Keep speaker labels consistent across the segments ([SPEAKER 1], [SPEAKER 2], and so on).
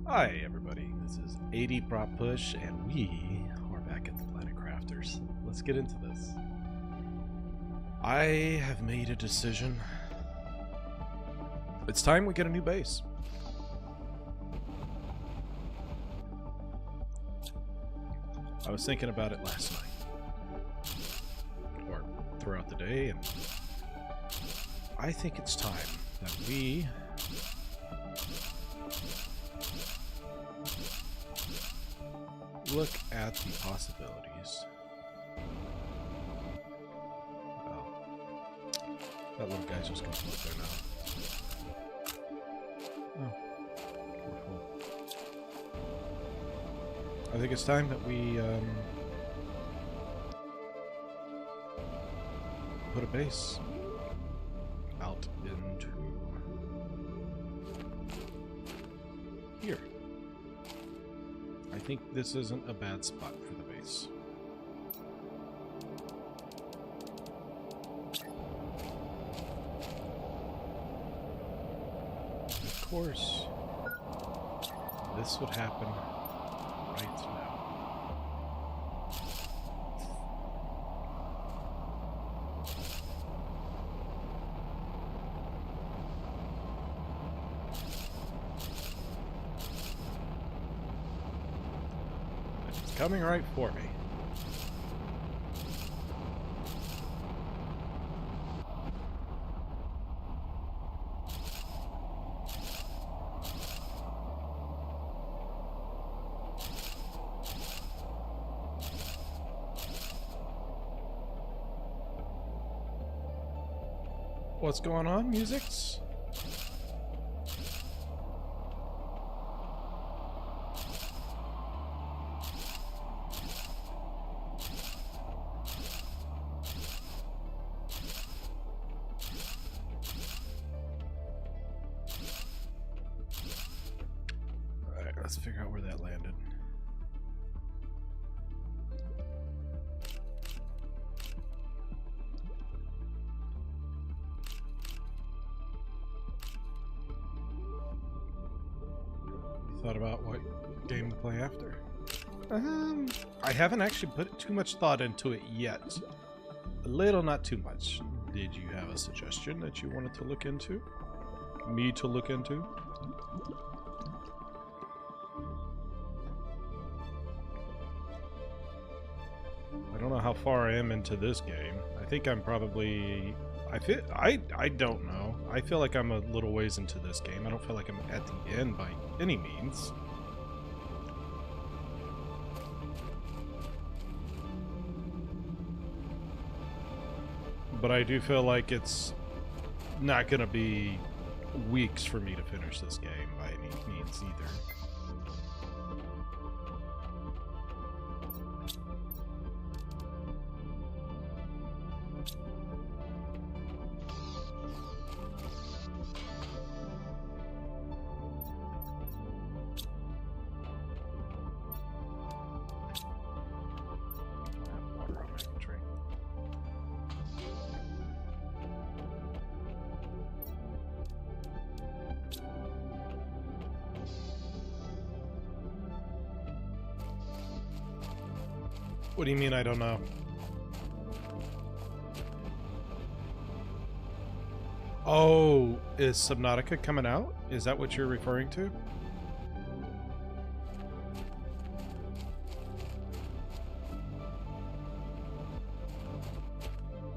[SPEAKER 1] Hi everybody, this is 80 Prop Push and we are back at the Planet Crafters. Let's get into this. I have made a decision. It's time we get a new base. I was thinking about it last night, or throughout the day, and I think it's time that we look at the possibilities. Oh, that little guy's just gonna float there now. Oh, cool. I think it's time that we put a base out into here. I think this isn't a bad spot for the base. Of course, this would happen right now. It's coming right for me. What's going on, musics? Alright, let's figure out where that landed. Thought about what game to play after? I haven't actually put too much thought into it yet. A little, not too much. Did you have a suggestion that you wanted to look into? Me to look into? I don't know how far I am into this game. I think I'm probably... I don't know. I feel like I'm a little ways into this game. I don't feel like I'm at the end by any means. But I do feel like it's not going to be weeks for me to finish this game by any means either. What do you mean I don't know? Oh, is Subnautica coming out? Is that what you're referring to?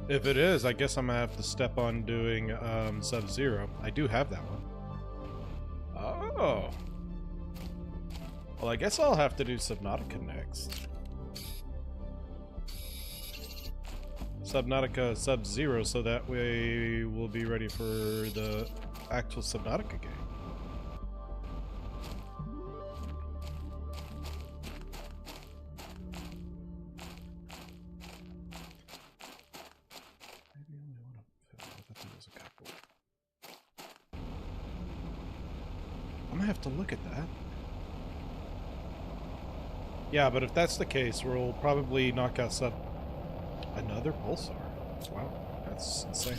[SPEAKER 1] If it is, I guess I'm gonna have to step on doing Sub-Zero. I do have that one. Oh. Well, I guess I'll have to do Subnautica next. Subnautica Sub-Zero, so that way we'll be ready for the actual Subnautica game. Maybe only one of them. I thought there was a couple. I'm gonna have to look at that. Yeah, but if that's the case, we'll probably knock out another pulsar. Wow, that's insane.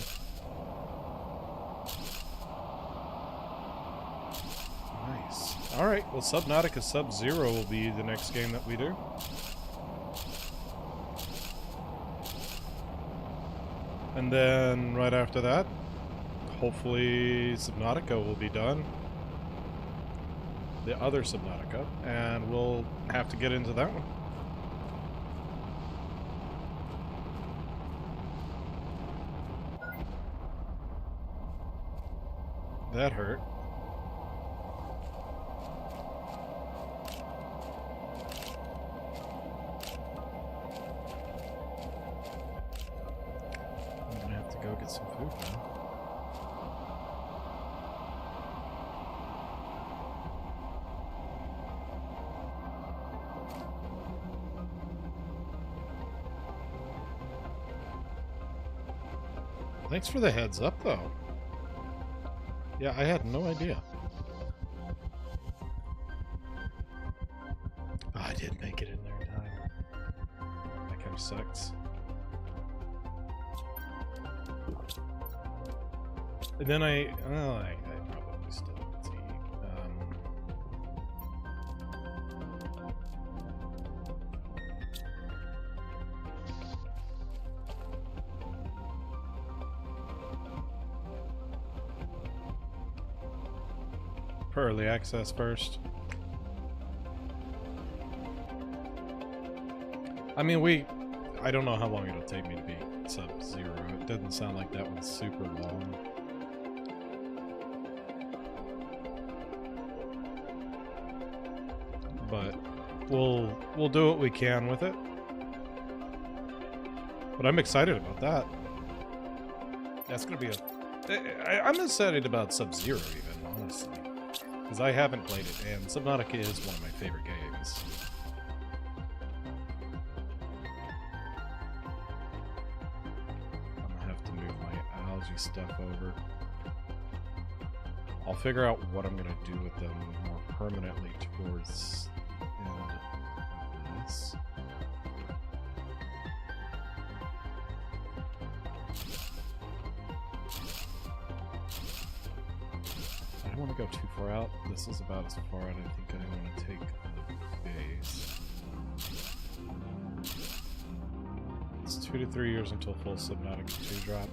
[SPEAKER 1] Nice. Alright, well Subnautica Sub-Zero will be the next game that we do. And then right after that, hopefully Subnautica will be done. The other Subnautica, and we'll have to get into that one. That hurt. I'm gonna have to go get some food now. Thanks for the heads up, though. Yeah, I had no idea. Oh, I did make it in there in time. That kind of sucks. And then I probably still need to eat. Early access first. I mean, I don't know how long it'll take me to beat Sub-Zero. It doesn't sound like that one's super long. But we'll do what we can with it. But I'm excited about that. That's gonna be I'm excited about Sub-Zero even, honestly. Because I haven't played it, and Subnautica is one of my favorite games. I'm gonna have to move my algae stuff over. I'll figure out what I'm gonna do with them more permanently towards the end of this. I don't want to go too far out. This is about as far out I think I want to take the base. It's 2 to 3 years until full Subnautica 2 drop.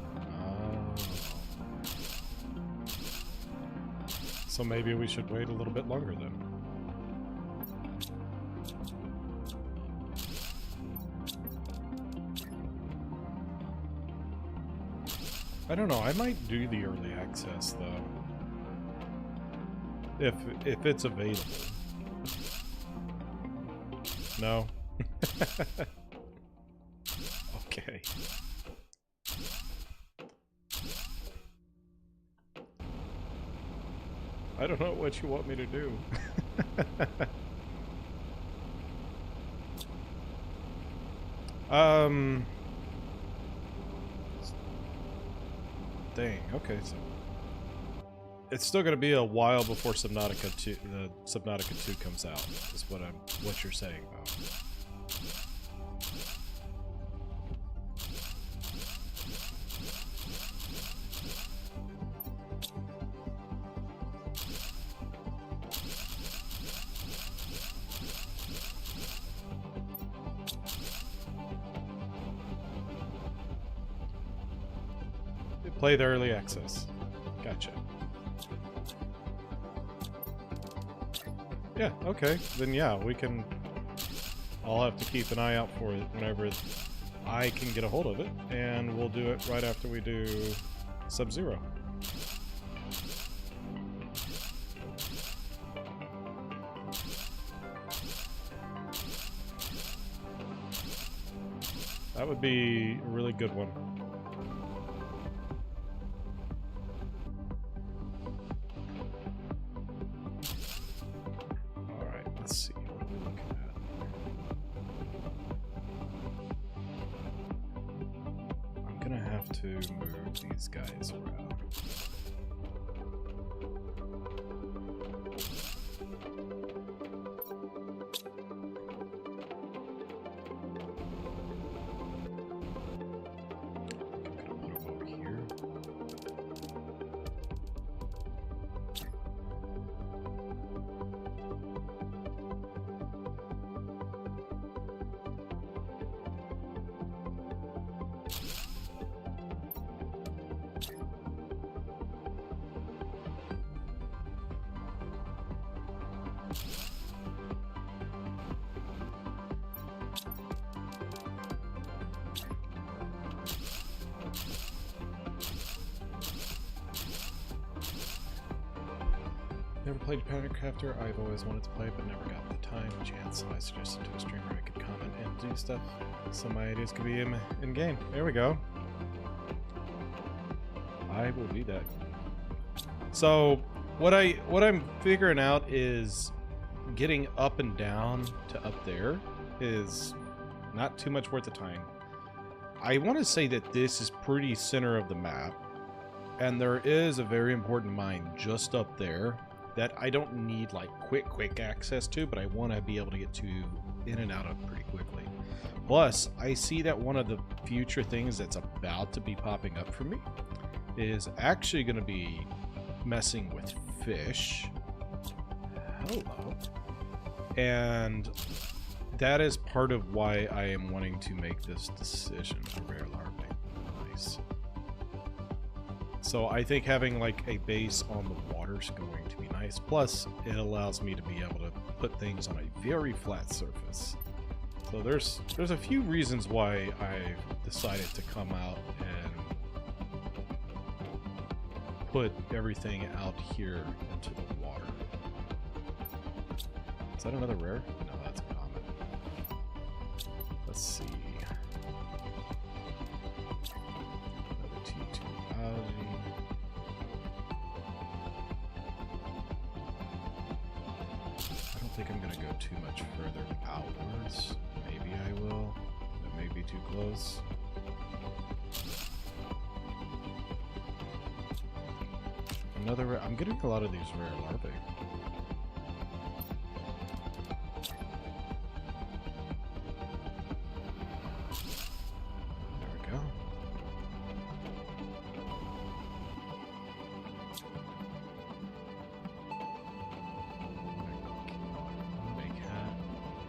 [SPEAKER 1] So maybe we should wait a little bit longer then. I don't know, I might do the early access though. If it's available. No? Okay. I don't know what you want me to do. Dang, okay, so it's still gonna be a while before Subnautica 2, the Subnautica 2 comes out, is what you're saying about. Play the early access. Gotcha. Yeah, okay. Then yeah, we can... I'll have to keep an eye out for it whenever I can get a hold of it, and we'll do it right after we do Sub-Zero. That would be a really good one. To move these guys around. I'm gonna put them over here. Never played Panic Crafter. I've always wanted to play, but never got the time, chance. So I suggested to a streamer I could comment and do stuff. So my ideas could be in game. There we go. I will do that. So what I'm figuring out is getting up and down to up there is not too much worth of time. I want to say that this is pretty center of the map, and there is a very important mine just up there that I don't need like quick access to, but I want to be able to get to in and out of pretty quickly. Plus, I see that one of the future things that's about to be popping up for me is actually going to be messing with fish. Hello. And that is part of why I am wanting to make this decision for rare larvae. Nice. So I think having like a base on the water is going to be nice. Plus, it allows me to be able to put things on a very flat surface. So there's a few reasons why I've decided to come out and put everything out here into the water. Is that another rare? No, that's a common. Let's see. Another T2 algae. I don't think I'm going to go too much further outwards. Maybe I will. That may be too close. Another rare. I'm getting a lot of these rare larvae. There we go.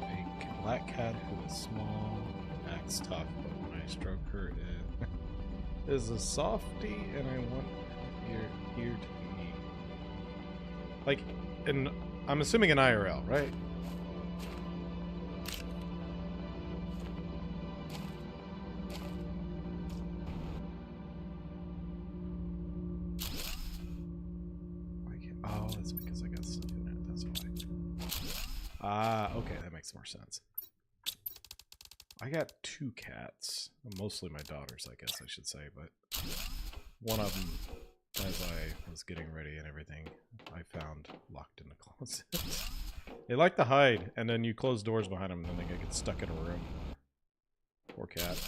[SPEAKER 1] A black cat who is small, acts tough, but when I stroke her, it is a softie, and I want your ear to be like, and I'm assuming an IRL, right? Oh, that's because I got stuff in it. That's why. Ah, okay, that makes more sense. I got 2 cats, mostly my daughters, I guess I should say, but one of them, as I was getting ready and everything, I found locked in the closet. They like to hide, and then you close doors behind them, and then they get stuck in a room. Poor cat.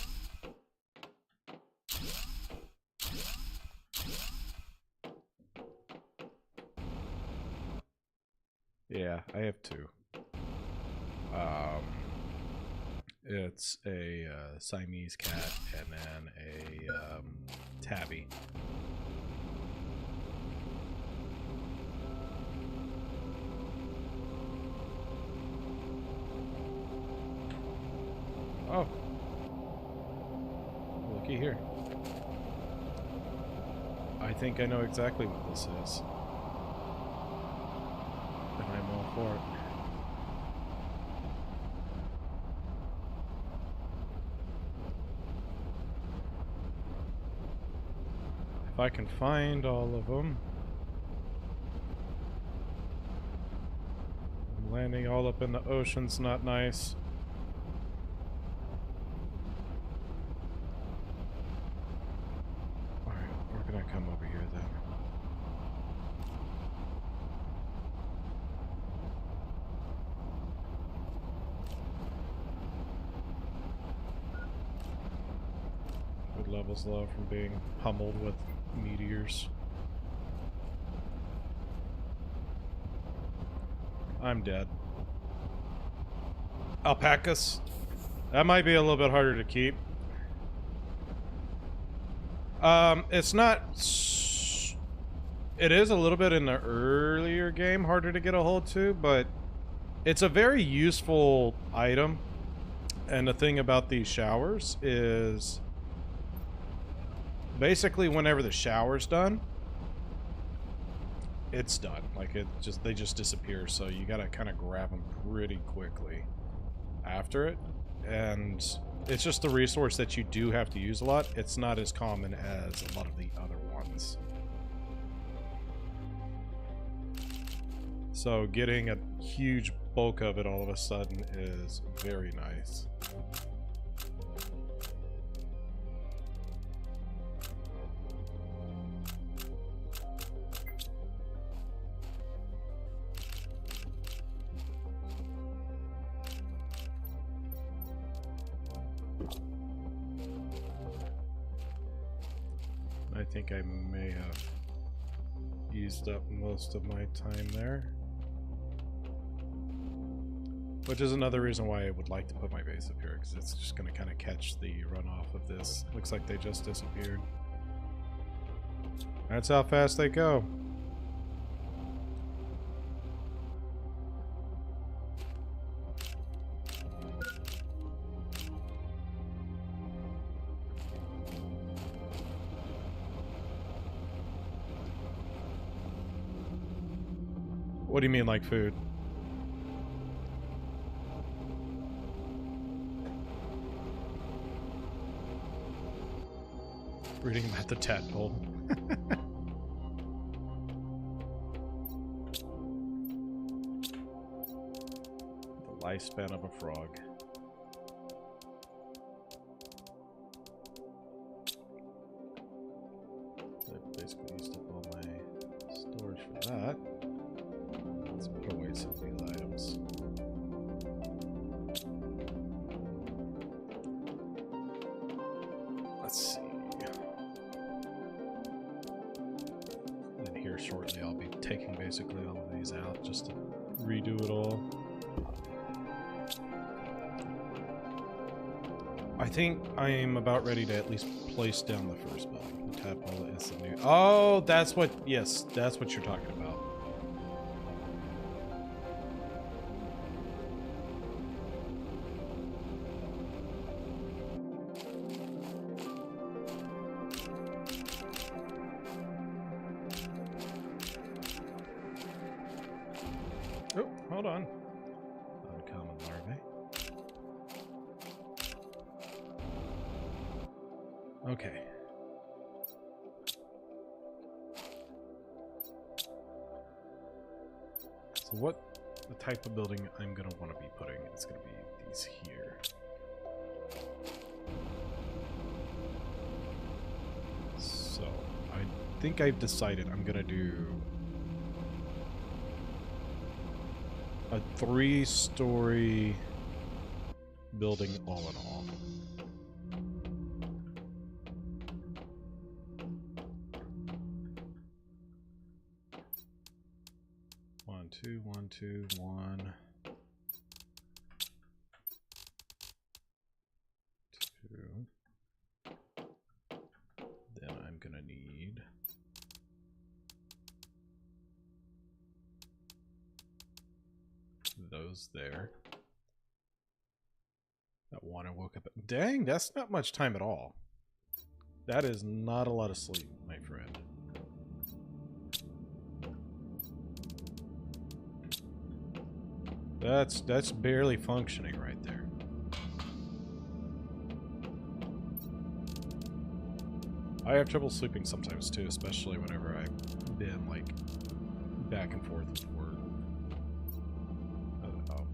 [SPEAKER 1] Yeah, I have 2. It's a Siamese cat and then a tabby. Oh, looky here. I think I know exactly what this is, and I'm all for it. If I can find all of them. Landing all up in the ocean's not nice. Alright, we're gonna come over here then. Good levels low from being pummeled with meteors. I'm dead. Alpacas. That might be a little bit harder to keep. It's not... It is a little bit in the earlier game harder to get a hold to, but it's a very useful item. And the thing about these showers is... basically, whenever the shower's done, it's done. Like, they just disappear, so you gotta kind of grab them pretty quickly after it. And it's just the resource that you do have to use a lot. It's not as common as a lot of the other ones. So getting a huge bulk of it all of a sudden is very nice. I think I may have used up most of my time there. Which is another reason why I would like to put my base up here, because it's just going to kind of catch the runoff of this. Looks like they just disappeared. That's how fast they go. What do you mean, like food? Reading about the tadpole. The lifespan of a frog. I basically used up all my storage for that. Let's put away some of these items. Let's see. And here shortly I'll be taking basically all of these out just to redo it all. I think I am about ready to at least place down the first building. The tadpole is the new... Oh, that's what... Yes, that's what you're talking about. Oh, hold on. Uncommon larvae. Okay. So what the type of building I'm going to want to be putting is going to be these here. So I think I've decided I'm going to do a 3-story building all in all. One, two, one, two. Then I'm gonna need those there. That one I woke up at. Dang, that's not much time at all. That is not a lot of sleep, my friend. That's barely functioning right there. I have trouble sleeping sometimes too, especially whenever I've been like back and forth with work. I don't know.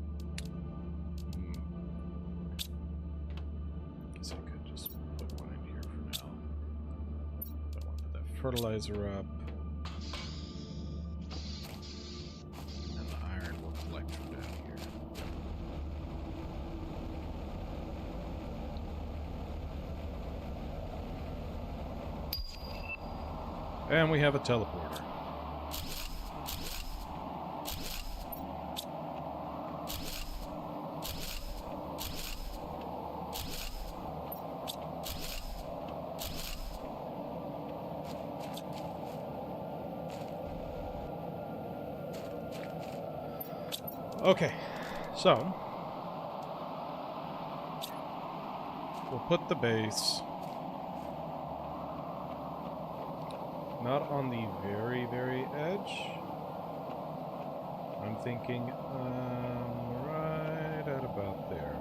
[SPEAKER 1] Guess I could just put one in here for now. I want to put that fertilizer up. And the iron will collect from down here. And we have a teleporter. Okay, so we'll put the base Not on the very, very edge. I'm thinking, right at about there.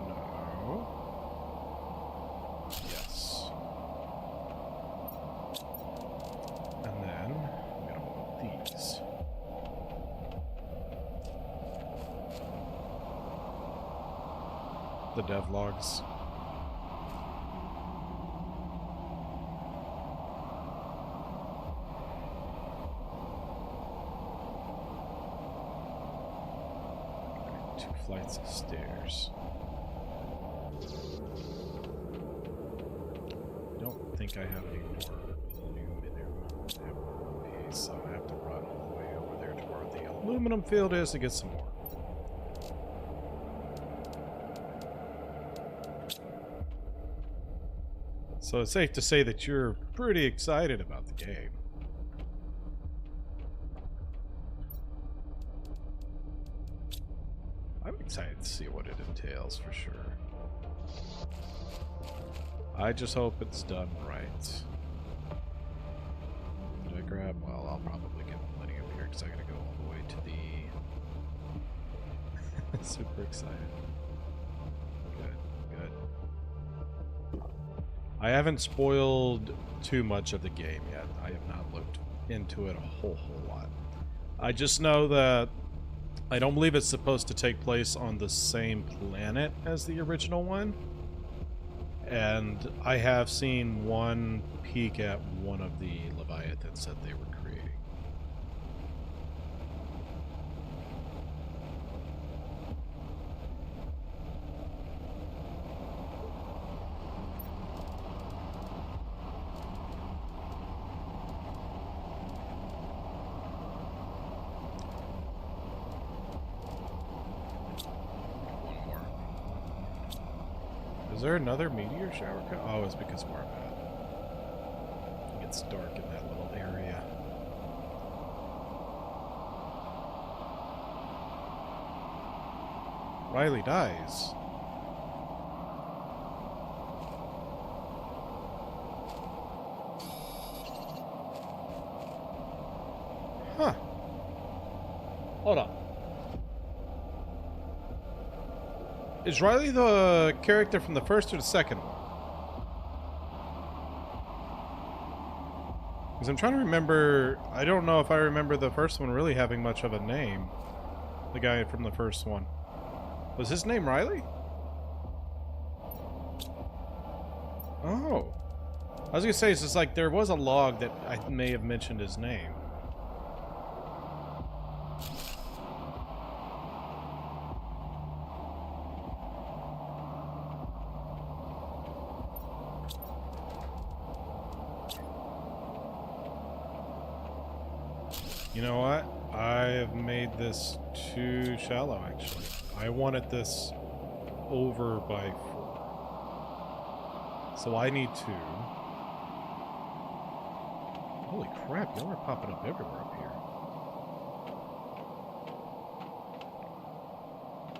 [SPEAKER 1] No. Yes. And then I'm gonna want these. The dev logs. Okay, 2 flights of stairs. Don't think I have any more aluminum piece, so I have to run all the way over there to where the aluminum field is to get some more. So it's safe to say that you're pretty excited about the game. I'm excited to see what it entails for sure. I just hope it's done right. Did I grab? Well, I'll probably get plenty up here because I gotta go all the way to the... Super excited. Good, good. I haven't spoiled too much of the game yet. I have not looked into it a whole lot. I just know that I don't believe it's supposed to take place on the same planet as the original one. And I have seen one peek at one of the Leviathans that they were creating. Is there another meteor shower? Oh, it's because where I'm at. It gets dark in that little area. Riley dies. Huh. Hold on. Is Riley the character from the first or the second one? Because I'm trying to remember... I don't know if I remember the first one really having much of a name. The guy from the first one. Was his name Riley? Oh. I was going to say, it's just like there was a log that I may have mentioned his name. You know what? I have made this too shallow, actually. I wanted this over by 4. So I need to... Holy crap, y'all are popping up everywhere up here.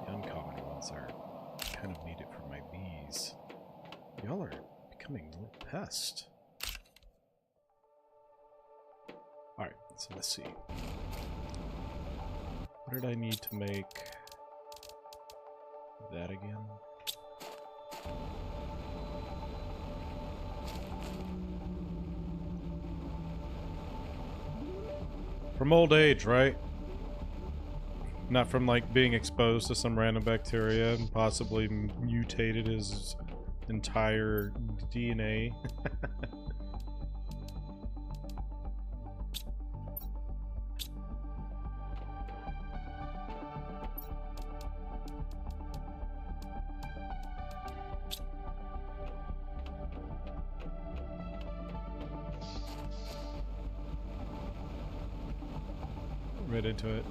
[SPEAKER 1] The uncommon ones are kind of needed for my bees. Y'all are becoming a little pest. Alright, so let's see. What did I need to make that again? From old age, right? Not from like being exposed to some random bacteria and possibly mutated his entire DNA. Right into it.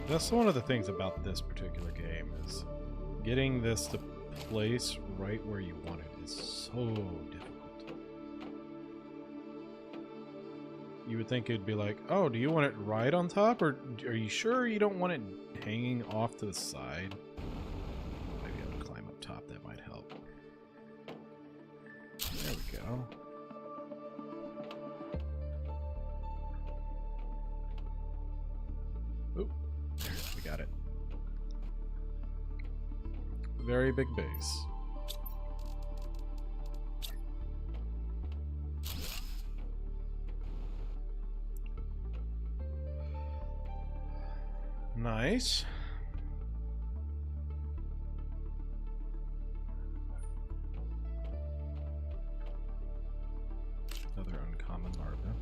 [SPEAKER 1] that's one of the things about this particular game is getting this to place right where you want it is so difficult. You would think it'd be like, oh, do you want it right on top, or are you sure you don't want it hanging off to the side? Maybe I would climb up top, that might help. There we go. Oop, there, we got it. Very big base. Nice. Another uncommon larva.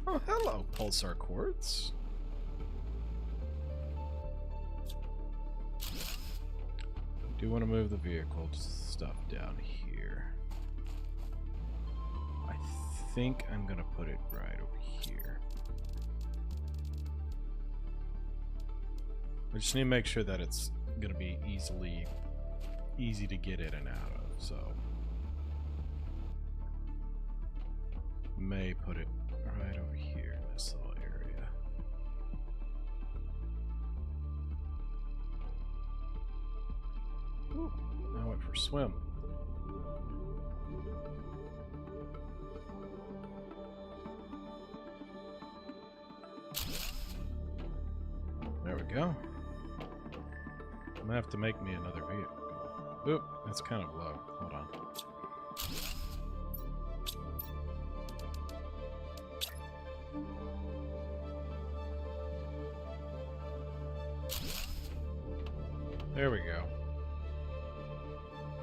[SPEAKER 1] Oh, hello, pulsar quartz. I do want to move the vehicle stuff down here. I think I'm going to put it right over here. I just need to make sure that it's going to be easy to get in and out of, so may put it right over here in this little area. Ooh, I went for a swim. There we go. I'm gonna have to make me another vehicle. Oop, that's kind of low. Hold on. There we go.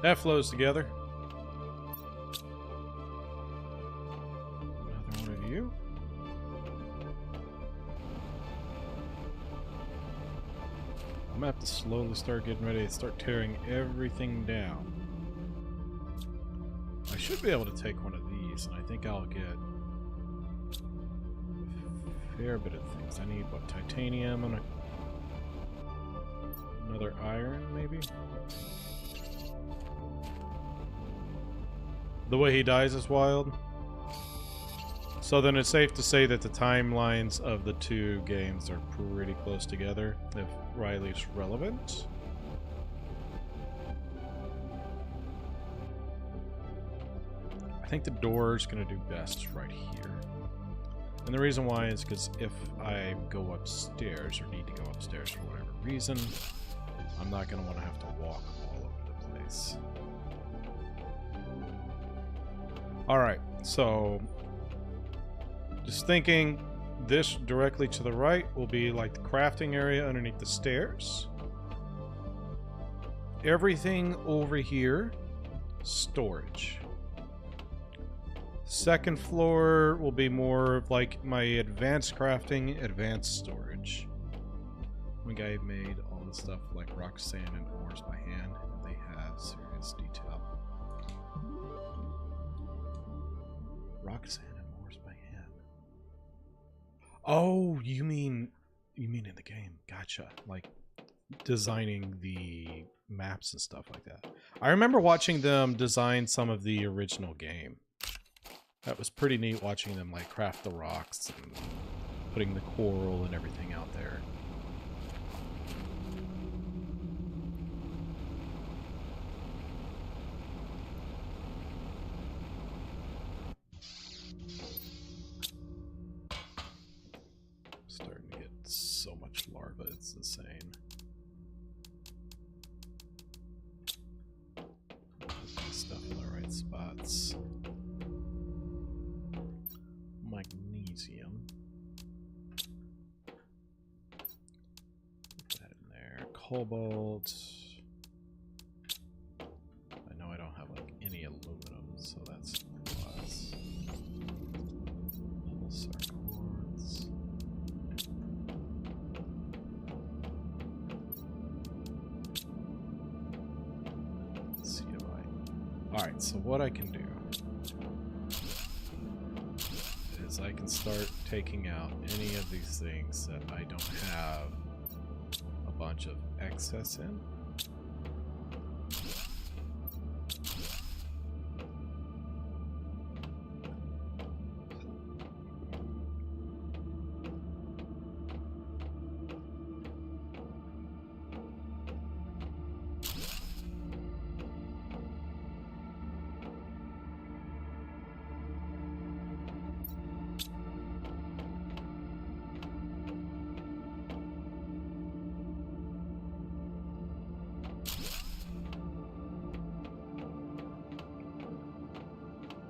[SPEAKER 1] That flows together. Another one of you. I'm gonna have to slowly start getting ready to start tearing everything down. I should be able to take one of these, and I think I'll get a fair bit of things. I need, what, titanium and another iron, maybe? The way he dies is wild. So then it's safe to say that the timelines of the two games are pretty close together, if Riley's relevant. I think the door's going to do best right here. And the reason why is because if I go upstairs, or need to go upstairs for whatever reason, I'm not going to want to have to walk all over the place. Alright, so just thinking this directly to the right will be like the crafting area underneath the stairs. Everything over here, storage. Second floor will be more like my advanced crafting, advanced storage. One guy made all this stuff like rock, sand, and ores by hand, and they have serious detail. Rock, sand, and ores by hand. Oh, you mean in the game? Gotcha. Like designing the maps and stuff like that. I remember watching them design some of the original game. That was pretty neat watching them like craft the rocks and putting the coral and everything out there. Starting to get so much larva, it's insane. Put this stuff in the right spots. Magnesium. Put that in there. Cobalt. I know I don't have like any aluminum, so that's a plus. Pulsar quartz. Let's see if I. Alright, so what I can do. is I can start taking out any of these things that I don't have a bunch of excess in.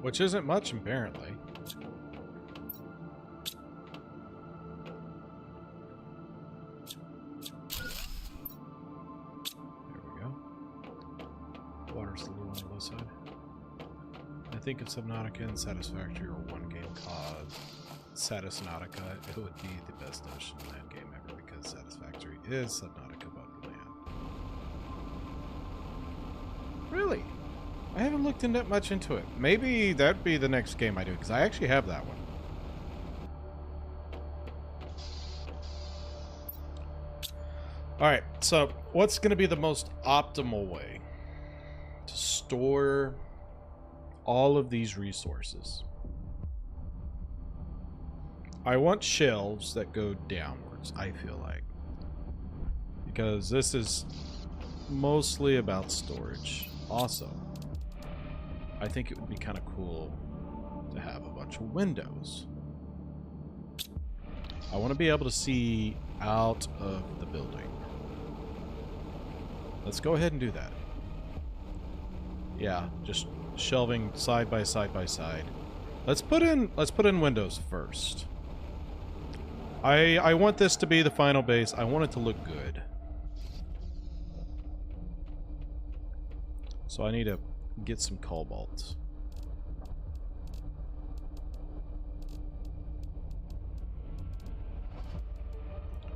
[SPEAKER 1] Which isn't much, apparently. There we go. Water's a little on the low side. I think if Subnautica and Satisfactory were one game called Satisnautica, it would be the best ocean land game ever because Satisfactory is Subnautica above the land. Really? I haven't looked in that much into it. Maybe that'd be the next game I do, because I actually have that one. Alright, so what's going to be the most optimal way to store all of these resources? I want shelves that go downwards, I feel like. Because this is mostly about storage. Also, I think it would be kind of cool to have a bunch of windows. I want to be able to see out of the building. Let's go ahead and do that. Yeah, just shelving side by side by side. Let's put in windows first. I want this to be the final base. I want it to look good. So I need to get some cobalt.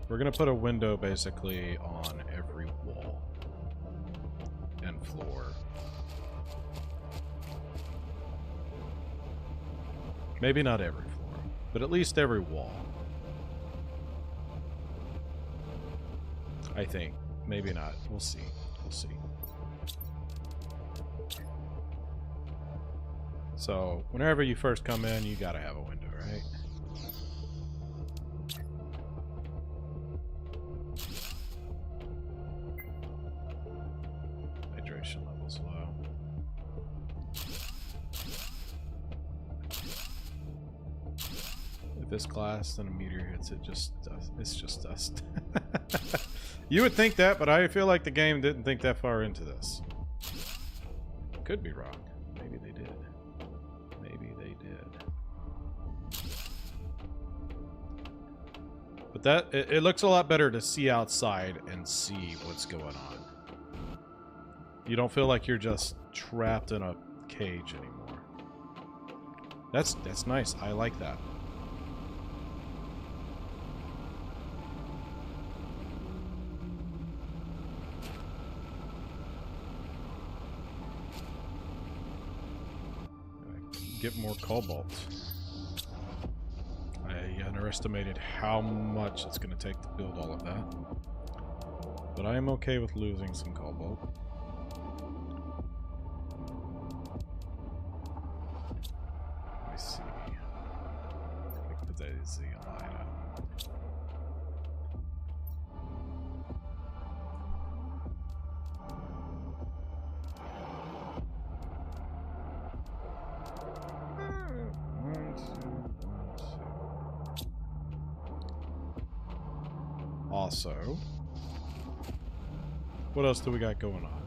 [SPEAKER 1] We're gonna put a window basically on every wall and floor. Maybe not every floor, but at least every wall. I think. Maybe not. We'll see. We'll see. So, whenever you first come in, you gotta have a window, right? Hydration level's low. If this glass, then a meteor hits it, it's just dust. You would think that, but I feel like the game didn't think that far into this. Could be wrong. Maybe they did. But that it looks a lot better to see outside and see what's going on. You don't feel like you're just trapped in a cage anymore. That's nice. I like that. Get more cobalt. I underestimated how much it's going to take to build all of that. But I am okay with losing some cobalt. Let me see. I can put that as the line out. Also, what else do we got going on?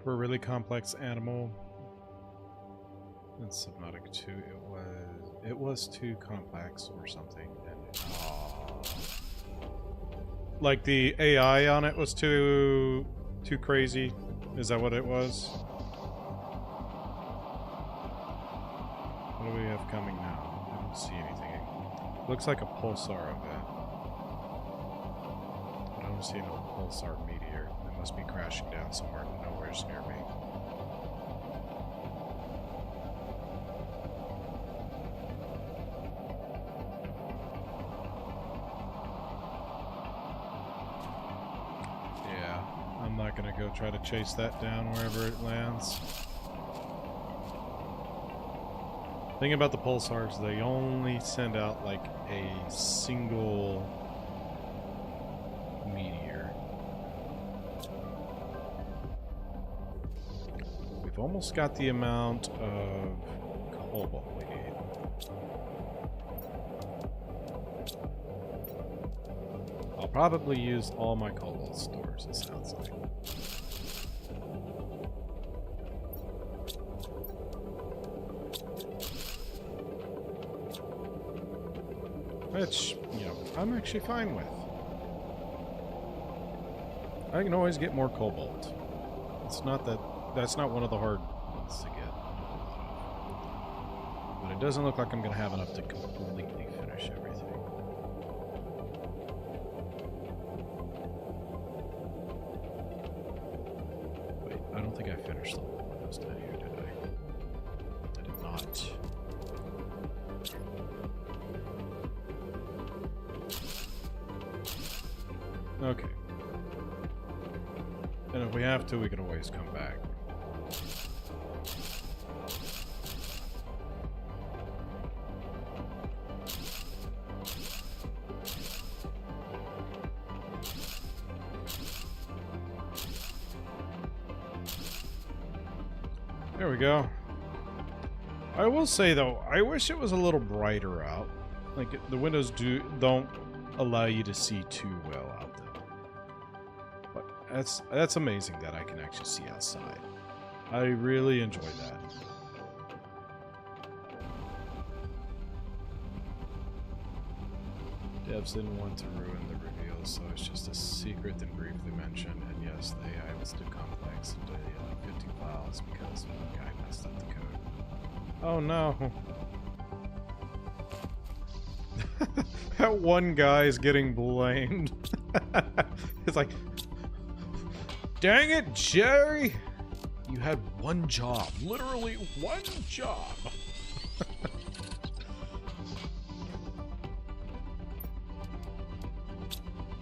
[SPEAKER 1] for a really complex animal. In Subnautica 2, it was too complex or something. And, like the AI on it was too crazy. Is that what it was? What do we have coming now? I don't see anything. Looks like a pulsar event. But I don't see no pulsar meteor. It must be crashing down somewhere nowhere's near me. I'm not gonna go try to chase that down wherever it lands. Thing about the pulsars, they only send out like a single meteor. We've almost got the amount of cobalt we need. I'll probably use all my cobalt stores, it sounds like. Which, you know, I'm actually fine with. I can always get more cobalt. It's not that, that's not one of the hard ones to get. But it doesn't look like I'm going to have enough to completely finish everything. Wait, I don't think I finished the whole windows down here, did I? I did not. Okay. And if we have to, we can always come back. There we go. I will say though, I wish it was a little brighter out. Like the windows don't allow you to see too well out there. But that's amazing that I can actually see outside. I really enjoy that. Devs didn't want to ruin the reveal, so it's just a secret and briefly mentioned. And yes, the AI was too complex to 50 files because one guy messed up the code. Oh no. That one guy is getting blamed. It's like, dang it, Jerry! You had one job. Literally one job.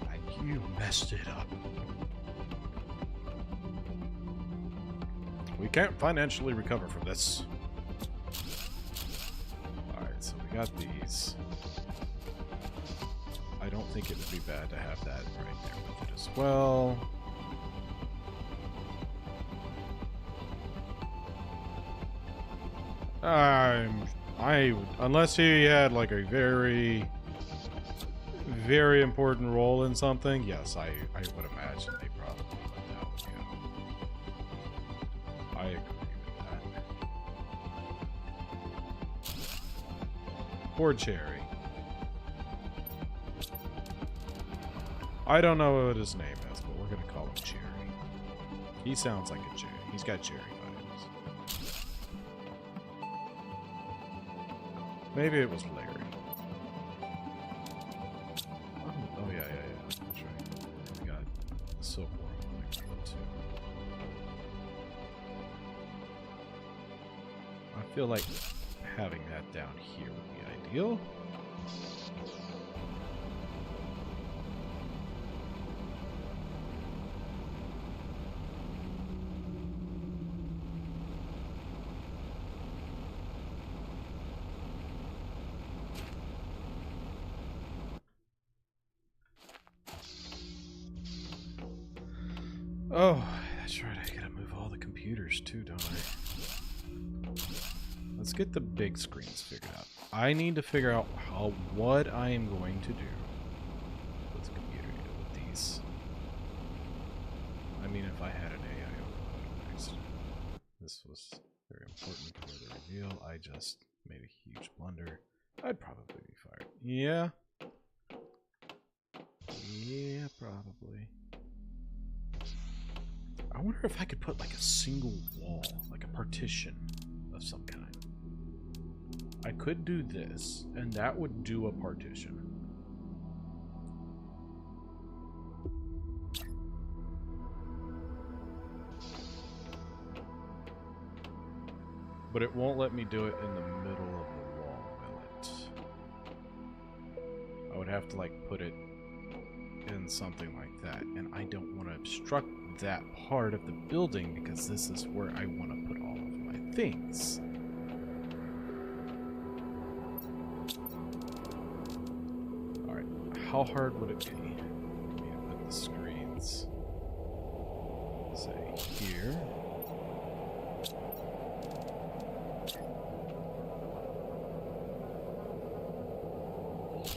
[SPEAKER 1] And you messed it up. We can't financially recover from this. Alright, so we got these. I don't think it would be bad to have that right there with it as well. Unless he had like a very, very important role in something, yes, I would imagine they probably let that one go. I agree with that. Poor Cherry. I don't know what his name is, but we're gonna call him Cherry. He sounds like a Cherry. He's got Cherry vibes. Maybe it was Larry. Oh yeah. That's right. We got the silk one too. I feel like having that down here would be ideal. Oh, that's right, I gotta move all the computers too, don't I? Let's get the big screens figured out. I need to figure out what I am going to do with the computer with these. I mean, if I had an AI overload, This was very important for the reveal. I just made a huge blunder. I'd probably be fired. Yeah. Yeah, probably. I wonder if I could put like a single wall, like a partition of some kind. I could do this, and that would do a partition. But it won't let me do it in the middle of the wall, will it? I would have to like put it in something like that, and I don't want to obstruct that part of the building because this is where I want to put all of my things. Alright, how hard would it be for me to put the screens, say, here?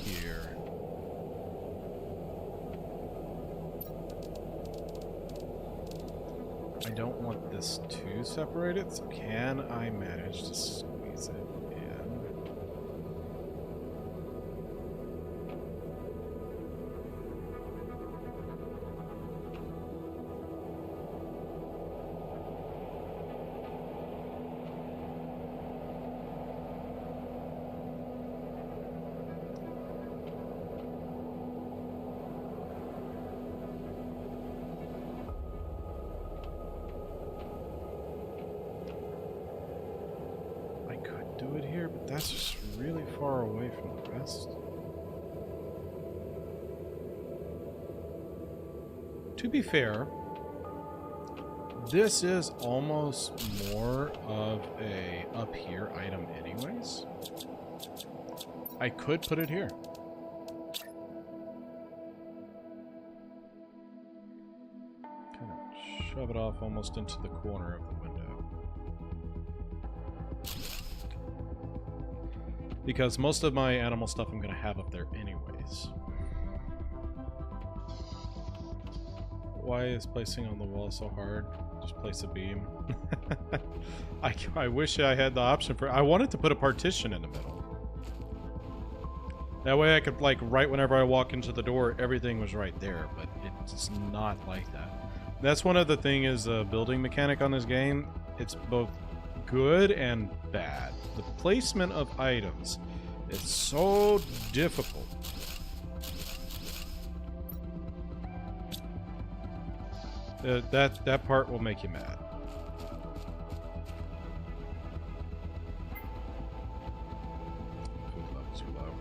[SPEAKER 1] Here. I don't want this too separated, so can I manage to squeeze it in? Do it here, but that's just really far away from the rest. To be fair, this is almost more of a up here item anyways. I could put it here. Kind of shove it off almost into the corner of the window. Because most of my animal stuff I'm going to have up there anyways. Why is placing on the wall so hard? Just place a beam. I wish I had the option for... I wanted to put a partition in the middle. That way I could, like, right whenever I walk into the door, everything was right there. But it's not like that. That's one of the things is building mechanic on this game. It's both good and bad. The placement of items is so difficult. That part will make you mad. Food level too low.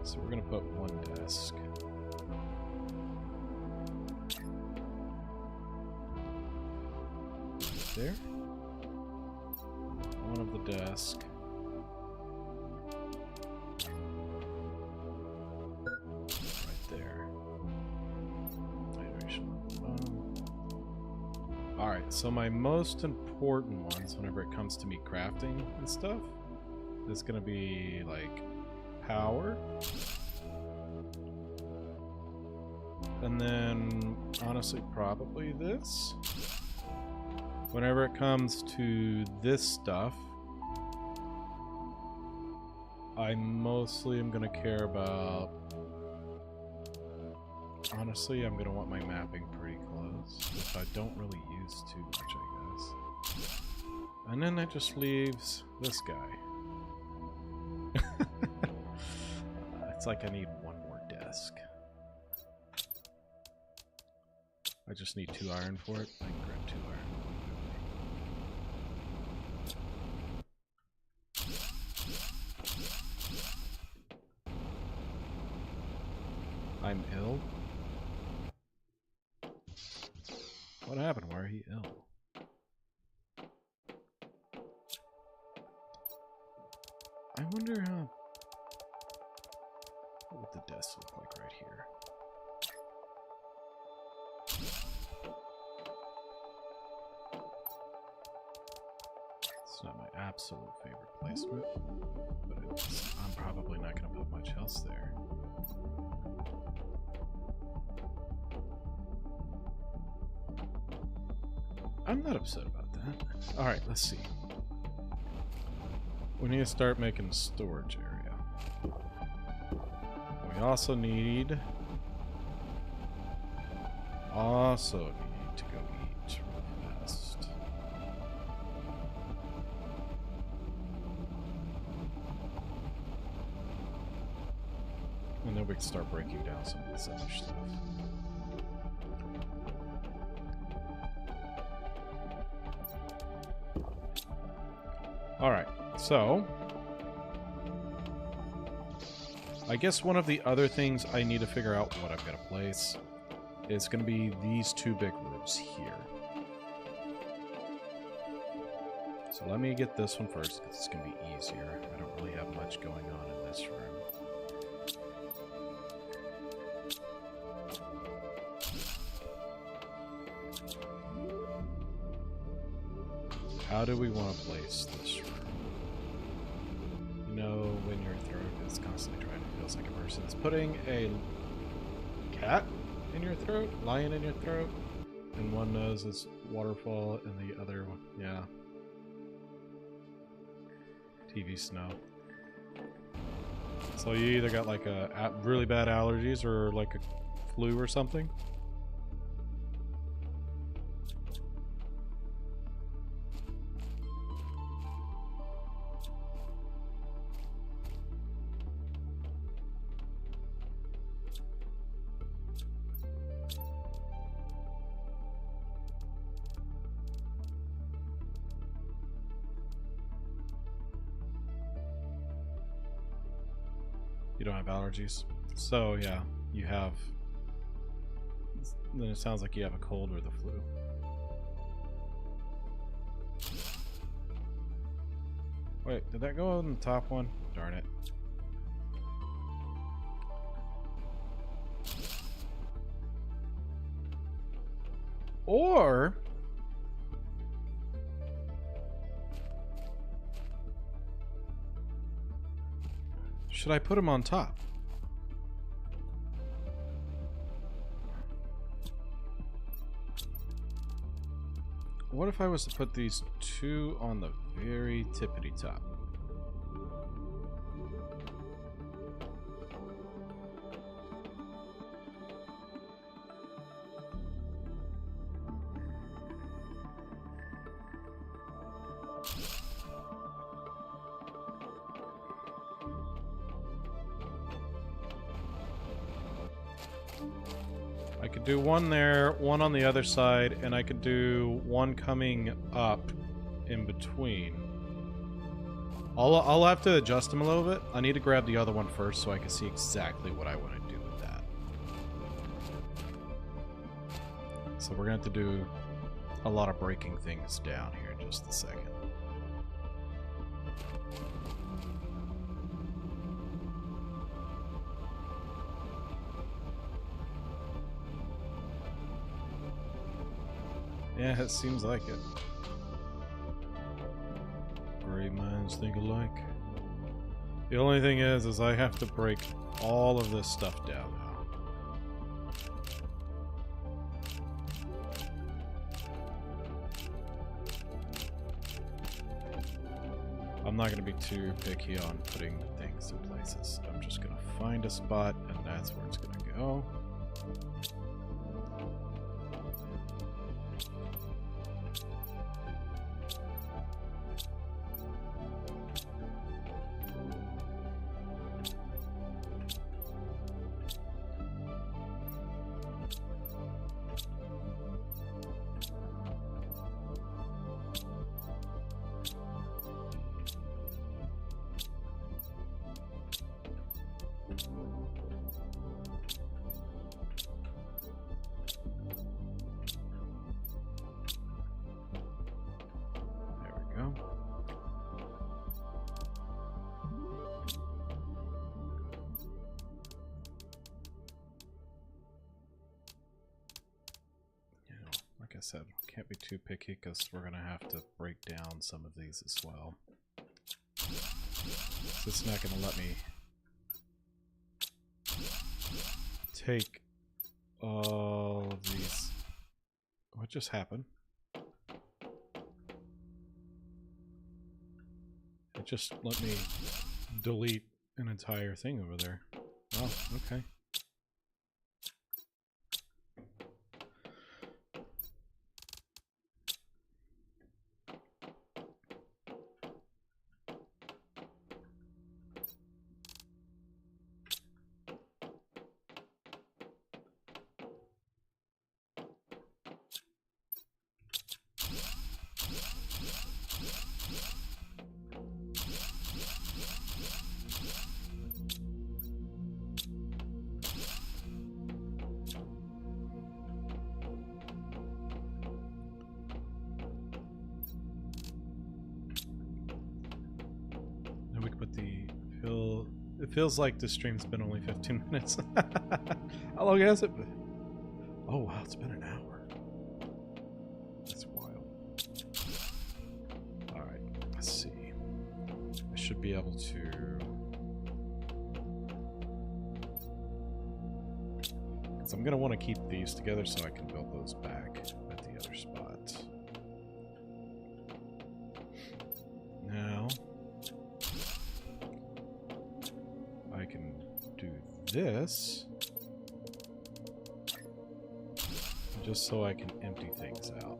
[SPEAKER 1] So we're gonna put one desk. There. One of the desk. Right there. Alright, so my most important ones whenever it comes to me crafting and stuff is gonna be like power. And then honestly probably this. Whenever it comes to this stuff, I mostly am going to care about... Honestly, I'm going to want my mapping pretty close, which I don't really use too much, I guess. And then that just leaves this guy. It's like I need one more desk. I just need 2 iron for it. I can grab 2 iron. I'm ill? What happened? Why are he ill? I wonder how... What would the desk look like right here? It's not my absolute favorite placement, but I'm probably not going to put much else there. I'm not upset about that. Alright, let's see. We need to start making a storage area. We also need to go eat real fast. And then we can start breaking down some of this other stuff. Alright, so I guess one of the other things I need to figure out what I've got to place is going to be these two big rooms here. So let me get this one first because it's going to be easier. I don't really have much going on in this room. How do we want to place this room? You know, when your throat is constantly trying to feels like a person is putting a cat in your throat, lion in your throat, and one nose is waterfall, and the other one, yeah. TV snow. So you either got like a really bad allergies or like a flu or something. You don't have allergies. So yeah, you have... Then it sounds like you have a cold or the flu. Wait, did that go on the top one? Darn it. Or... should I put them on top? What if I was to put these two on the very tippity top? I could do one there, one on the other side, and I could do one coming up in between. I'll have to adjust them a little bit. I need to grab the other one first so I can see exactly what I want to do with that. So we're going to have to do a lot of breaking things down here in just a second. Yeah, it seems like it. Great minds think alike. The only thing is I have to break all of this stuff down now. I'm not going to be too picky on putting things in places. I'm just going to find a spot, and that's where it's going to go. Like I said, can't be too picky because we're going to have to break down some of these as well. So it's not going to let me take all of these. What just happened? It just let me delete an entire thing over there. Oh, okay. Now we can put the fill. It feels like the stream's been only 15 minutes. How long has it been? Oh wow, it's been an hour. That's wild. Alright, let's see. I should be able to... Because I'm going to want to keep these together so I can build those back at the other spot. Now... I can do this just so I can empty things out.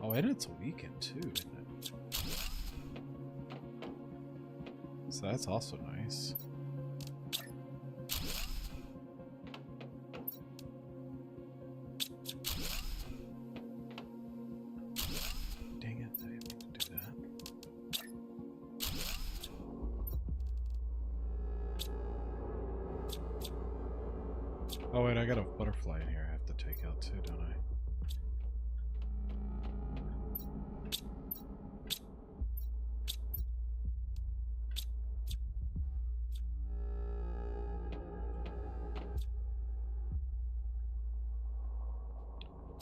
[SPEAKER 1] Oh, and it's a weekend too, isn't it? So that's also nice. Dang it, I didn't mean to do that. Oh wait, I got a butterfly in here I have to take out too, don't I?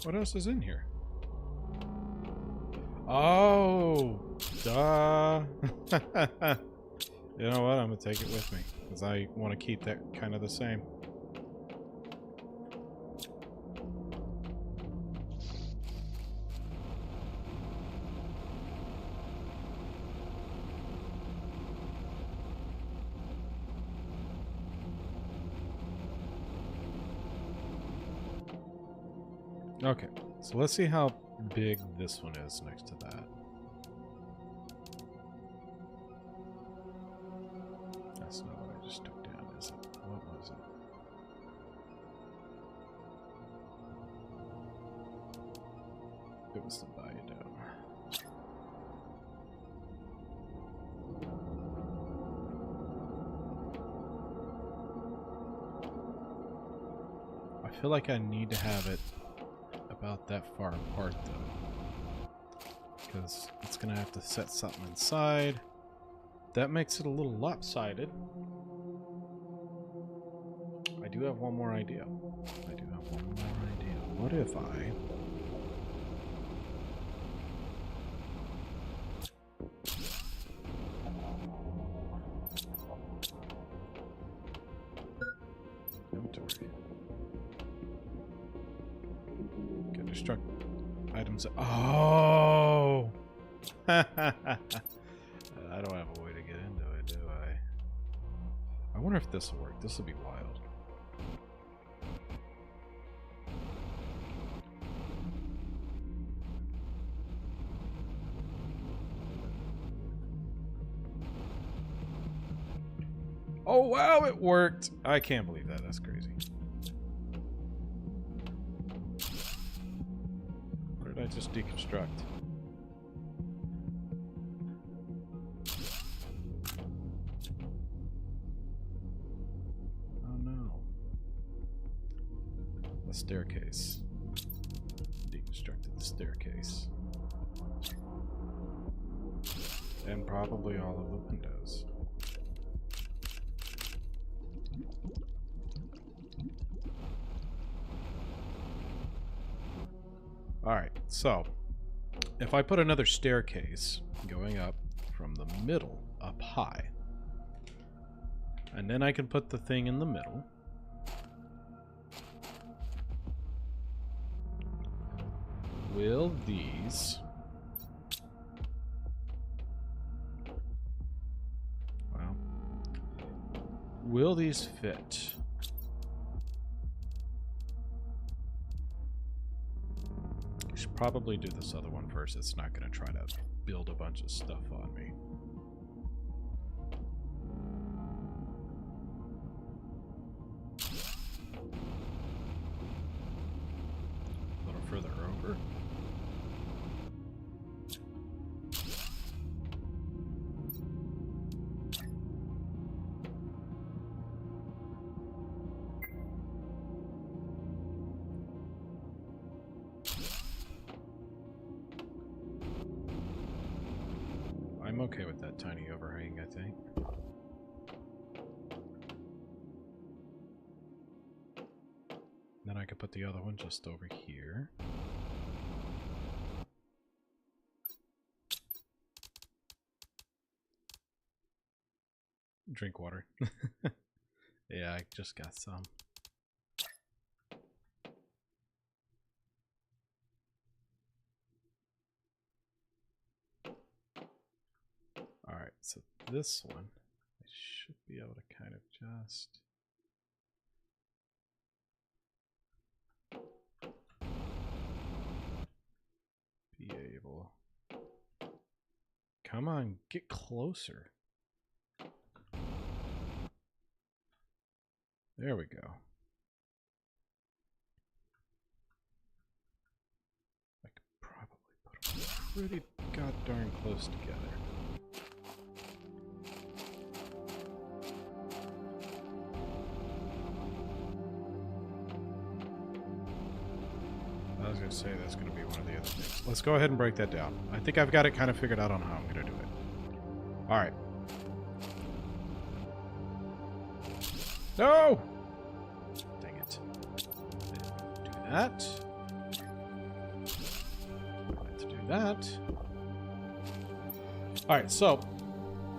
[SPEAKER 1] What else is in here? Oh, duh. You know what? I'm going to take it with me because I want to keep that kind of the same. Okay, so let's see how big this one is next to that. That's not what I just took down, is it? What was it? It was the biodome. I feel like I need to have it about that far apart though, because it's gonna have to set something inside. That makes it a little lopsided. I do have one more idea. What if I destruct items? Oh! I don't have a way to get into it, do I? I wonder if this will work. This will be wild. Oh wow, it worked! I can't believe that. That's crazy. What did I just deconstruct? The staircase. Deconstructed the staircase. And probably all of the windows. Alright, so if I put another staircase going up from the middle up high, and then I can put the thing in the middle, will these... well, will these fit? I should probably do this other one first. It's not going to try to build a bunch of stuff on me. A little further over. I'm okay with that tiny overhang, I think. Then I could put the other one just over here. Drink water. Yeah, I just got some. Alright, so this one, I should be able to kind of just... be able... Come on, get closer. There we go. I could probably put them pretty goddamn close together. I was going to say that's going to be one of the other things. Let's go ahead and break that down. I think I've got it kind of figured out on how I'm going to do it. Alright. No! Dang it. Do that. Let's do that. Alright, so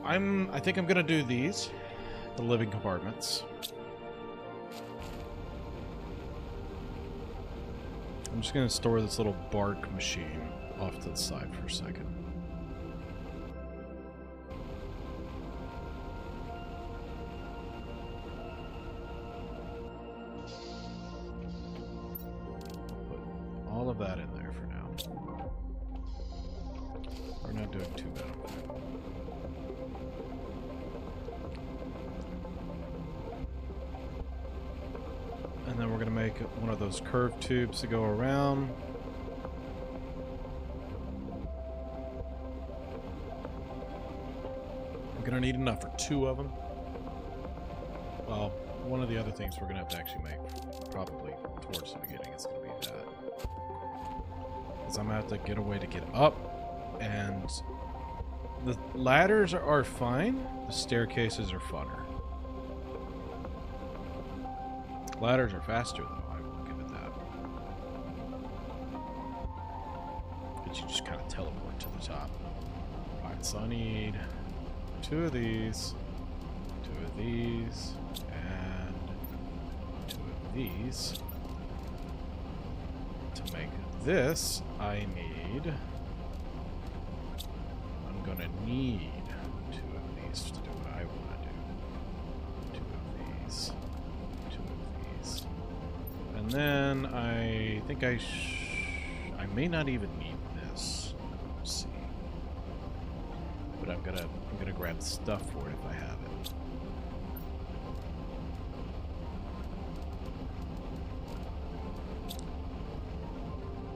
[SPEAKER 1] I think I'm gonna do these, the living compartments. I'm just gonna store this little bark machine off to the side for a second. All of that in there for now. We're not doing too bad on that. And then we're going to make one of those curved tubes to go around. I'm going to need enough for 2 of them. Well, one of the other things we're going to have to actually make, probably towards the beginning, is going to be that. Because I'm going to have to get a way to get up, and the ladders are fine, the staircases are funner. Ladders are faster, though, I will give it that. But you just kind of teleport to the top. Alright, so I need 2 of these, 2 of these, and 2 of these. To make this, I'm gonna need 2 of these to do what I want to do. 2 of these. 2 of these. And then I think I may not even need this. Let's see. But I'm gonna grab stuff for it if I have it.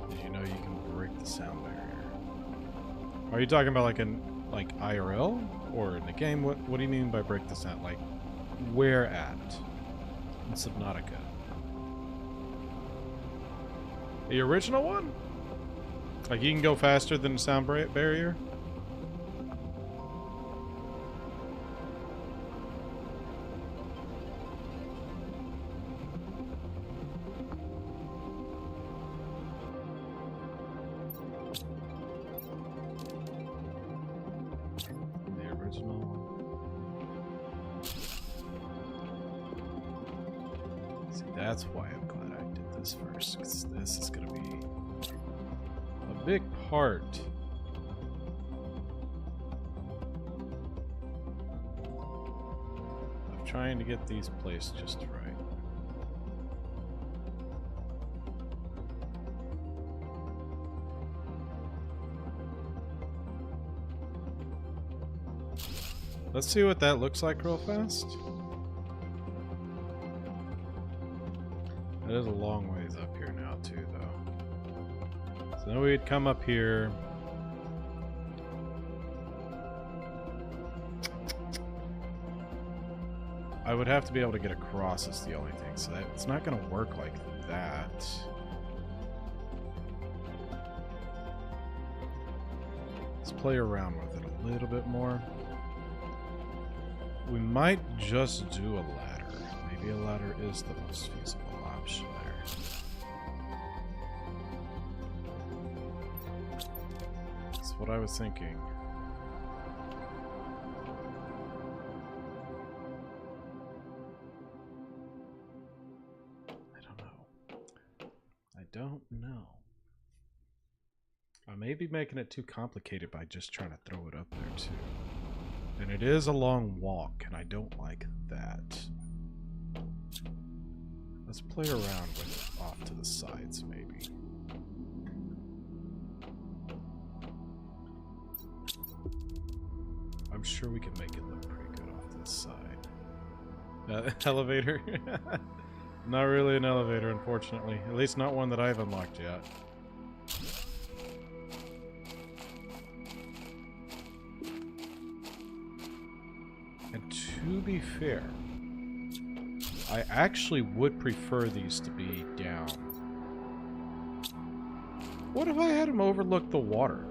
[SPEAKER 1] Did you know you can break the sound barrier? Are you talking about like IRL or in the game? What do you mean by break the sound? Like where at? In Subnautica. The original one? Like you can go faster than the sound barrier? That's why I'm glad I did this first, because this is going to be a big part of trying to get these placed just right. Let's see what that looks like real fast. It is a long ways up here now too, though. So then we'd come up here. I would have to be able to get across is the only thing, so that it's not going to work like that. Let's play around with it a little bit more. We might just do a ladder. Maybe a ladder is the most feasible option there. That's what I was thinking. I don't know. I may be making it too complicated by just trying to throw it up there too. And it is a long walk, and I don't like that. Let's play around with it off to the sides, maybe. I'm sure we can make it look pretty good off to the side. Elevator? Not really an elevator, unfortunately. At least not one that I've unlocked yet. And to be fair, I actually would prefer these to be down. What if I had them overlook the water?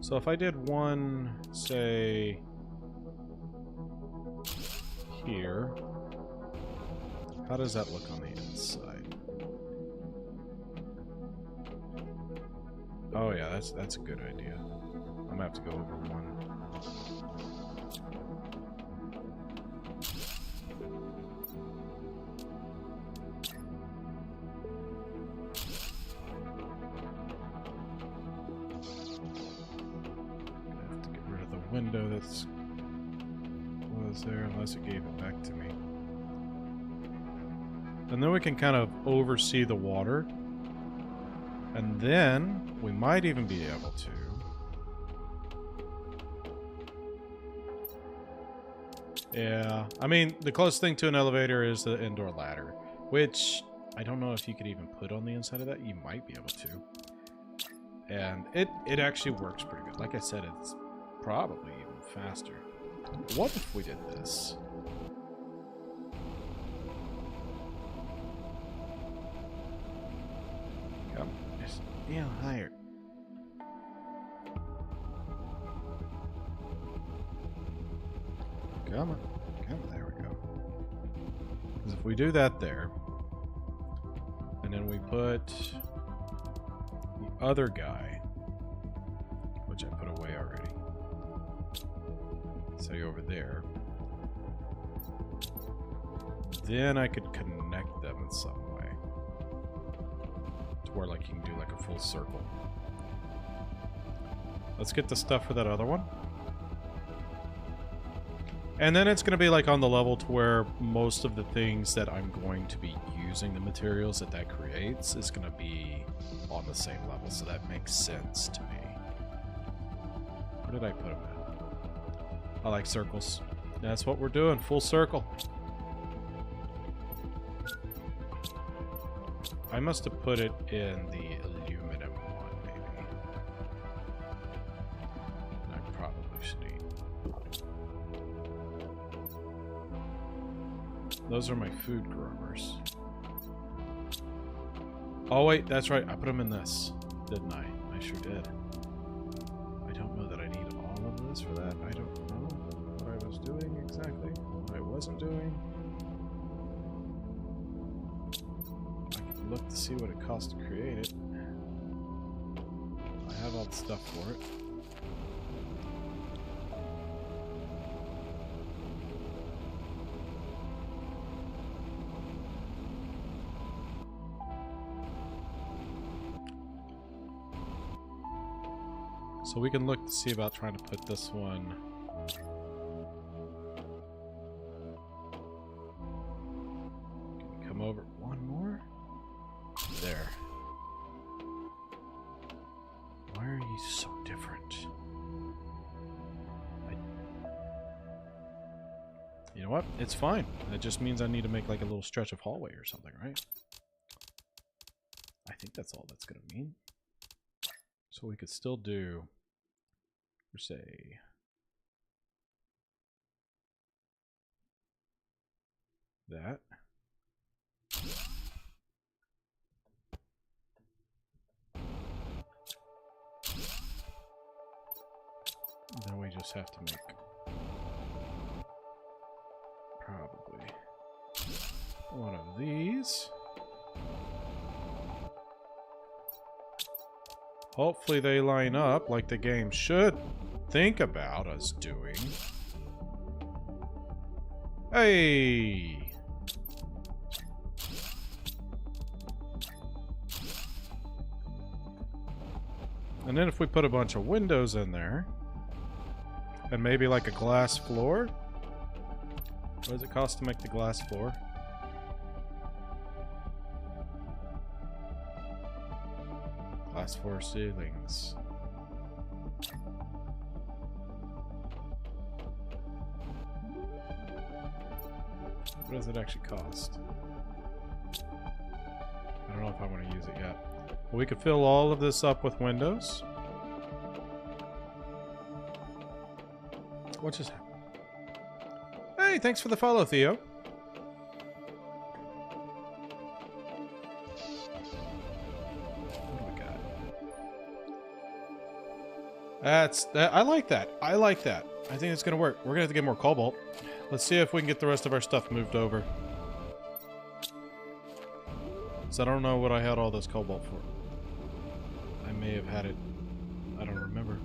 [SPEAKER 1] So if I did one, say, here, how does that look on the inside? Oh yeah, that's a good idea. I'm gonna have to go over one. I have to get rid of the window that's was there, unless it gave it back to me. And then we can kind of oversee the water. And then we might even be able to yeah, I mean, the closest thing to an elevator is the indoor ladder, which I don't know if you could even put on the inside of that. You might be able to. And it actually works pretty good. Like I said, it's probably even faster. What if we did this? Come, just, you know, higher. Come on. There we go. Because if we do that there, and then we put the other guy, which I put away already, say over there, then I could connect them in some way to where like you can do like a full circle. Let's get the stuff for that other one. And then it's going to be like on the level to where most of the things that I'm going to be using, the materials that creates, is going to be on the same level. So that makes sense to me. Where did I put them at? I like circles. That's what we're doing. Full circle. I must have put it in the aluminum one, maybe. I probably should eat. Those are my food growers. Oh wait, that's right. I put them in this, didn't I? I sure did. I don't know that I need all of this for that. I don't know what I was doing exactly. What I wasn't doing. I can look to see what it costs to create it. I have all the stuff for it. So we can look to see about trying to put this one. Can we come over one more? There. Why are you so different? You know what? It's fine. That just means I need to make like a little stretch of hallway or something, right? I think that's all that's going to mean. So we could still do, say, that. Then we just have to make probably one of these. Hopefully they line up like the game should think about us doing. Hey! And then if we put a bunch of windows in there, and maybe like a glass floor. What does it cost to make the glass floor? Glass floor ceilings. What does it actually cost? I don't know if I want to use it yet. Well, we could fill all of this up with windows. What just happened? Hey, thanks for the follow, Theo. What do we got? I like that. I like that. I think it's gonna work. We're gonna have to get more cobalt. Let's see if we can get the rest of our stuff moved over. So I don't know what I had all this cobalt for. I may have had it. I don't remember.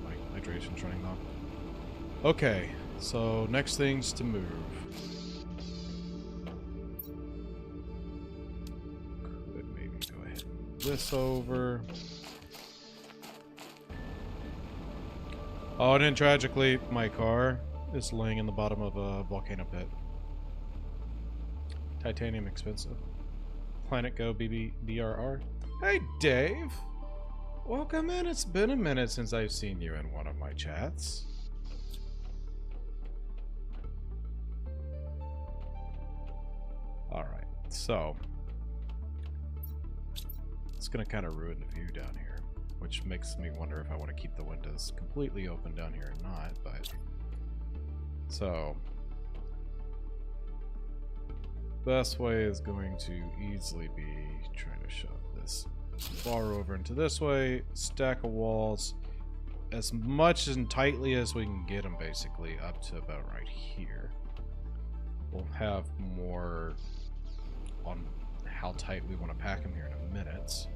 [SPEAKER 1] My hydration's running low. Okay, so next thing's to move. Could maybe go ahead and move this over. Oh, and then tragically, my car is laying in the bottom of a volcano pit. Titanium expensive. Planet Go BRR. Hey, Dave! Welcome in. It's been a minute since I've seen you in one of my chats. Alright, so it's going to kind of ruin the view down here, which makes me wonder if I want to keep the windows completely open down here or not, but so best way is going to easily be trying to shove this bar over into this way, stack of walls as much and tightly as we can get them, basically up to about right here. We'll have more on how tight we want to pack them here in a minute.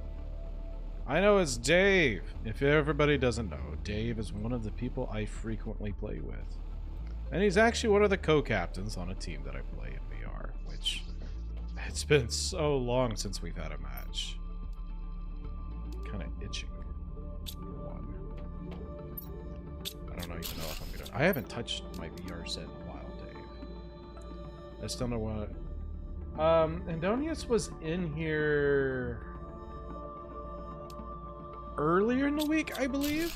[SPEAKER 1] I know it's Dave. If everybody doesn't know, Dave is one of the people I frequently play with. And he's actually one of the co-captains on a team that I play in VR, which it's been so long since we've had a match. Kind of itching for one. I don't even know if I'm gonna. I haven't touched my VR set in a while, Dave. I still don't want to. Andonius was in here earlier in the week, I believe.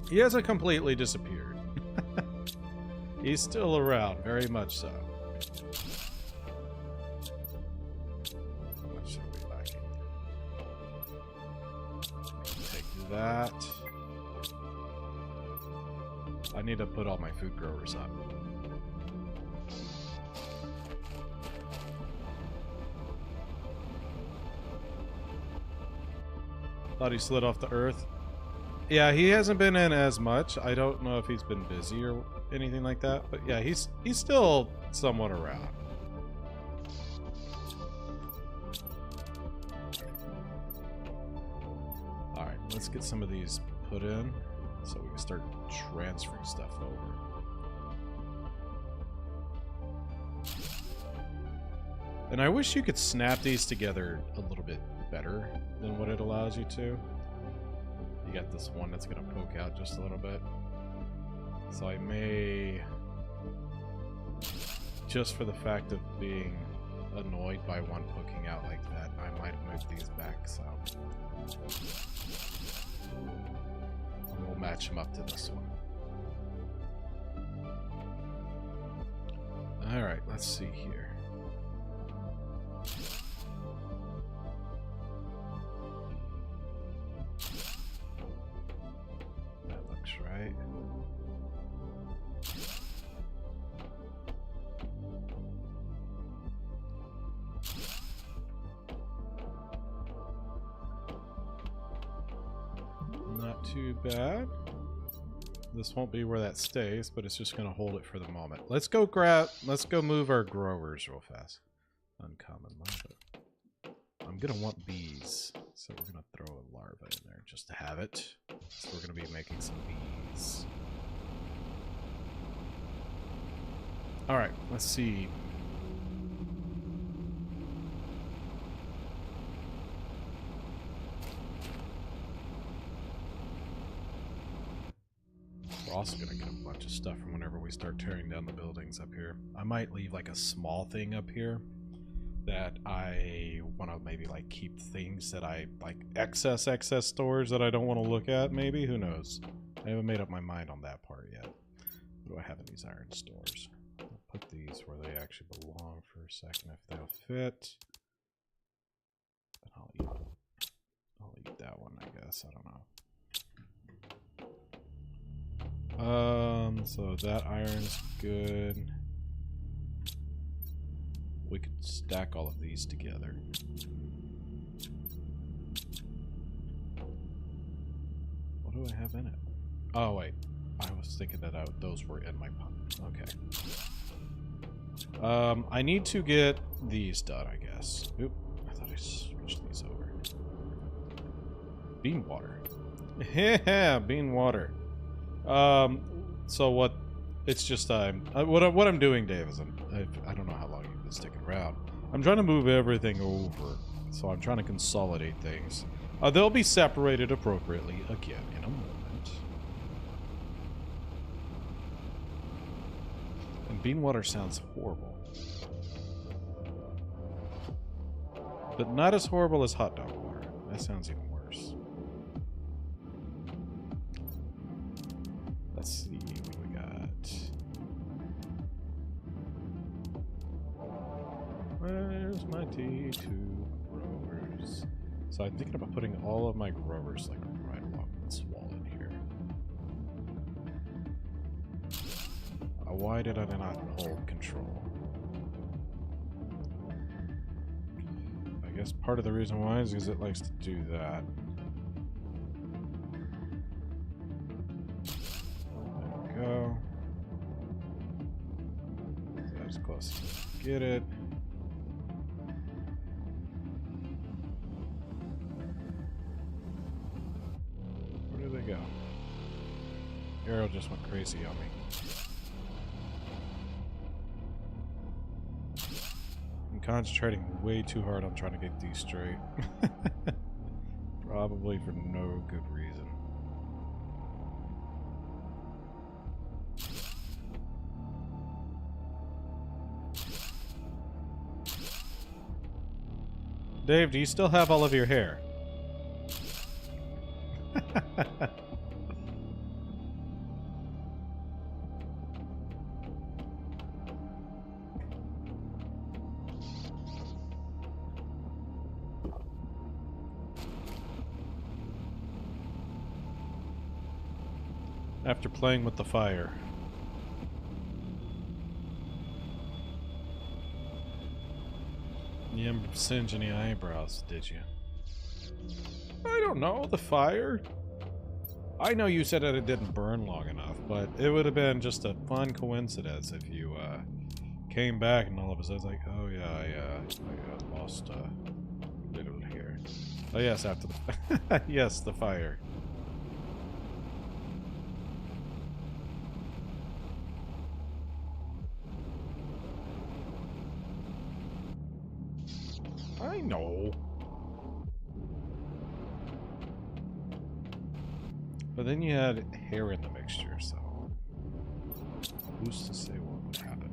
[SPEAKER 1] He hasn't completely disappeared. He's still around, very much so. How much are we lacking? Take that. I need to put all my food growers up. Thought he slid off the earth. Yeah, he hasn't been in as much. I don't know if he's been busy or anything like that, but yeah, he's still somewhat around. All right, let's get some of these put in so we can start transferring stuff over. And I wish you could snap these together a little bit better than what it allows you to. You got this one that's going to poke out just a little bit. So I may, just for the fact of being annoyed by one poking out like that, I might move these back some. And we'll match them up to this one. Alright, let's see here. That looks right. Not too bad. This won't be where that stays, but it's just going to hold it for the moment. Let's go move our growers real fast. Uncommon larva. I'm going to want bees, so we're going to throw a larva in there just to have it. So we're going to be making some bees. Alright, let's see. We're also going to get a bunch of stuff from whenever we start tearing down the buildings up here. I might leave like a small thing up here that I want to maybe like keep things that I like excess storage that I don't want to look at maybe. Who knows? I haven't made up my mind on that part yet. What do I have in these iron stores? I'll put these where they actually belong for a second if they'll fit. And I'll eat that one, I guess. I don't know. So that iron's good. We could stack all of these together. What do I have in it? Oh wait, I was thinking that those were in my pocket. Okay. I need to get these done, I guess. Oop, I thought I switched these over. Bean water. Yeah, bean water. So what? It's just what I'm doing, Dave, is I don't know how long you've been sticking around. I'm trying to move everything over, so I'm trying to consolidate things. They'll be separated appropriately again in a moment. And bean water sounds horrible, but not as horrible as hot dog water. That sounds even worse. Let's see what we got. Where's my T2 growers? So I'm thinking about putting all of my growers like right along this wall in here. Why did I not hold control? I guess part of the reason why is because it likes to do that. Go. That's close to get it. Where do they go? Arrow just went crazy on me. I'm concentrating way too hard on trying to get these straight. Probably for no good reason. Dave, do you still have all of your hair? After playing with the fire. You didn't singe any eyebrows, did you? I don't know, the fire. I know you said that it didn't burn long enough, but it would have been just a fun coincidence if you came back and all of a sudden it's like, oh yeah, I lost a little here. Oh yes, after the yes, the fire. I know. But then you had hair in the mixture, so who's to say what would happen?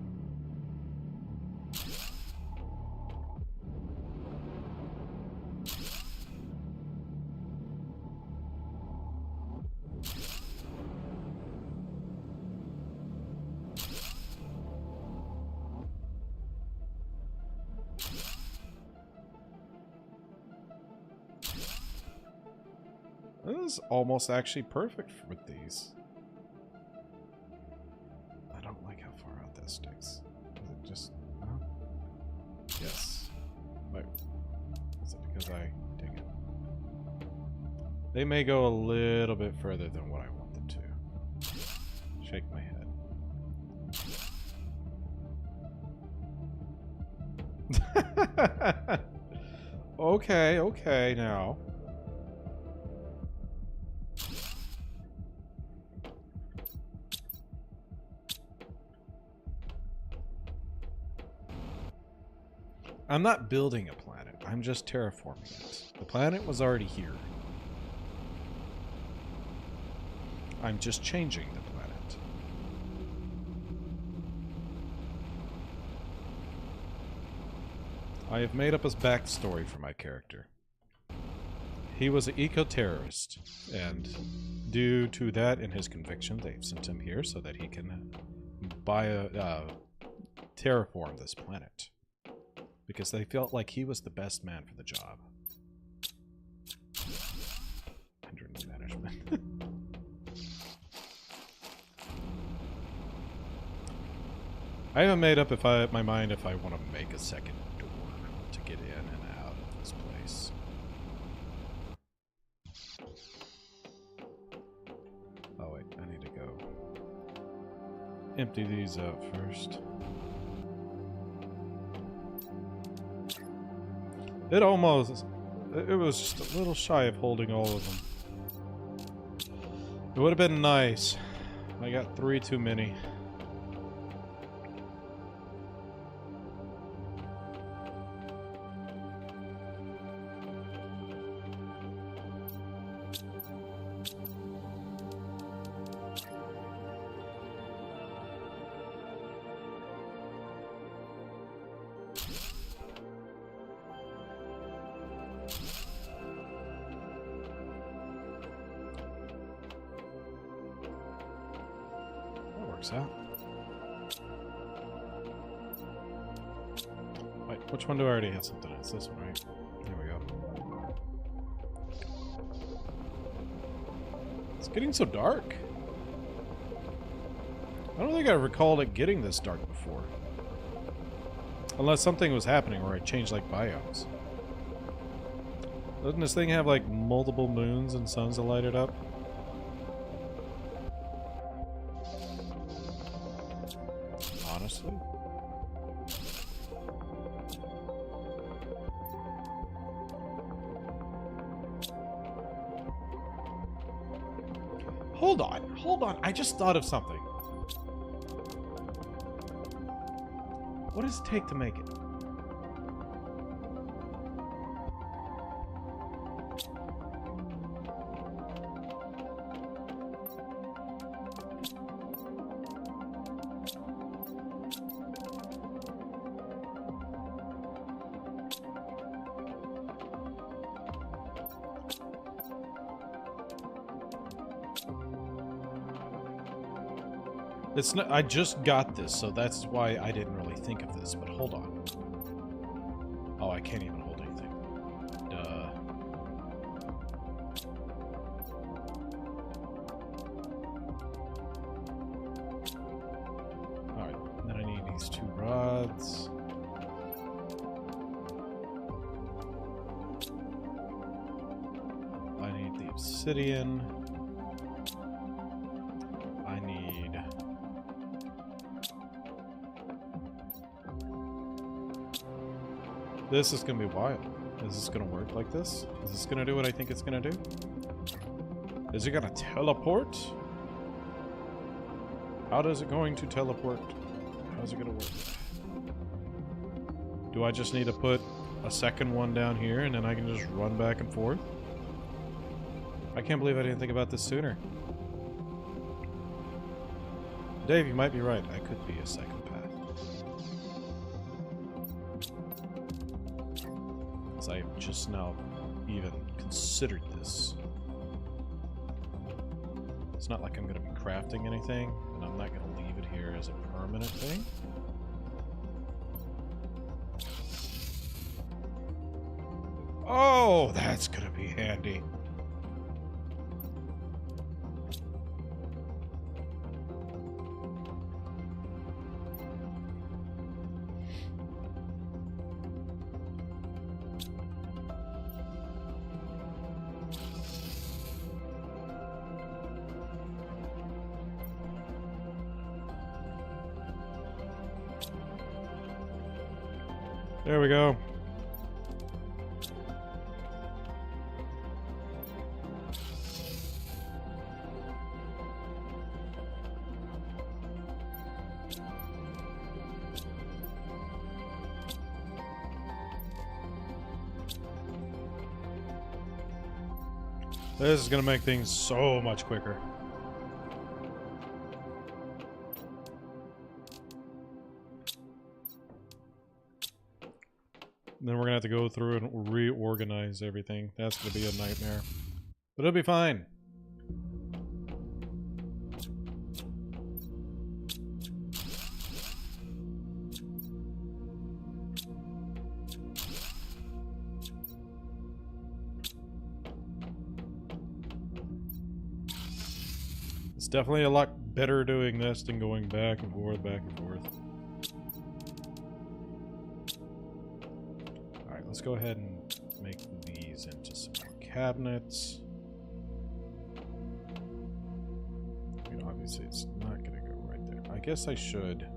[SPEAKER 1] This is almost actually perfect with these. I don't like how far out that sticks. Is it just... no? Yes. Wait. Is it because I dig it? They may go a little bit further than what I want them to. Shake my head. Okay, now. I'm not building a planet. I'm just terraforming it. The planet was already here. I'm just changing the planet. I have made up a backstory for my character. He was an eco-terrorist, and due to that and his conviction, they've sent him here so that he can terraform this planet. Because they felt like he was the best man for the job. Hindrance management. I haven't made up my mind if I want to make a second door to get in and out of this place. Oh wait, I need to go empty these out first. It was just a little shy of holding all of them. It would have been nice. I got 3 too many. Out. Wait, which one do I already have something? It's this one, right? There we go. It's getting so dark. I don't think I recalled it getting this dark before. Unless something was happening where I changed like biomes. Doesn't this thing have like multiple moons and suns that light it up? Honestly? Hold on, I just thought of something. What does it take to make it? It's not, I just got this, so that's why I didn't really think of this, but hold on. Oh, I can't even hold anything. Duh. Alright, then I need these 2 rods. obsidian. I need... This is gonna be wild. Is this gonna work like this? Is this gonna do what I think it's gonna do? Is it gonna teleport? How is it going to teleport? How's it gonna work? Do I just need to put a second one down here and then I can just run back and forth? I can't believe I didn't think about this sooner. Dave, you might be right. I could be a second path. Because I have just now even considered this. It's not like I'm going to be crafting anything, and I'm not going to leave it here as a permanent thing. Oh, that's going to be handy. There we go. This is going to make things so much quicker. Then we're going to have to go through and reorganize everything. That's going to be a nightmare. But it'll be fine. It's definitely a lot better doing this than going back and forth, back and forth. Alright, let's go ahead and make these into some more cabinets. I mean, obviously it's not going to go right there. I guess I should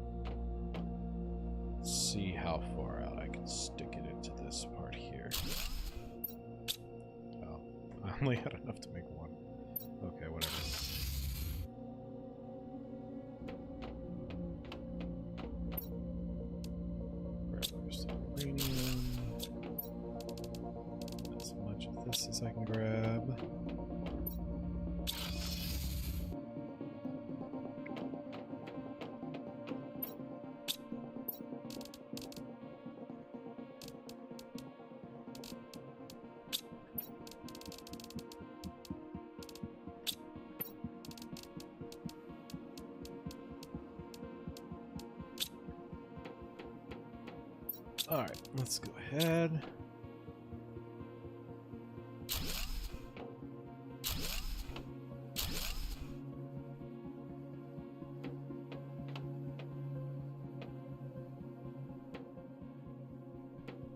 [SPEAKER 1] see how far out I can stick it into this part here. Oh, I only had enough to make one. Okay, whatever. As much of this as I can grab. Alright, let's go ahead.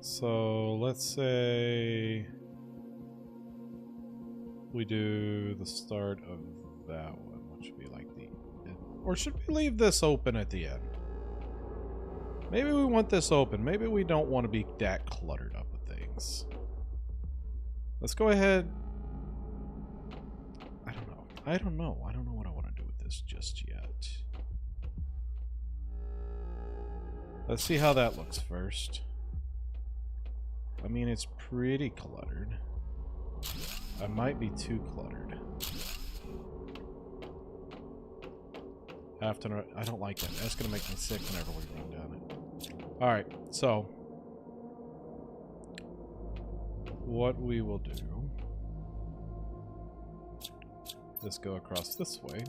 [SPEAKER 1] So let's say we do the start of that one, which would be like the end. Or should we leave this open at the end? Maybe we want this open. Maybe we don't want to be that cluttered up with things. Let's go ahead. I don't know. I don't know what I want to do with this just yet. Let's see how that looks first. I mean, it's pretty cluttered. I might be too cluttered. After I don't like that. That's gonna make me sick whenever we run down it. Alright, so what we will do is go across this way.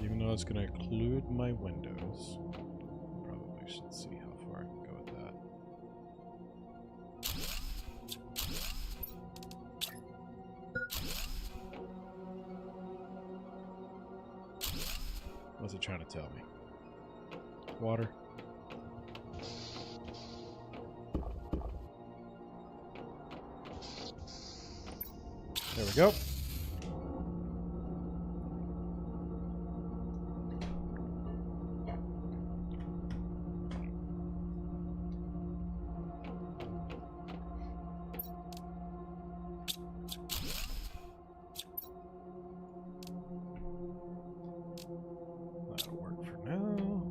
[SPEAKER 1] Even though it's gonna include my windows. Probably should see how far I can go with that. What's it trying to tell me? Water. There we go. That'll work for now.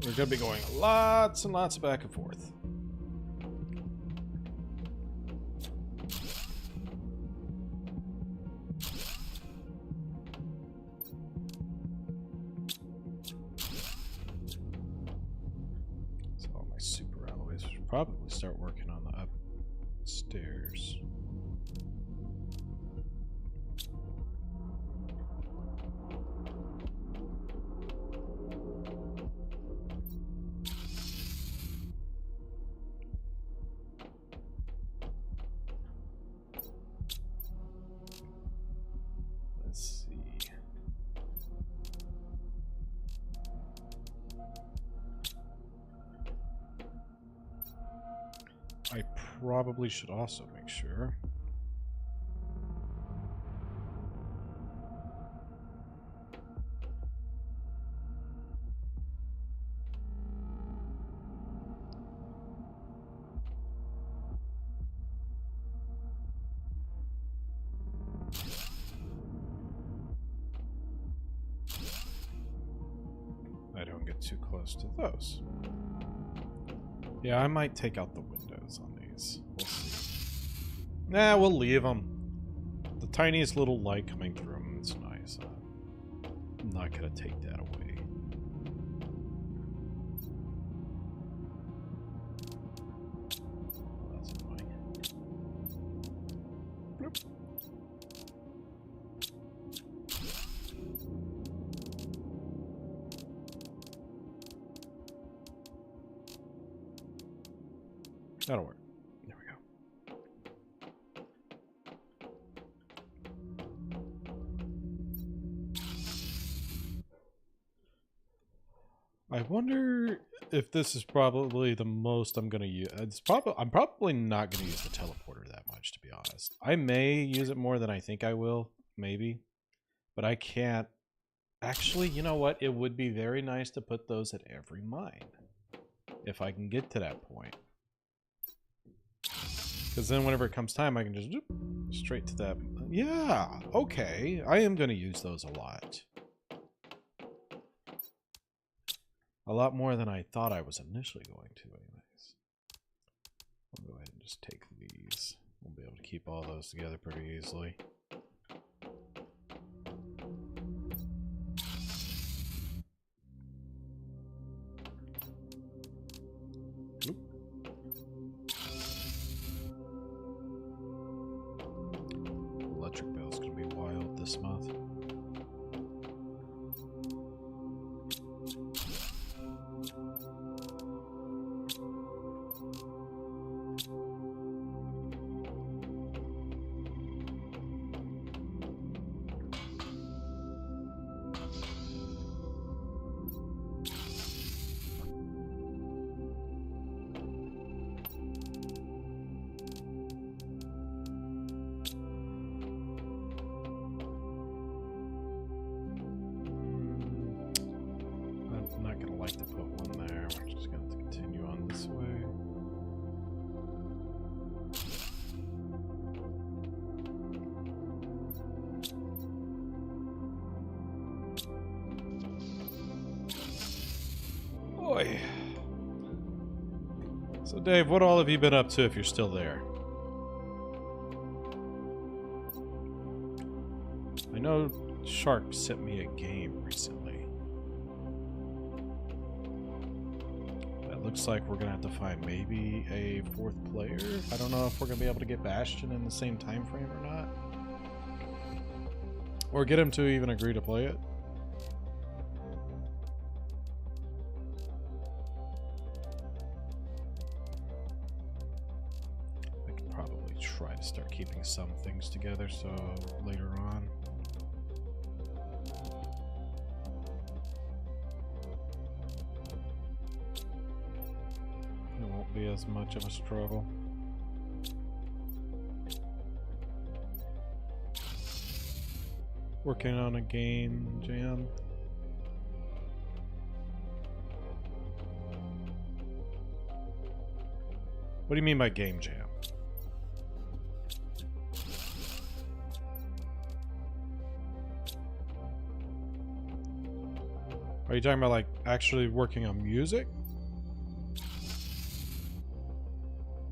[SPEAKER 1] We're going to be going lots and lots of back and forth. So all my super alloys should probably start working on the upstairs. Let's see. I probably should also make sure. I don't get too close to those. Yeah, I might take out the windows on these. We'll see. Nah, we'll leave them. The tiniest little light coming through them is nice. I'm not going to take that away. That's annoying. Bloop. That'll work. There we go. I wonder if this is probably the most I'm going to use. I'm probably not going to use the teleporter that much, to be honest. I may use it more than I think I will, maybe. But I can't. Actually, you know what? It would be very nice to put those at every mine. If I can get to that point. Because then whenever it comes time, I can just doop, straight to that. Yeah, okay. I am going to use those a lot. A lot more than I thought I was initially going to anyways. I'll go ahead and just take these. We'll be able to keep all those together pretty easily. Oop. Electric bill's gonna be wild this month. So Dave, what all have you been up to if you're still there? I know Shark sent me a game recently. Looks like we're gonna have to find maybe a 4th player. I don't know if we're gonna be able to get Bastion in the same time frame or not. Or get him to even agree to play it. I could probably try to start keeping some things together so later on. It won't be as much of a struggle. Working on a game jam. What do you mean by game jam? Are you talking about like actually working on music?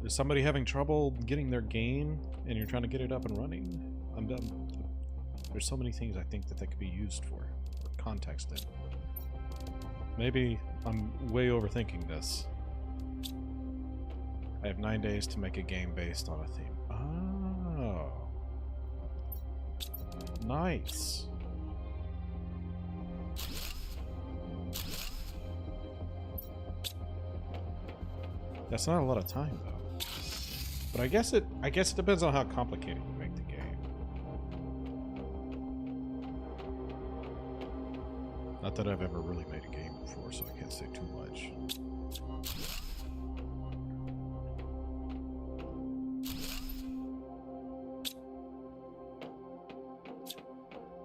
[SPEAKER 1] Is somebody having trouble getting their game and you're trying to get it up and running? I'm done. There's so many things I think that could be used for, or context in. Maybe I'm way overthinking this. I have 9 days to make a game based on a theme. Oh. Nice. That's not a lot of time though. But I guess it depends on how complicated you make the game. Not that I've ever really made a game before, so I can't say too much.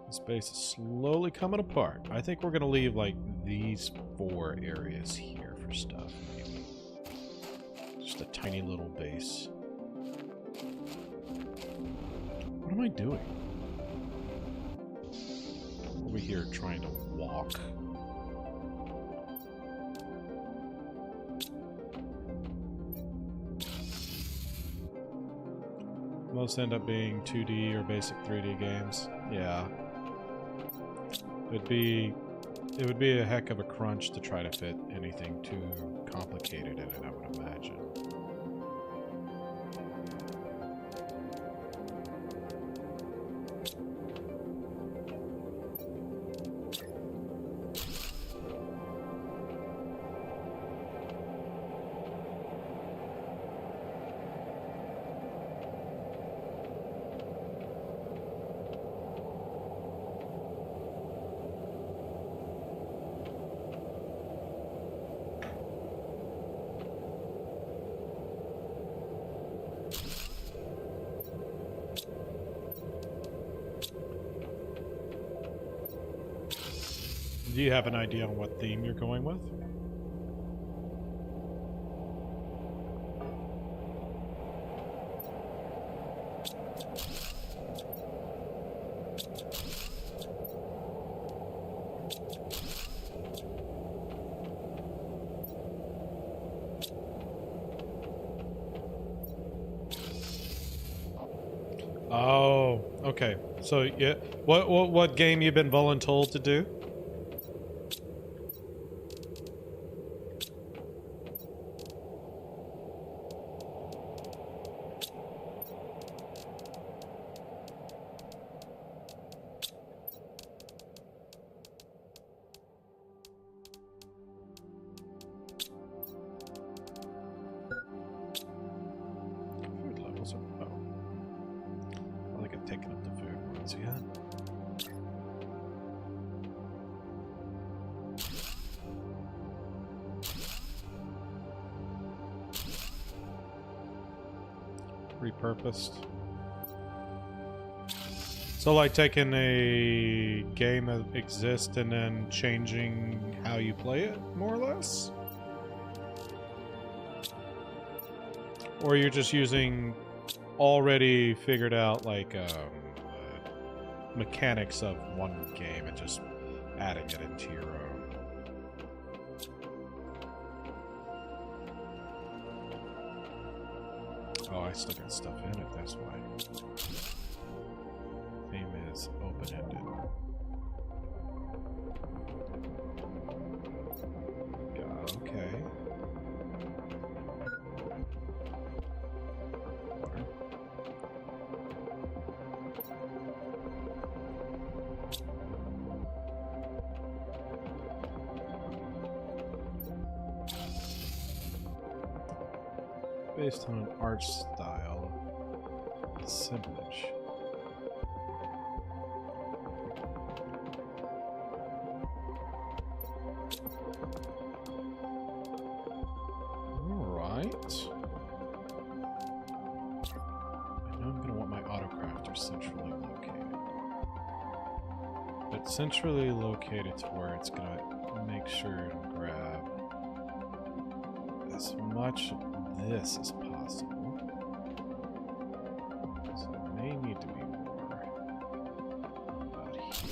[SPEAKER 1] This base is slowly coming apart. I think we're gonna leave like these 4 areas here for stuff, maybe. Just a tiny little base. What am I doing? Over here trying to walk. Most end up being 2D or basic 3D games. Yeah. It would be a heck of a crunch to try to fit anything too complicated in it, I would imagine. Do you have an idea on what theme you're going with? Oh, okay. So yeah, what game you been voluntold to do? Repurposed. So like taking a game that exists and then changing how you play it, more or less? Or you're just using already figured out like mechanics of one game and just adding it into your own. Oh, I still got stuff in it, that's why. Theme is open-ended. Okay. based on an art style. Assemblage. Alright. I know I'm going to want my autocrafter centrally located. But centrally located to where it's going to make sure and grab as much of this as possible. So it may need to be more about here.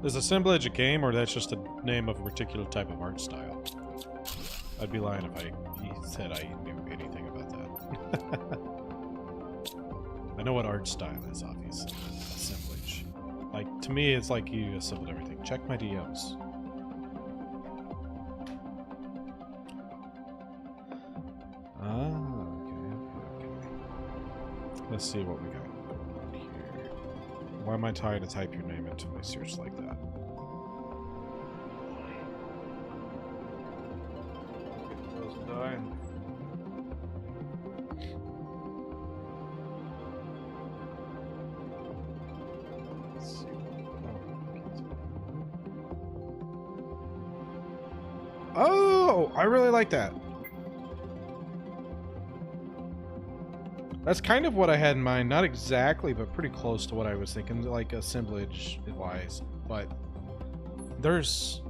[SPEAKER 1] Is assemblage a game, or that's just a name of a particular type of art style? I'd be lying if I said I knew anything about that. I know what art style is, obviously. Assemblage. Like, to me, it's like you assembled everything. Check my DMs. Ah, okay. Let's see what we got. Why am I trying to type your name into my search like that? Oh, I really like that. That's kind of what I had in mind. Not exactly, but pretty close to what I was thinking, like assemblage-wise. But there's...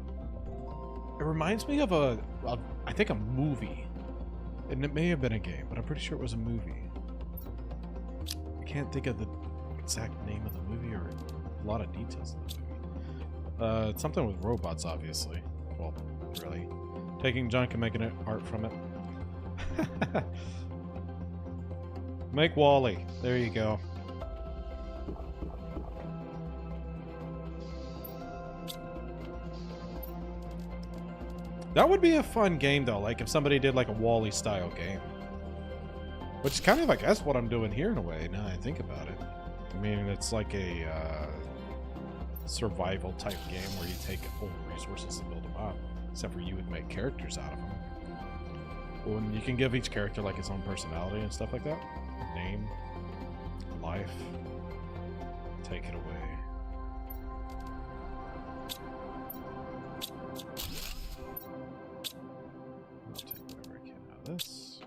[SPEAKER 1] It reminds me of I think a movie. And it may have been a game, but I'm pretty sure it was a movie. I can't think of the exact name of the movie or a lot of details of the movie. It's something with robots, obviously. Well, really. Taking junk and making art from it. Make Wally. There you go. That would be a fun game, though. Like, if somebody did, like, a Wally-style game. Which is kind of, I guess, what I'm doing here in a way, now I think about it. I mean, it's like a survival-type game where you take old resources and build them up. Except for you would make characters out of them. Well, and you can give each character, like, its own personality and stuff like that. Name, life, take it away. I'll take whatever I can out of this.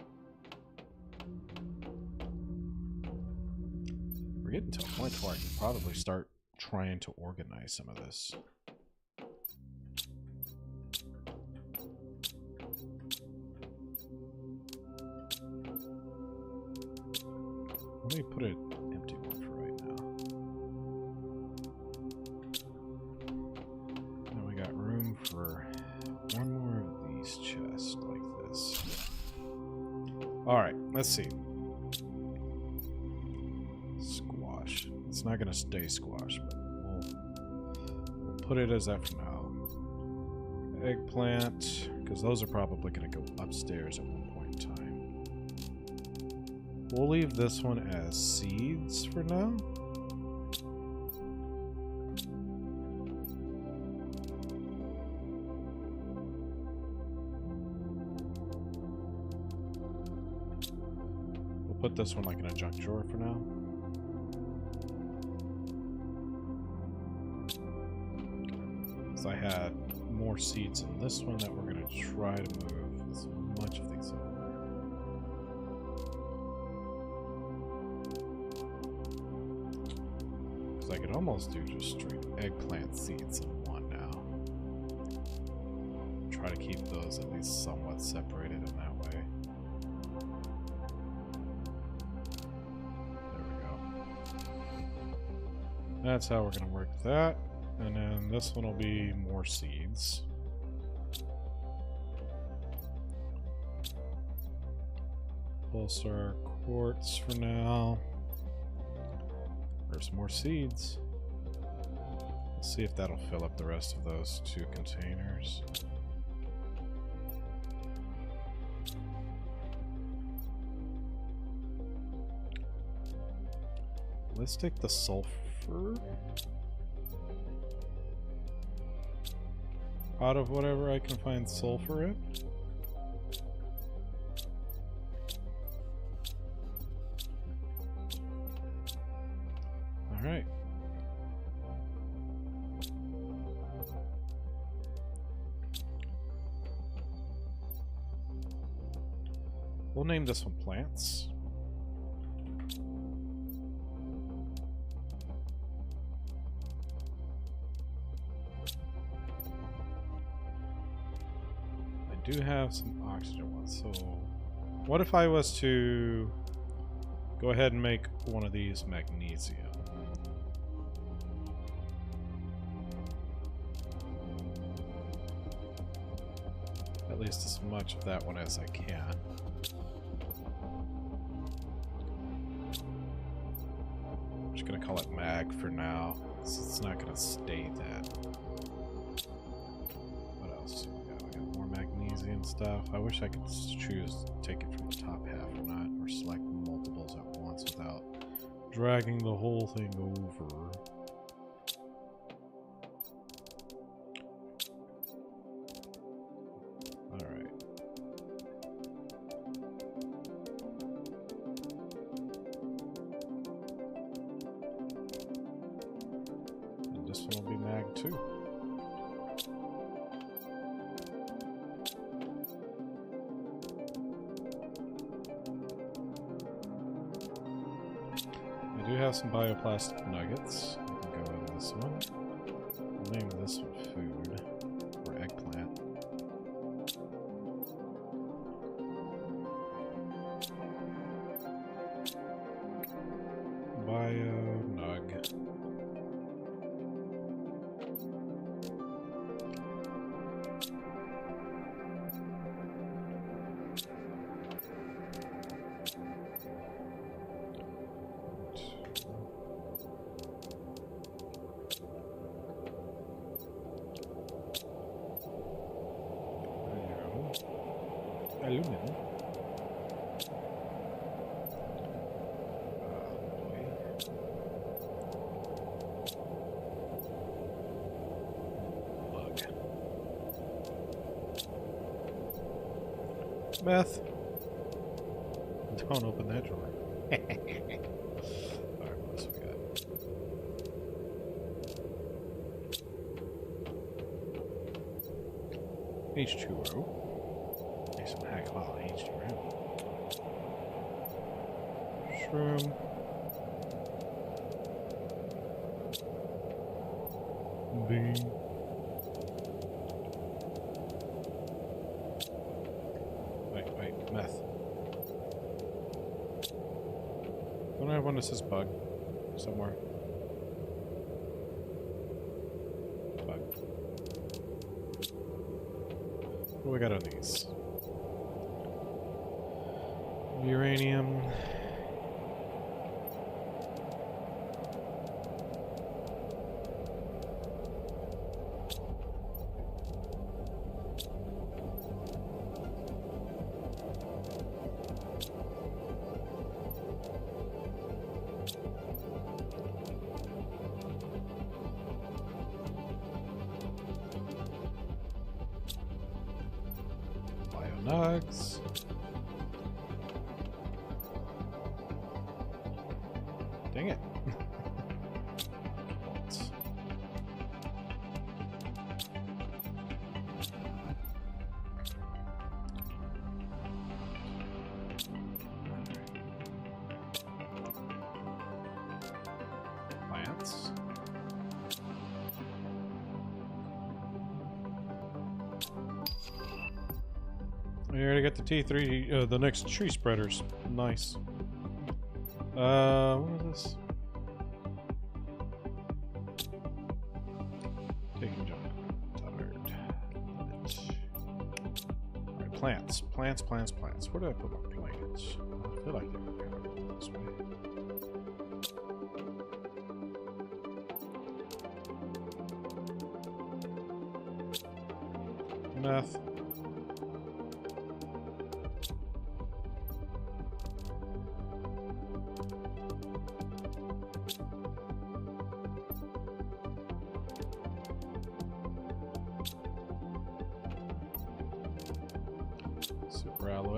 [SPEAKER 1] We're getting to a point where I can probably start trying to organize some of this. Let me put an empty one for right now. Now we got room for one more of these chests like this. Alright, let's see. Squash. It's not going to stay squash, but we'll put it as that for now. Eggplant, because those are probably going to go upstairs at one point in time. We'll leave this one as seeds for now. We'll put this one like in a junk drawer for now. So I had more seeds in this one that we're going to try to move as much of these over. I could almost do just straight eggplant seeds in one now. Try to keep those at least somewhat separated in that way. There we go. That's how we're going to work that. And then this one will be more seeds. Pulsar quartz for now. There's more seeds. Let's see if that'll fill up the rest of those two containers. Let's take the sulfur out of whatever I can find sulfur in. Alright. We'll name this one plants. I do have some oxygen ones, so what if I was to go ahead and make one of these magnesium? At least as much of that one as I can. I'm just gonna call it mag for now. It's not gonna stay that. What else? We got more magnesium stuff. I wish I could choose take it from the top half or not, or select multiples at once without dragging the whole thing over. This one will be mag too. I do have some bioplastic nuggets. I can go into this one. I'll name this one food, or eggplant. Bio-nug. Aluminum. Bug. Meth. Don't open that drawer. Alright, what else we got? H2O. Some high quality H2O. Shroom. Bean. Wait, meth. Don't I have one that says bug somewhere? Bug. What do we got on these? Uranium. Bio-nugs. Dang it. Plants. We already got the T3, the next tree spreaders. Nice. What is this? Taking jump. Tired. Alright, plants. Plants. Where did I put my plants? I feel like they were kind of this way. Meth.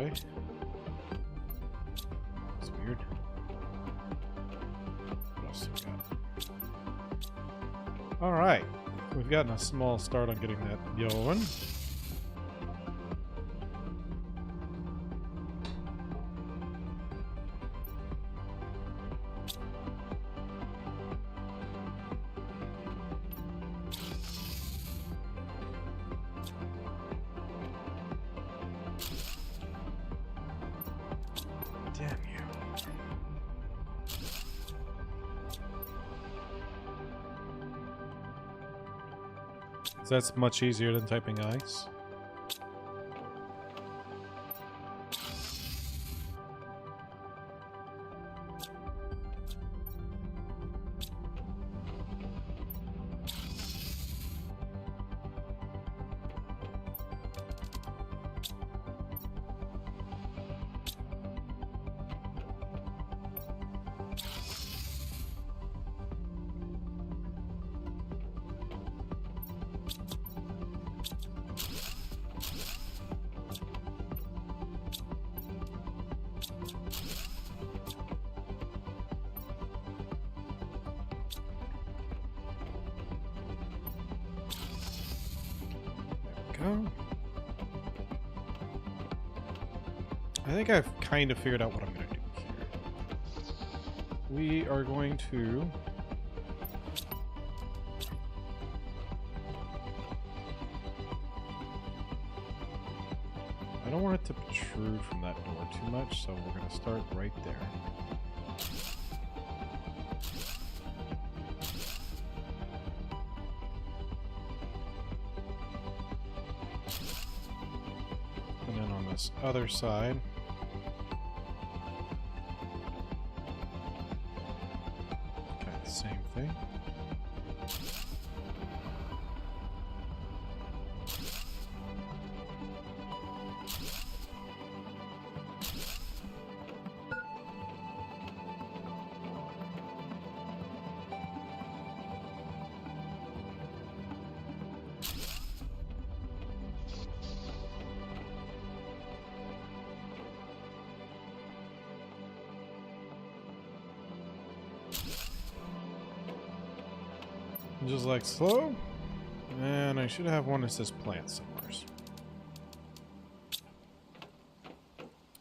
[SPEAKER 1] way. It's weird. What else we got? Alright. We've gotten a small start on getting that going. Damn you. That's much easier than typing ice. Go. I think I've kind of figured out what I'm going to do here. We are going to... I don't want it to protrude from that door too much, so we're going to start right there. Other side. Okay, same thing. Just like slow. And I should have one that says plant somewhere.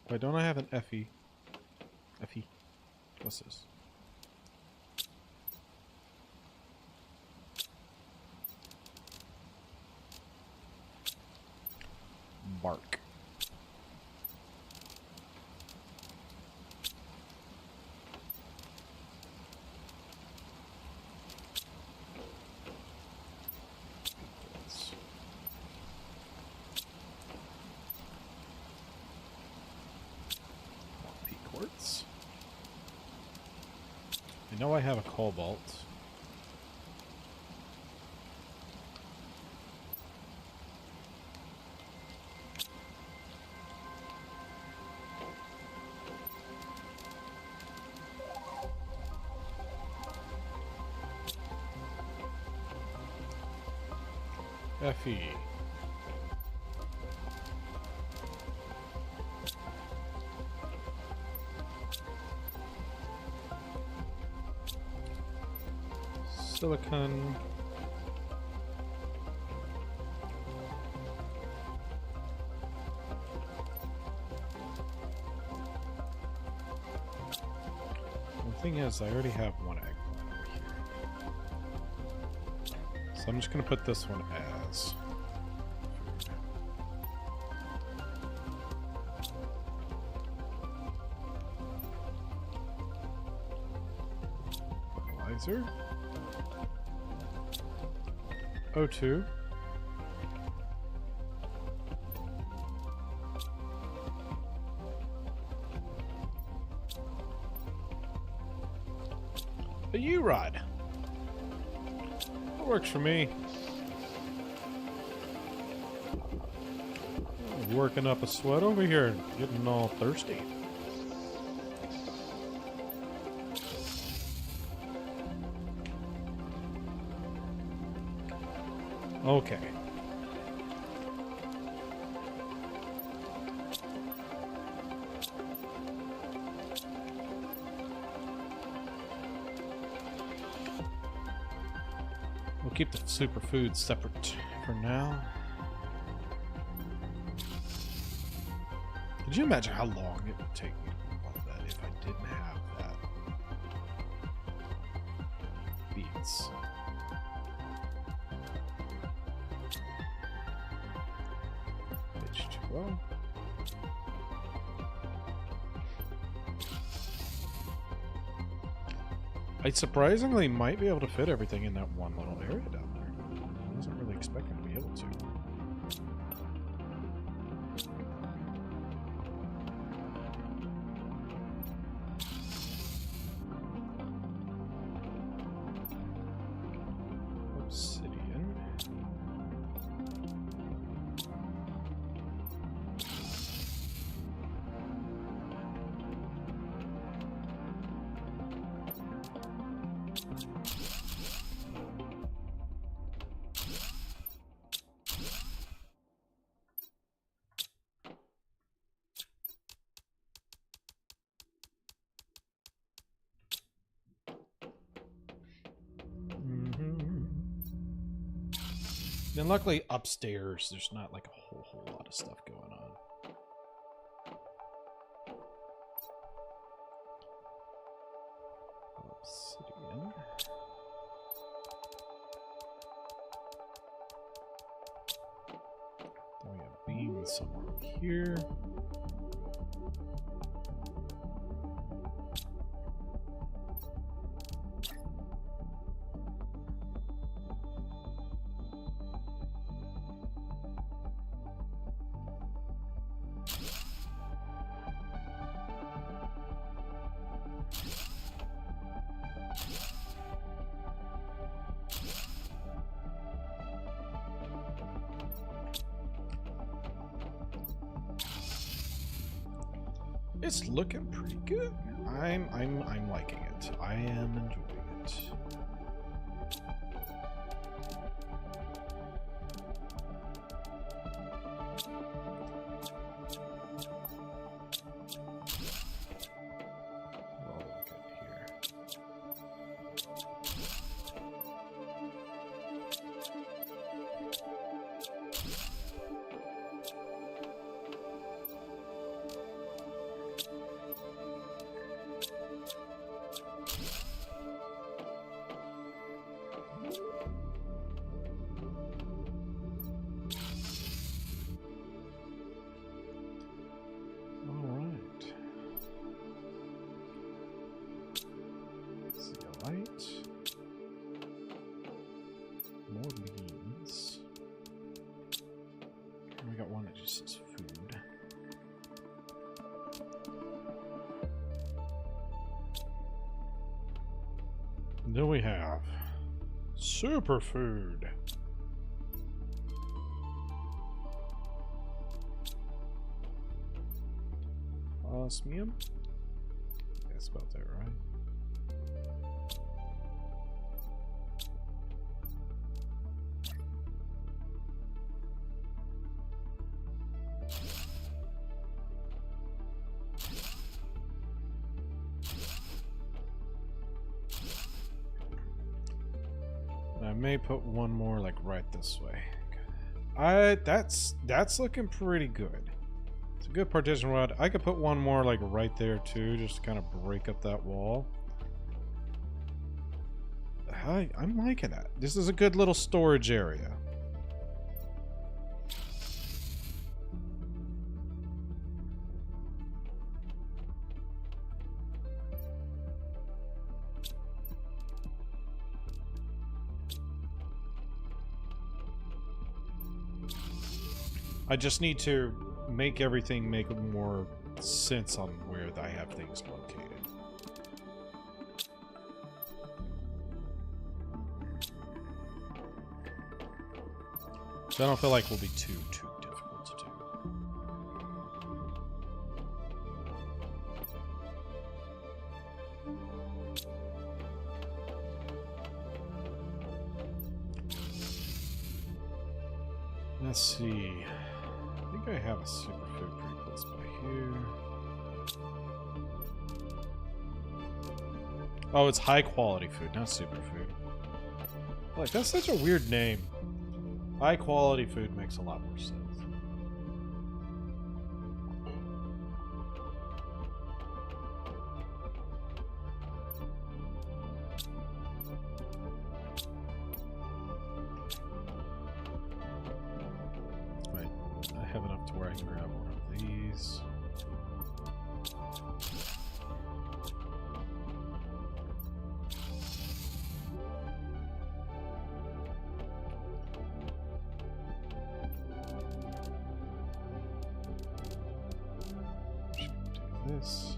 [SPEAKER 1] Why don't I have an Effie? Effie. What's this? Bark. I know I have a cobalt. Fe. Silicon. The thing is, I already have one eggplant over here. So I'm just going to put this one as... fertilizer. O2. A U-Rod. That works for me. Working up a sweat over here, getting all thirsty. Okay. keep the superfoods separate for now. Could you imagine how long it would take me to do all that if I didn't have that? Beans. H2O. I surprisingly might be able to fit everything in that one little area down there. I wasn't really expecting to be able to. Obsidian. And luckily upstairs there's not like a whole lot of stuff going on. Obsidian. Then we have beans somewhere over here. It's looking pretty good. I'm liking it. I am enjoying it. Well, look at here. More beans. And we got one that just says food. And then we have superfood. Osmium? I spelled that right. I may put one more like right this way. That's looking pretty good. It's a good partition rod. I could put one more like right there too, just to kind of break up that wall. I'm liking that. This is a good little storage area. I just need to make everything make more sense on where I have things located. So I don't feel like we'll be too difficult to do. Let's see. I think I have a superfood pretty close by here. Oh, it's high quality food, not superfood. Like, that's such a weird name. High quality food makes a lot more sense. Right, I have enough to where I can grab one of these. This.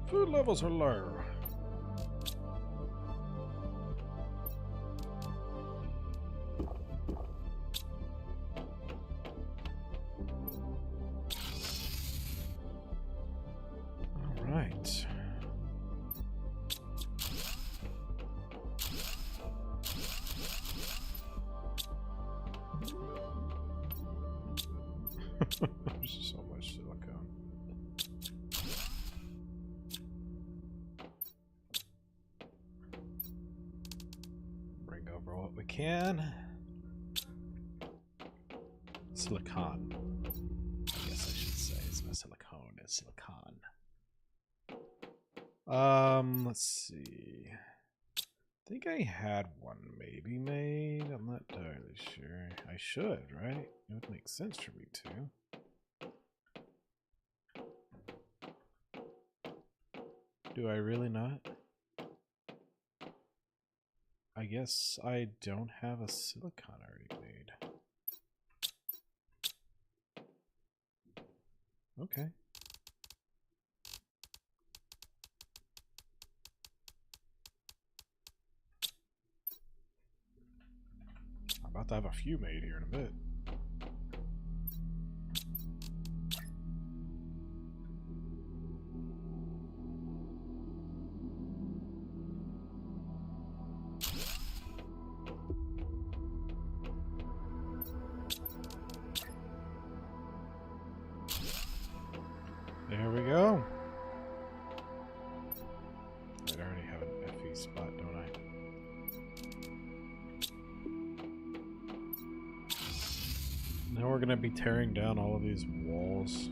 [SPEAKER 1] Food levels are low. Right. There's so much silicone. Bring over what we can. Silicon. I guess I should say it's not silicone, it's silicon. Let's see. I think I had one maybe made. I'm not entirely sure. I should, right? It would make sense for me to. Do I really not? I guess I don't have a silicon already made. Okay. I'm about to have a few made here in a bit. There we go. I already have an FE spot, don't I? Now we're going to be tearing down all of these walls.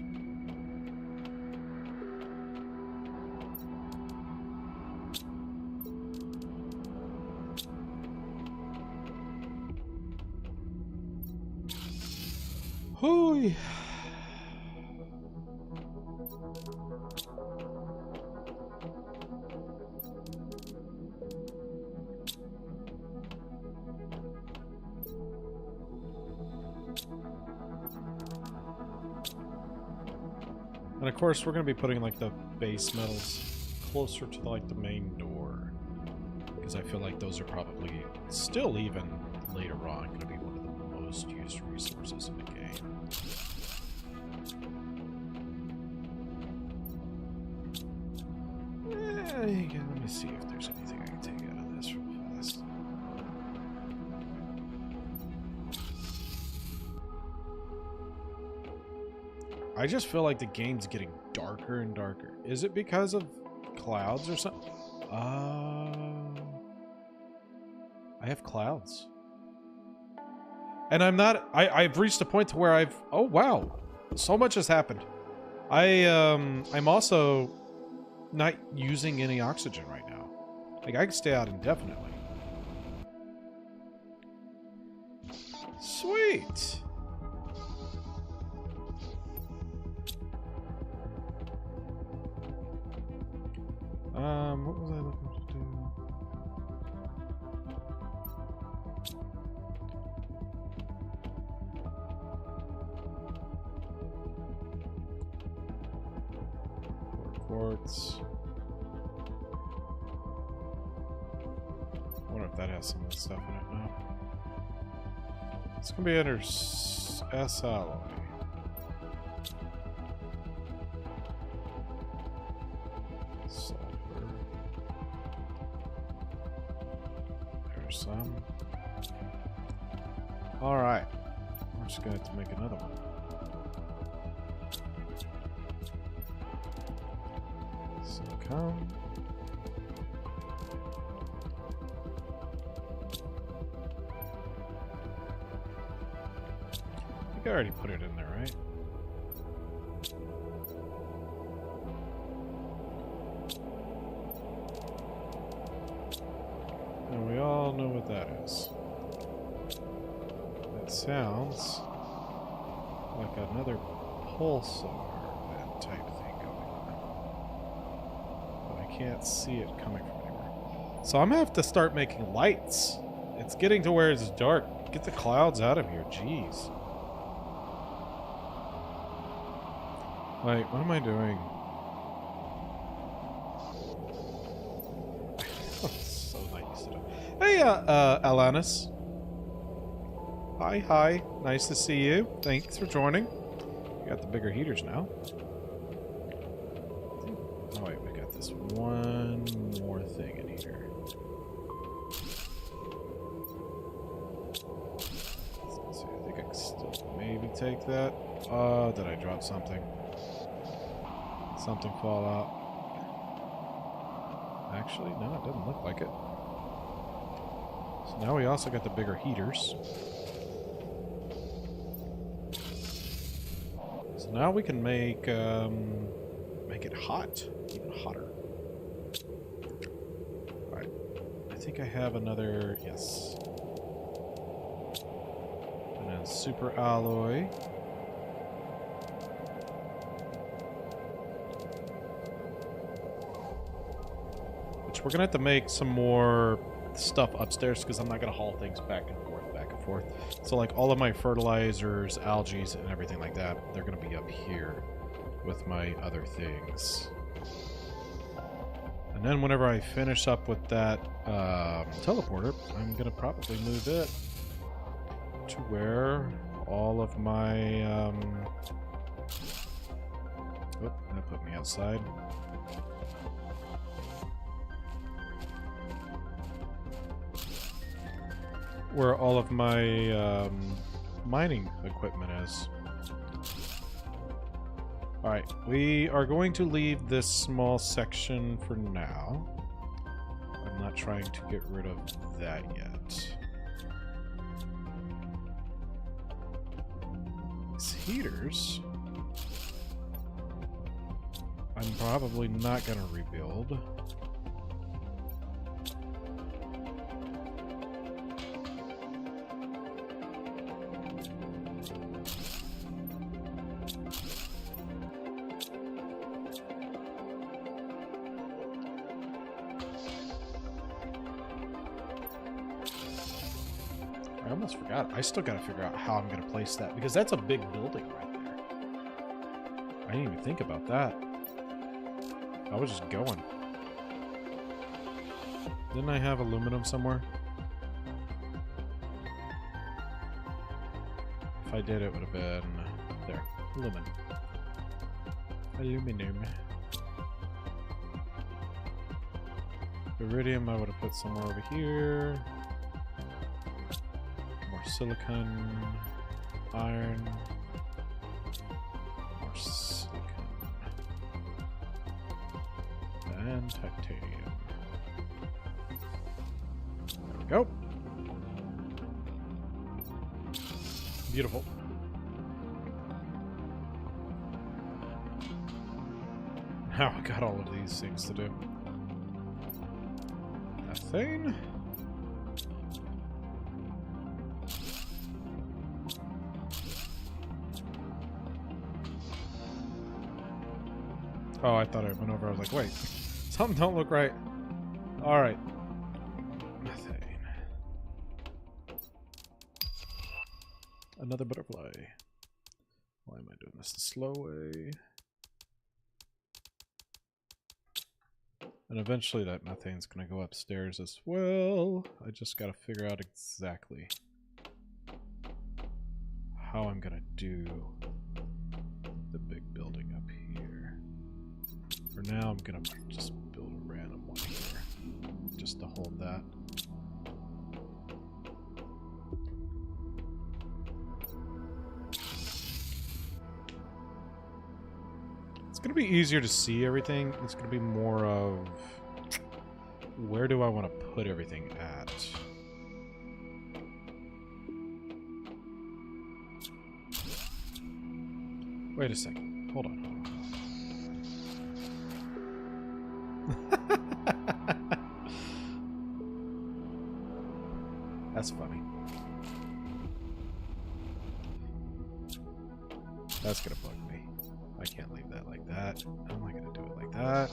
[SPEAKER 1] Hooey! And of course, we're going to be putting like the base metals closer to like the main door, because I feel like those are probably still even later on going to be one of the most used resources in the game. Let me see if there's anything I can take out of this real fast. I just feel like the game's getting darker and darker. Is it because of clouds or something? I have clouds. And I'm not... I've reached a point to where I've... Oh, wow. So much has happened. I'm also not using any oxygen right now. Like, I can stay out indefinitely. Sweet. What was I looking to do? Quartz. I wonder if that has some of the stuff in it now. It's gonna be under S alloy. Sulfur. Alright. I'm just gonna have to make another one. So come. I think I already put it in there, right? And we all know what that is. That sounds like another pulsar type thing going on. But I can't see it coming from anywhere. So I'm gonna have to start making lights. It's getting to where it's dark. Get the clouds out of here, jeez. Like, what am I doing? So nice. Hey, Alanis. Hi. Nice to see you. Thanks for joining. We got the bigger heaters now. Oh, wait, we got this one more thing in here. Let's see, I think I can still maybe take that. Did I drop something? Something fall out. Actually, no, it doesn't look like it. So now we also got the bigger heaters. So now we can make it hot, even hotter. All right, I think I have another, yes. And then super alloy. Which we're gonna have to make some more stuff upstairs because I'm not gonna haul things back and forth. So like all of my fertilizers, algae, and everything like that, they're gonna be up here with my other things. And then whenever I finish up with that teleporter, I'm gonna probably move it to where all of my oh, that put me outside. Where all of my mining equipment is. Alright, we are going to leave this small section for now. I'm not trying to get rid of that yet. These heaters, I'm probably not going to rebuild. I almost forgot. I still gotta figure out how I'm gonna place that, because that's a big building right there. I didn't even think about that. I was just going. Didn't I have aluminum somewhere? If I did, it would have been there. Aluminum. Iridium, I would have put somewhere over here. Silicon, iron, more silicon, and titanium. There we go. Beautiful. Now I got all of these things to do. Methane. Oh, I thought I went over. I was like, wait, something don't look right. All right. Methane. Another butterfly. Why am I doing this the slow way? And eventually that methane's going to go upstairs as well. I just got to figure out exactly how I'm going to do the big building up here. For now, I'm going to just build a random one here, just to hold that. It's going to be easier to see everything. It's going to be more of where do I want to put everything at? Wait a second. Hold on. That's funny. That's gonna bug me. I can't leave that like that. How am I gonna do it like that?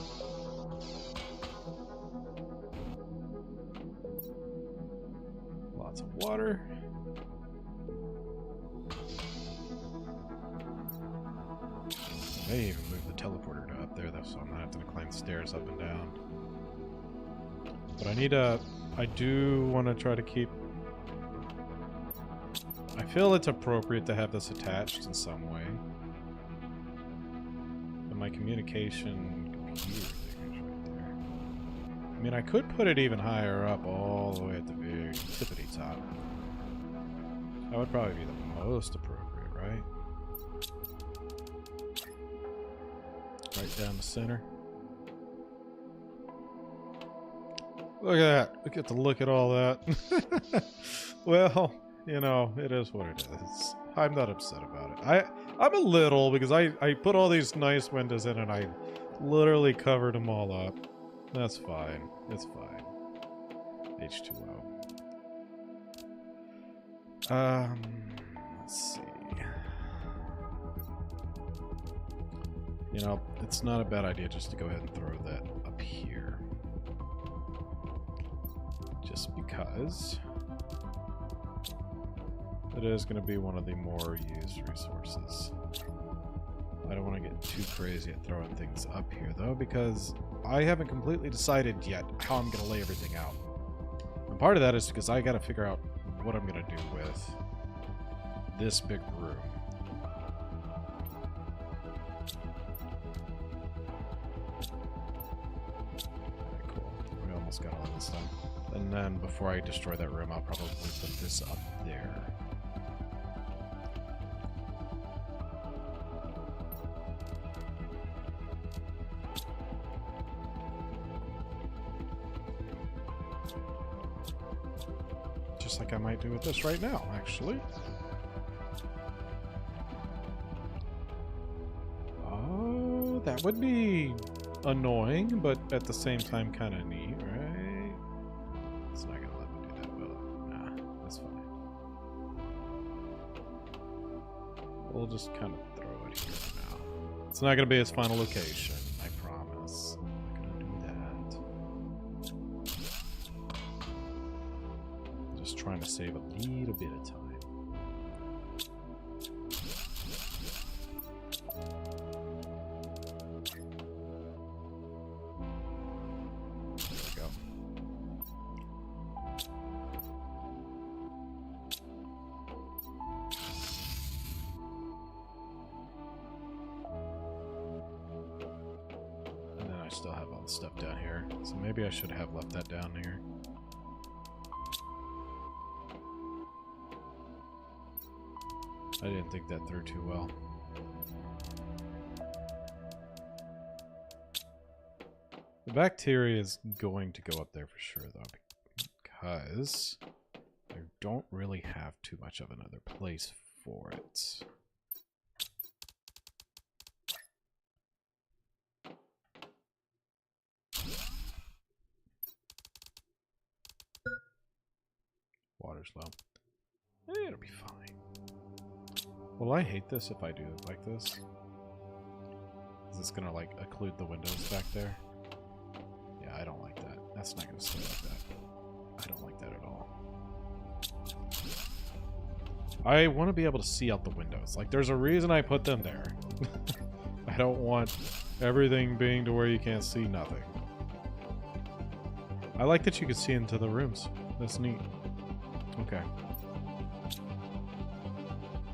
[SPEAKER 1] Lots of water. I may even move the teleporter to up there, though, so I'm not having to climb the stairs up and down. But I do want to try to keep... I feel it's appropriate to have this attached in some way. But my communication computer thing is right there. I mean, I could put it even higher up, all the way at the very tippity top. That would probably be the most appropriate, right? Right down the center. Look at that. We get to look at all that. Well, you know, it is what it is. I'm not upset about it. I'm a little, because I put all these nice windows in and I literally covered them all up. That's fine. It's fine. H2O. Let's see. You know, it's not a bad idea just to go ahead and throw that up here. Just because it is going to be one of the more used resources. I don't want to get too crazy at throwing things up here, though, because I haven't completely decided yet how I'm going to lay everything out. And part of that is because I got to figure out what I'm going to do with this big room. Okay, cool. We almost got all this done. And then before I destroy that room, I'll probably put this up there. Just like I might do with this right now, actually. Oh, that would be annoying, but at the same time kind of neat, right? It's not gonna let me do that, will it? Nah, that's fine. We'll just kind of throw it here for now. It's not gonna be its final location, I promise. I'm not gonna do that. Just trying to save a little bit of time. Still have all the stuff down here, so maybe I should have left that down here. I didn't think that through too well. The bacteria is going to go up there for sure, though, because I don't really have too much of another place for it. Water's low. It'll be fine. Will I hate this if I do it like this? Is this gonna, like, occlude the windows back there? Yeah, I don't like that. That's not gonna stay like that. I don't like that at all. I want to be able to see out the windows. Like, there's a reason I put them there. I don't want everything being to where you can't see nothing. I like that you can see into the rooms. That's neat. Okay.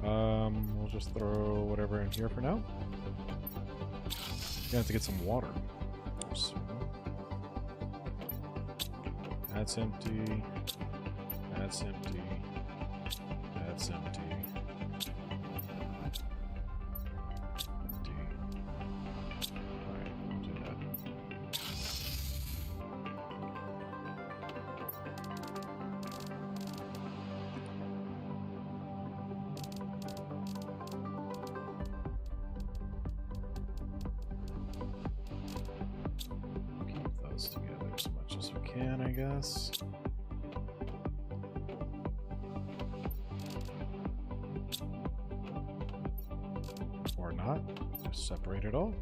[SPEAKER 1] We'll just throw whatever in here for now. You have to get some water. So, that's empty. That's empty. That's empty. Empty. I guess. Or not. Just separate it all.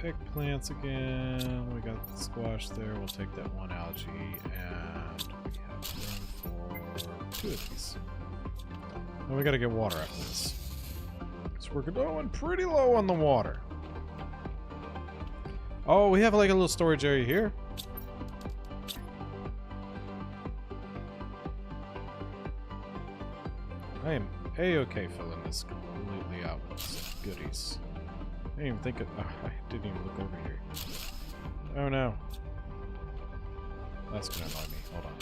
[SPEAKER 1] Eggplants again. We got the squash there. We'll take that one algae, and we have room for 2 of these. And we gotta get water after this. So we're going pretty low on the water. Oh, we have like a little storage area here. I am A-okay filling this completely out with goodies. I didn't even think of... Oh, I didn't even look over here. Oh no. That's gonna annoy me. Hold on.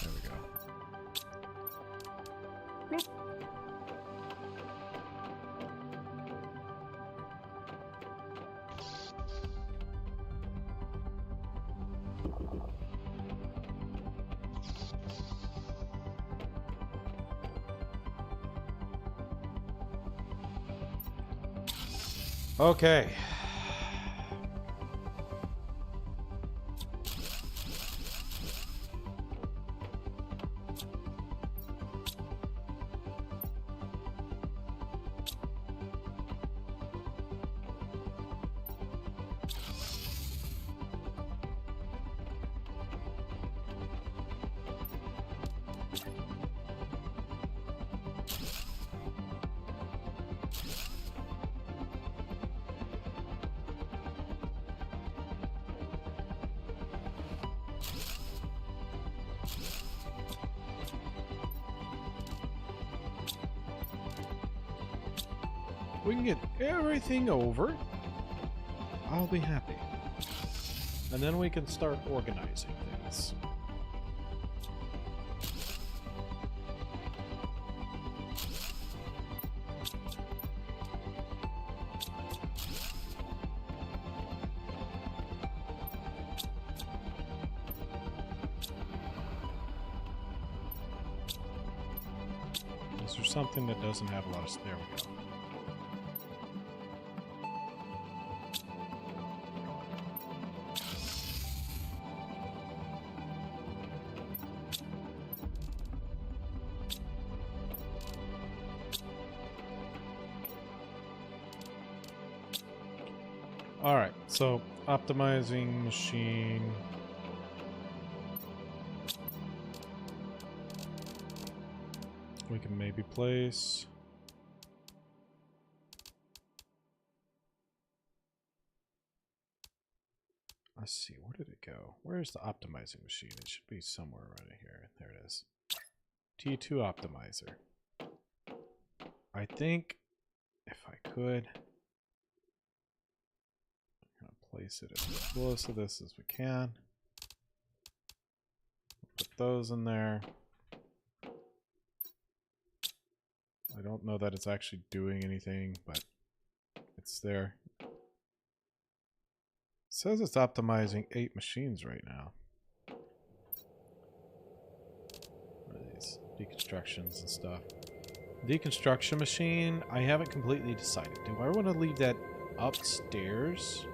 [SPEAKER 1] There we go. Bloop. Okay. We can get everything over. I'll be happy. And then we can start organizing things. Is there something that doesn't have a lot of... There we go. Alright, so optimizing machine. We can maybe place. Let's see, where did it go? Where's the optimizing machine? It should be somewhere around here. There it is. T2 optimizer. I think if I could place it as close to this as we can. Put those in there. I don't know that it's actually doing anything, but it's there. It says it's optimizing 8 machines right now. What are these? Deconstructions and stuff. Deconstruction machine, I haven't completely decided. Do I want to leave that upstairs?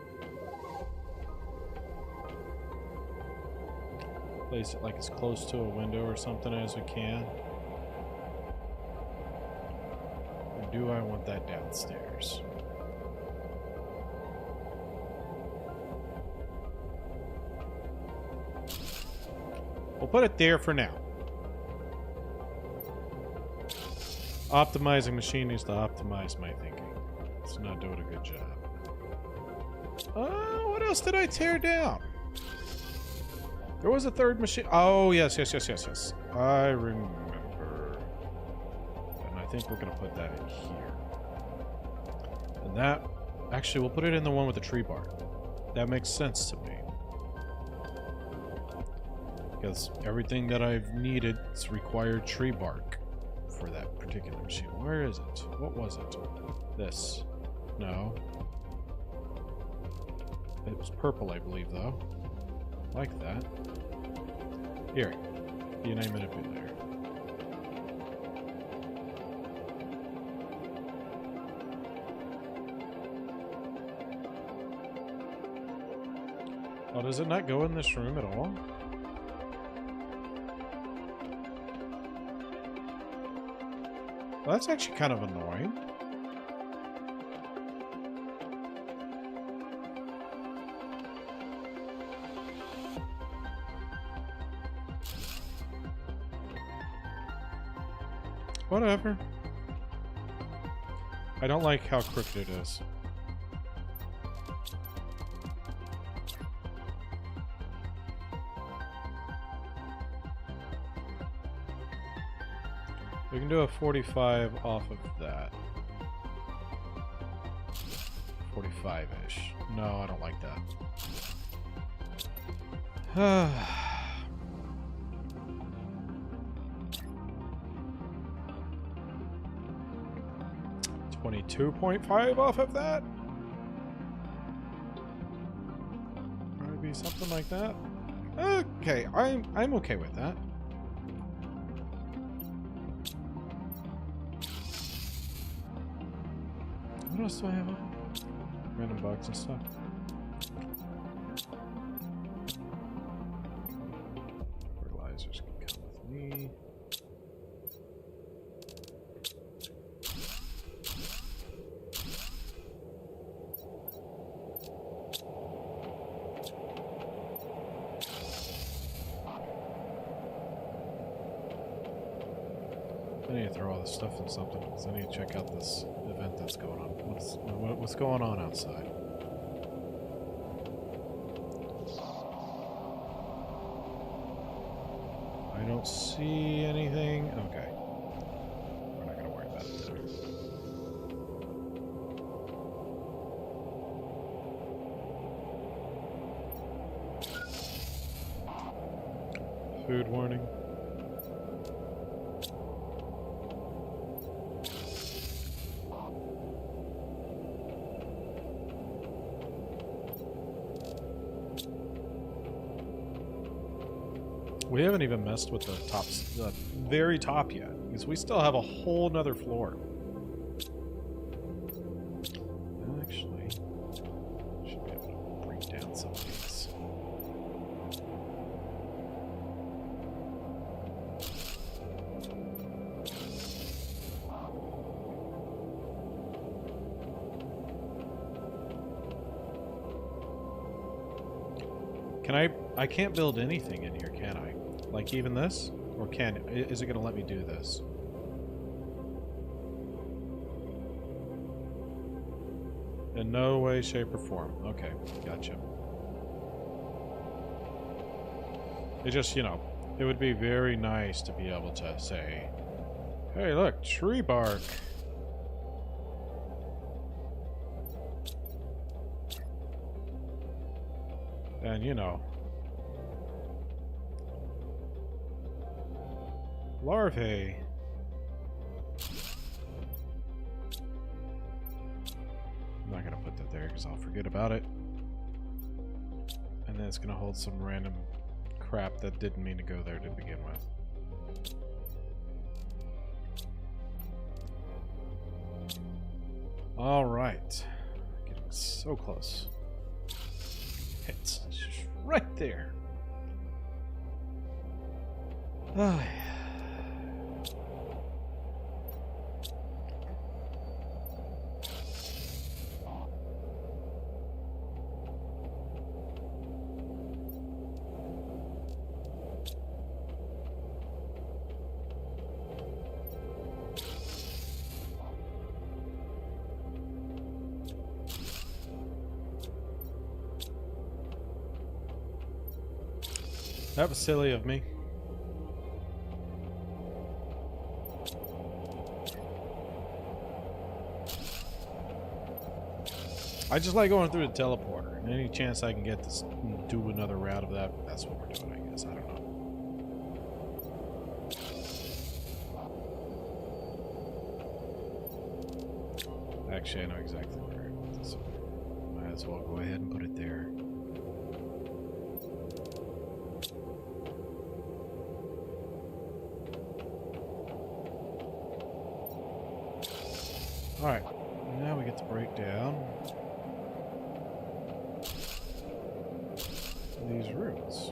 [SPEAKER 1] Place it like as close to a window or something as we can. Or do I want that downstairs? We'll put it there for now. Optimizing machine needs to optimize my thinking. It's not doing a good job. What else did I tear down? There was a third machine. Oh, yes. I remember. And I think we're going to put that in here. And that... Actually, we'll put it in the one with the tree bark. That makes sense to me. Because everything that I've needed is required tree bark for that particular machine. Where is it? What was it? This. No. It was purple, I believe, though. Like that. Here. DNA manipulator. Oh, does it not go in this room at all? Well, that's actually kind of annoying. Whatever. I don't like how crooked it is. We can do a 45 off of that. 45-ish. No, I don't like that. 22.5 off of that? Maybe something like that. Okay, I'm okay with that. What else do I have? Random bugs and stuff. Fertilizers can come with me. I need to throw all this stuff in something because I need to check out this event that's going on. What's going on outside? I don't see anything. Okay. We're not going to worry about it then. Food warning. We haven't even messed with the very top yet, because we still have a whole nother floor. Actually, should be able to break down some of these. I can't build anything in here, can I? Like even this? Or is it going to let me do this? In no way, shape, or form. Okay, gotcha. It just, you know, it would be very nice to be able to say, hey, look, tree bark. And, you know, larvae. I'm not going to put that there because I'll forget about it. And then it's going to hold some random crap that didn't mean to go there to begin with. All right. Getting so close. It's just right there. Oh, yeah. That was silly of me. I just like going through the teleporter. And any chance I can get to do another route of that, that's what we're doing, I guess. I don't know. Actually, I know exactly where. So might as well go ahead and put it there. Alright, now we get to break down these rooms.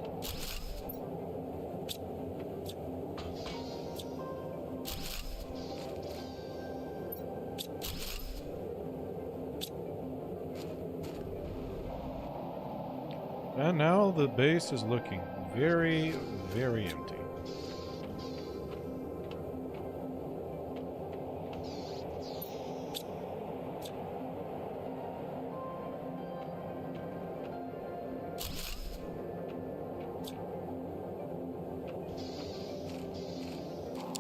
[SPEAKER 1] And now the base is looking very, very empty.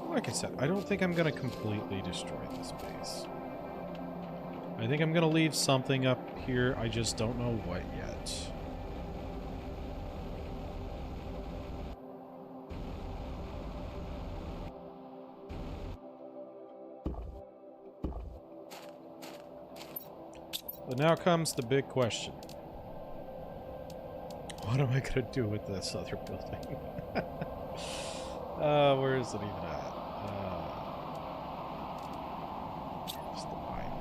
[SPEAKER 1] Like I said, I don't think I'm going to completely destroy this base. I think I'm going to leave something up here. I just don't know what yet. But now comes the big question. What am I going to do with this other building? Where is it even at? Just the pipe.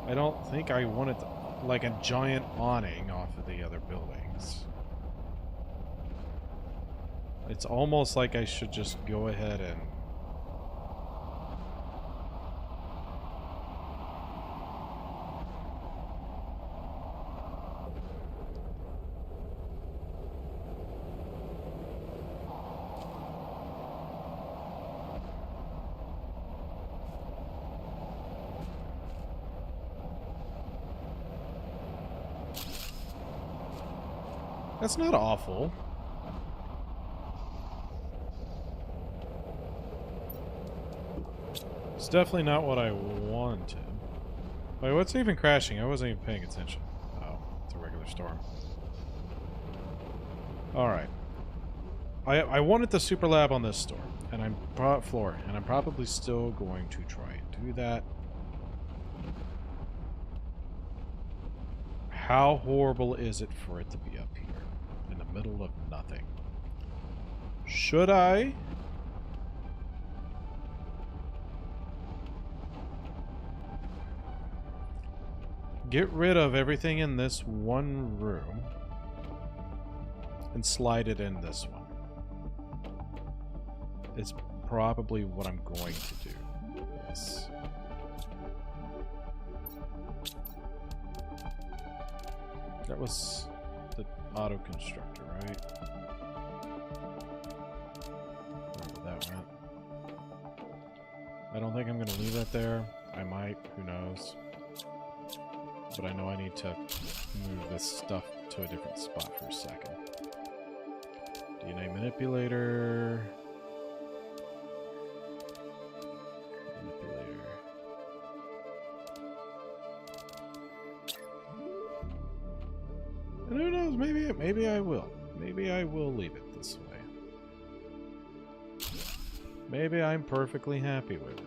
[SPEAKER 1] I don't think I wanted like a giant awning off of the other buildings. It's almost like I should just go ahead and That's not awful. It's definitely not what I wanted. Wait, what's even crashing? I wasn't even paying attention. Oh, it's a regular storm. Alright. I wanted the super lab on this store, and I'm floor, and I'm probably still going to try and do that. How horrible is it for it to be up here in the middle of nothing? Should I? Get rid of everything in this one room and slide it in this one. It's probably what I'm going to do. Yes. That was the auto constructor, right? Wherever that went. I don't think I'm going to leave that there. I might. Who knows? But I know I need to move this stuff to a different spot for a second. DNA manipulator. And who knows, maybe I will. Maybe I will leave it this way. Maybe I'm perfectly happy with it.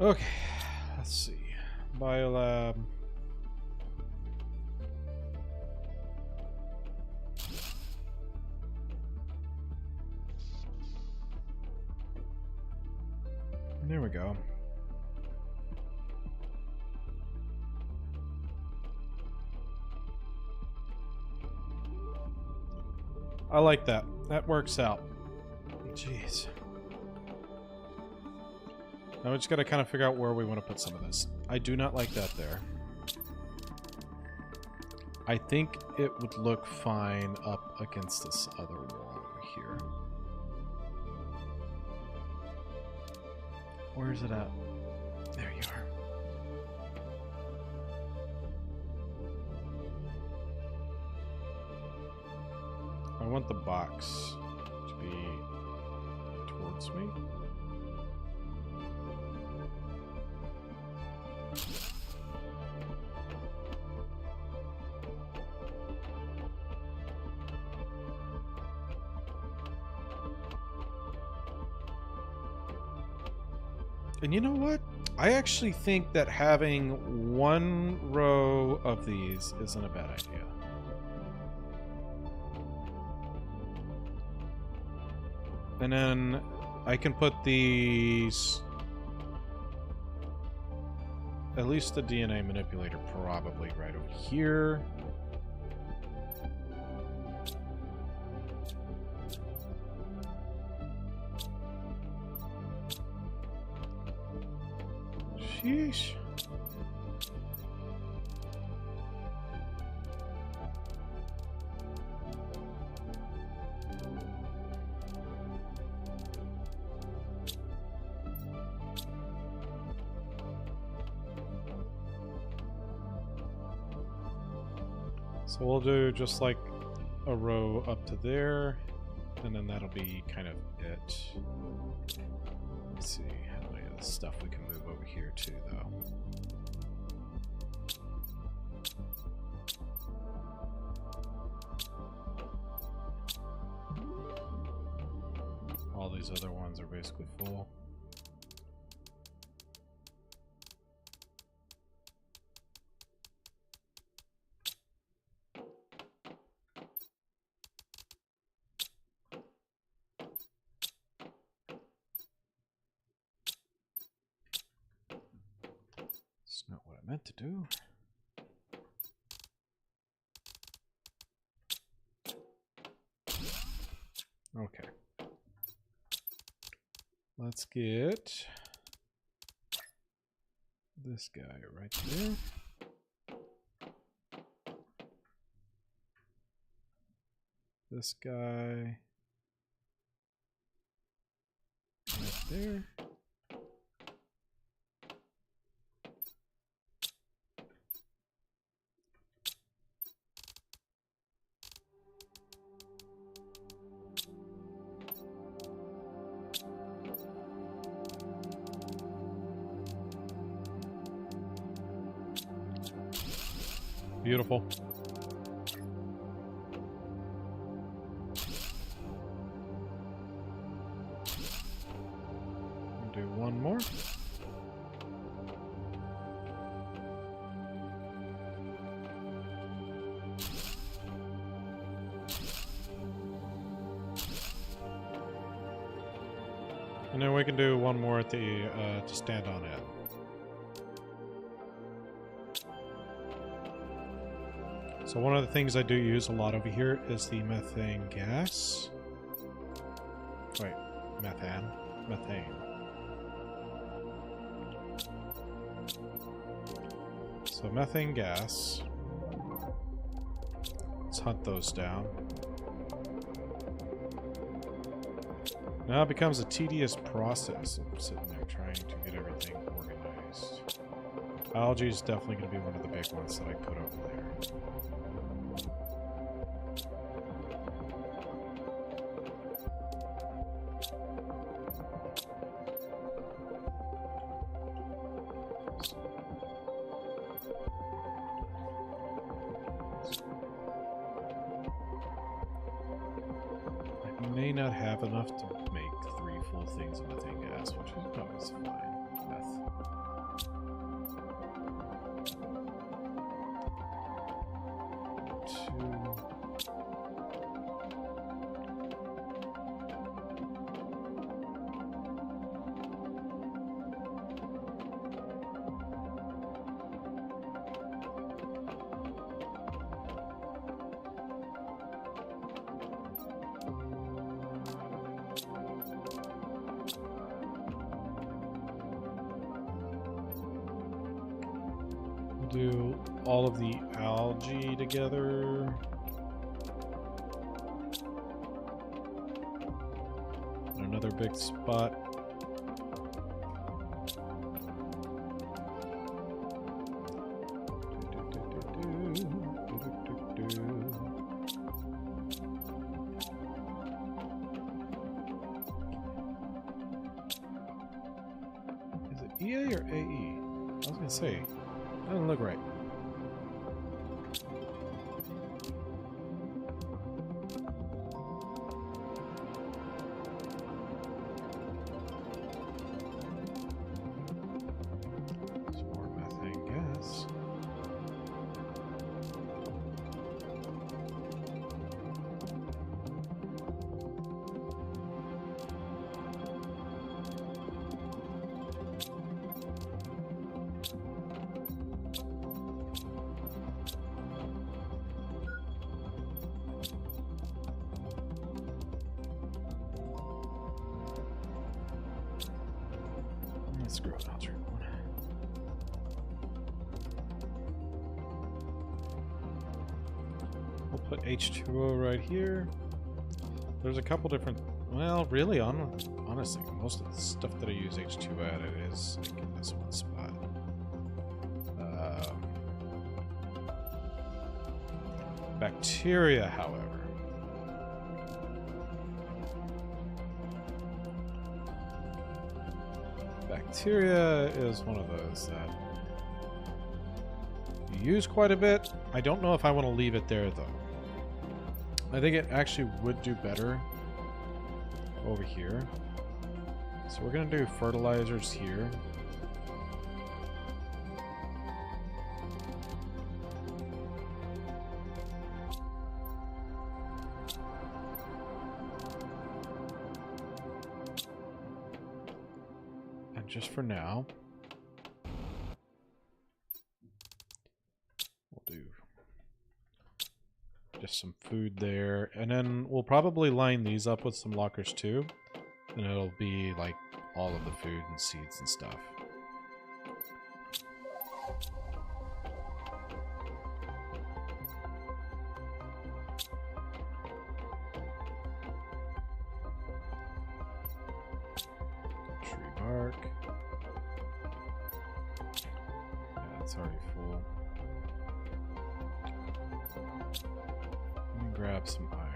[SPEAKER 1] Okay, let's see. Biolab. There we go. I like that. That works out. Jeez. Now we just gotta kind of figure out where we want to put some of this. I do not like that there. I think it would look fine up against this other wall over here. Where is it at? There you are. I want the box to be towards me. And you know what? I actually think that having one row of these isn't a bad idea. And then I can put these... At least the DNA manipulator probably right over here. Sheesh. So we'll do just like a row up to there, and then that'll be kind of it. Let's see how many of the stuff we can move over here too, though. All these other ones are basically full. That's not what I meant to do. Okay. Let's get this guy right there. This guy right there. Beautiful. Do one more. And then we can do one more at the to stand on it. So one of the things I do use a lot over here is the methane gas. Wait, methane. So methane gas. Let's hunt those down. Now it becomes a tedious process of sitting there trying to get everything organized. Algae is definitely going to be one of the big ones that I put over there. I may not have enough to make 3 full things of methane gas, which is fine. Do all of the algae together. Another big spot. Is it EA or AE? I was gonna say. Doesn't look right. Some more methane gas. Screw it, I'll turn one. We'll put H2O right here. There's a couple different, well, really, honestly, most of the stuff that I use H2O at it is like in this one spot. Bacteria, however. Bacteria is one of those that you use quite a bit. I don't know if I want to leave it there, though. I think it actually would do better over here. So we're going to do fertilizers here. Just for now, we'll do just some food there, and then we'll probably line these up with some lockers too, and it'll be like all of the food and seeds and stuff. Tree bark. It's already full. Let me grab some iron.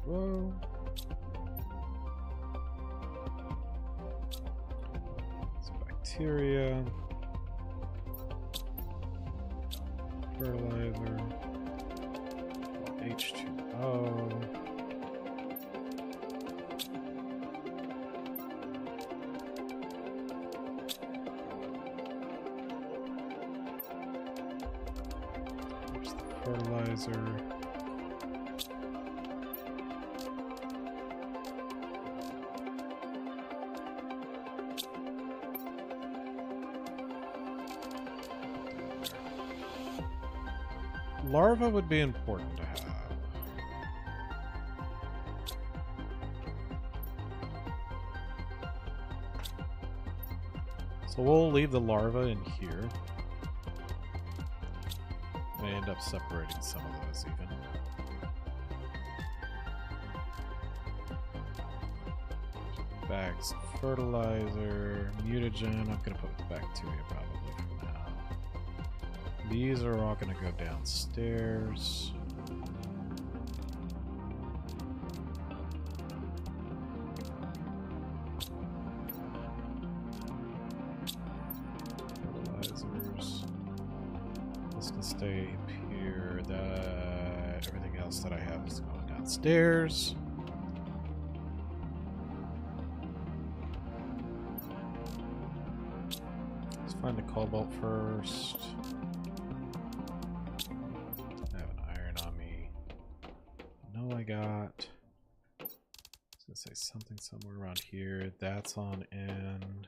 [SPEAKER 1] H2O. It's bacteria. Fertilizer. H2O. There's the fertilizer. Larva would be important to have. So we'll leave the larva in here. May end up separating some of those even. bags of fertilizer, mutagen. I'm gonna put bacteria probably for now. These are all gonna go downstairs. Fertilizers. This can stay up here. Everything else that I have is going downstairs. Find the cobalt first. I have an iron on me. I got. I was gonna say something somewhere around here. That's on end.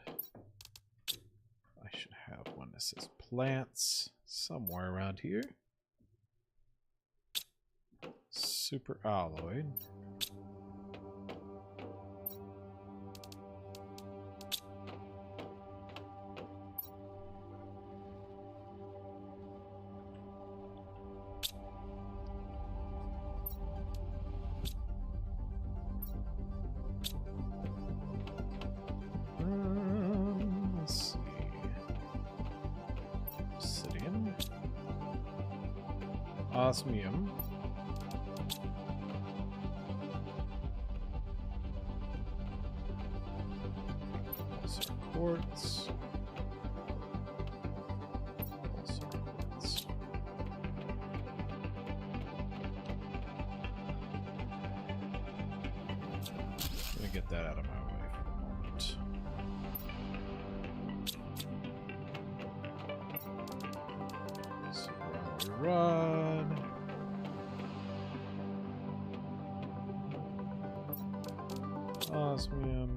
[SPEAKER 1] I should have one that says plants somewhere around here. Super alloy. Let's see. Obsidian. Osmium. Also quartz. Also quartz. I'm gonna get that out of my way for a moment. So rod. Osmium.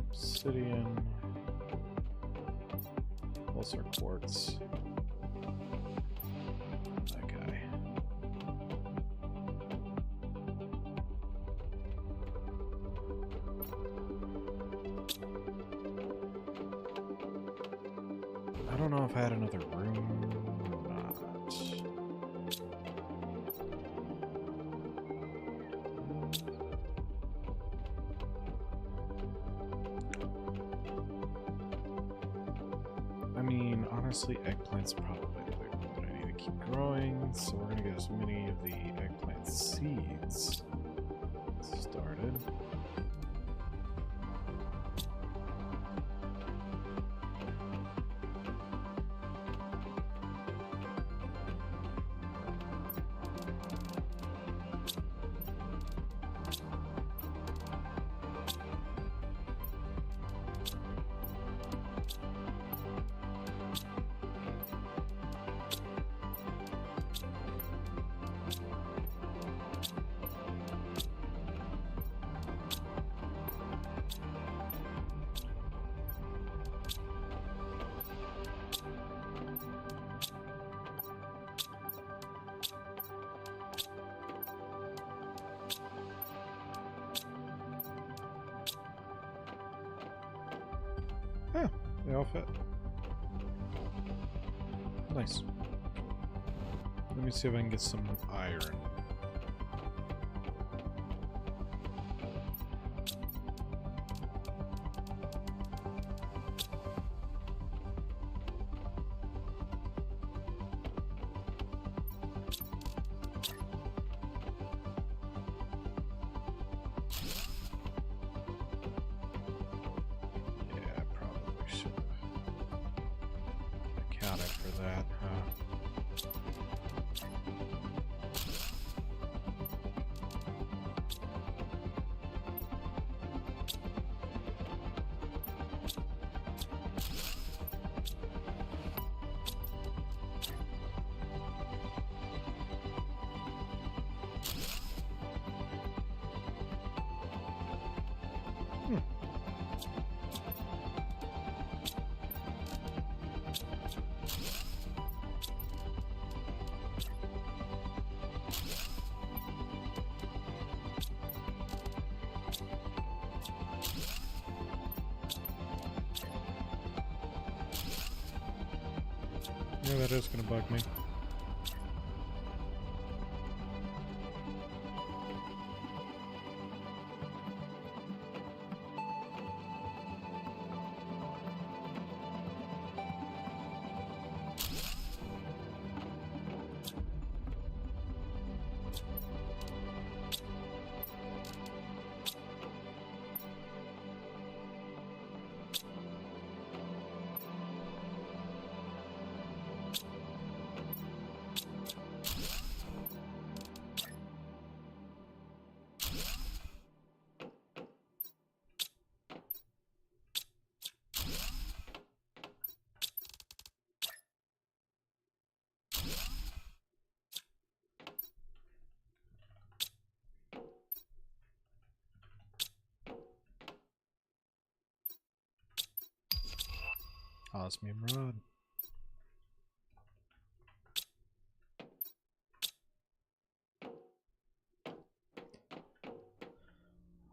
[SPEAKER 1] Obsidian. Also quartz. That guy. I don't know if I had another room or not. I mean, honestly, eggplants are probably the big one that I need to keep growing, so we're gonna get as many of the eggplant seeds started. Yeah, they all fit. Nice. Let me see if I can get some iron. For that, yeah, that is gonna bug me. osmium rod.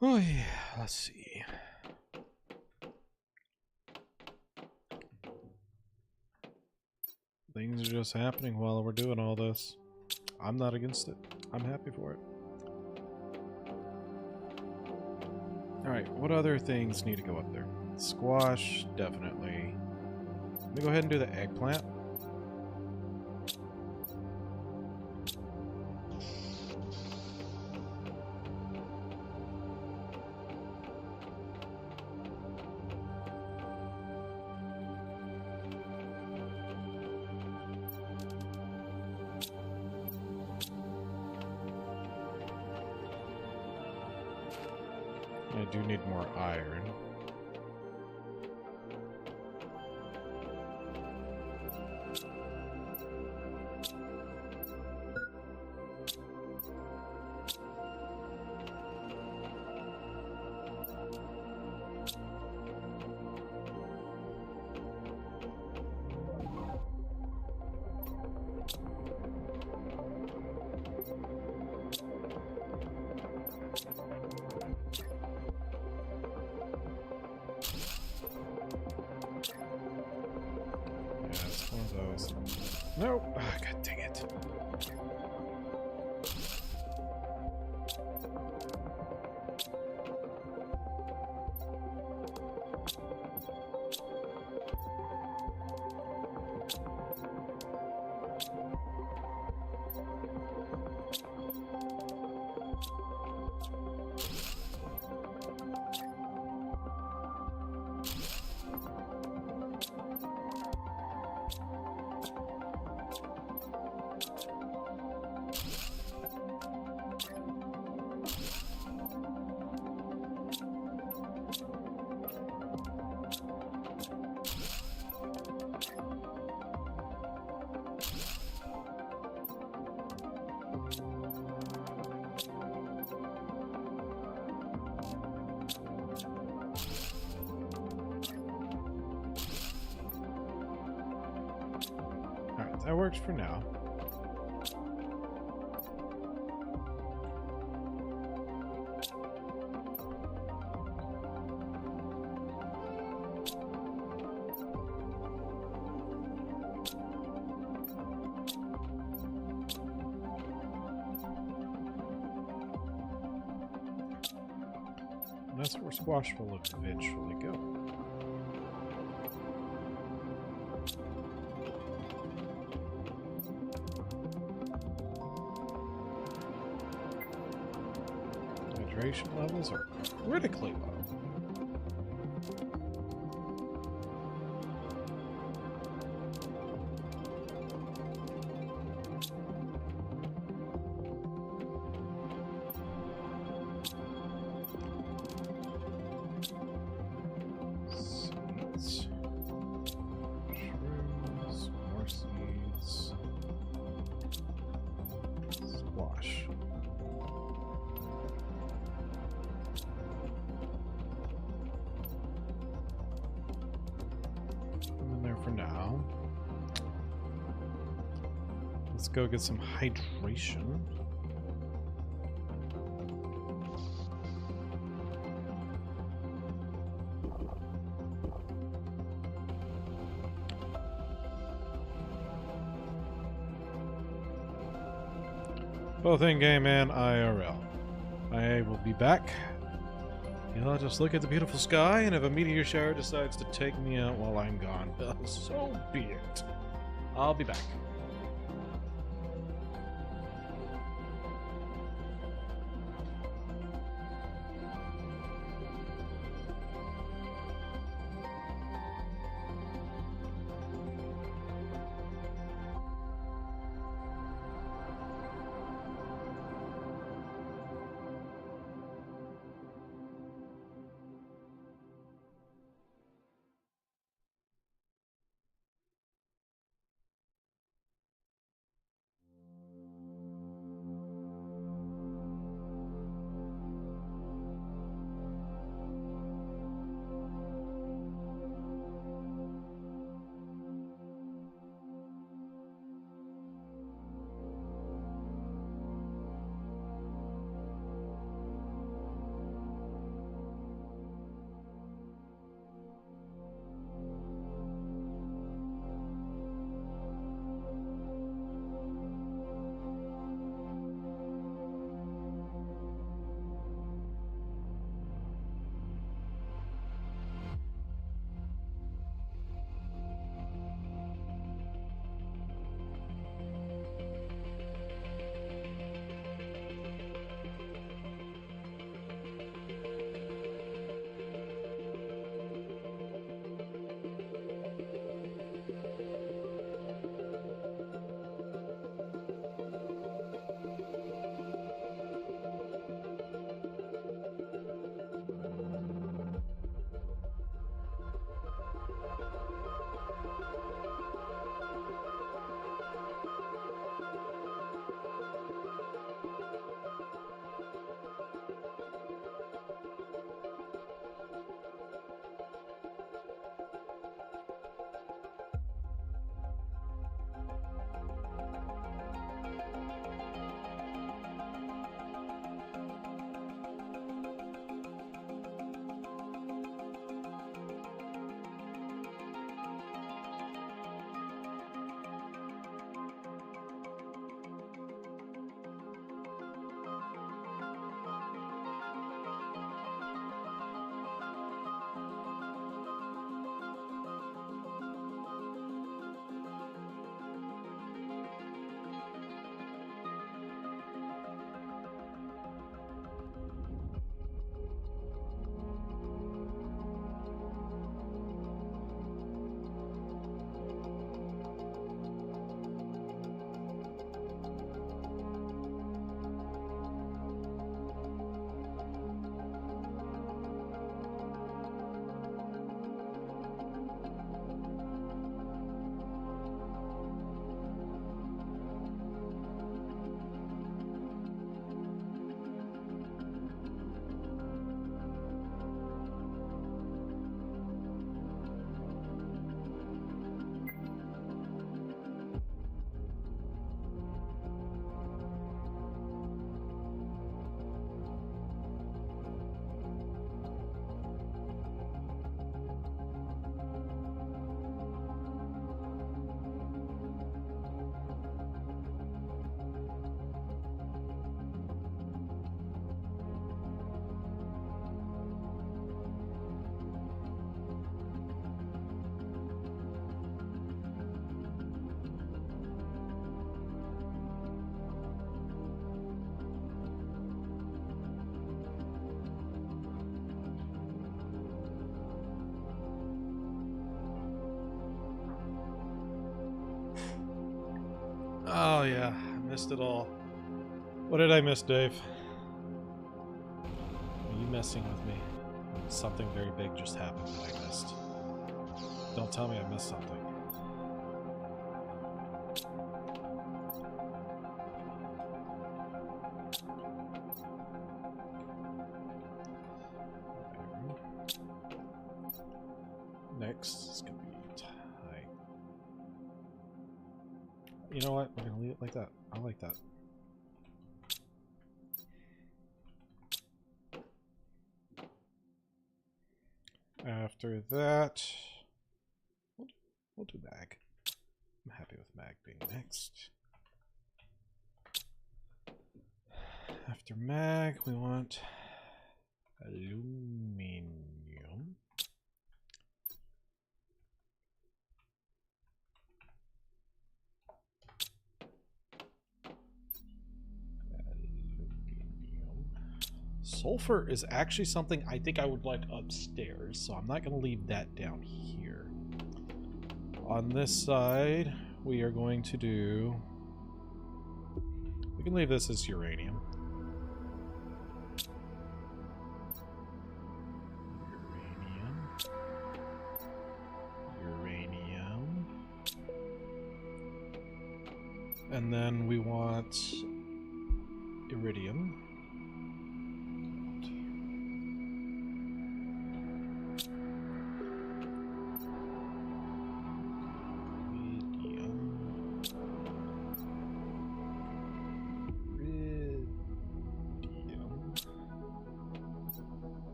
[SPEAKER 1] Oh yeah, let's see. Things are just happening while we're doing all this. I'm not against it. I'm happy for it. Alright, what other things need to go up there? Squash, definitely. Let me go ahead and do the eggplant. I do need more iron. Nope. Oh, God dang it. Alright, that works for now. And that's where squash will eventually go. Hydration levels are critically low. Seeds. Shrooms. More seeds. Squash. For now. Let's go get some hydration. Both in-game and IRL. I will be back. I'll just look at the beautiful sky, and if a meteor shower decides to take me out while I'm gone, well, so be it. I'll be back. Oh yeah, I missed it all. What did I miss, Dave? Are you messing with me? Something very big just happened that I missed. Don't tell me I missed something. Next is gonna be tight. You know what? We're gonna leave it like that. I like that. After that, we'll do mag. I'm happy with mag being next. After mag, we want aluminum. Sulfur is actually something I think I would like upstairs, so I'm not going to leave that down here. On this side, we are going to do... We can leave this as uranium. Uranium. And then we want iridium.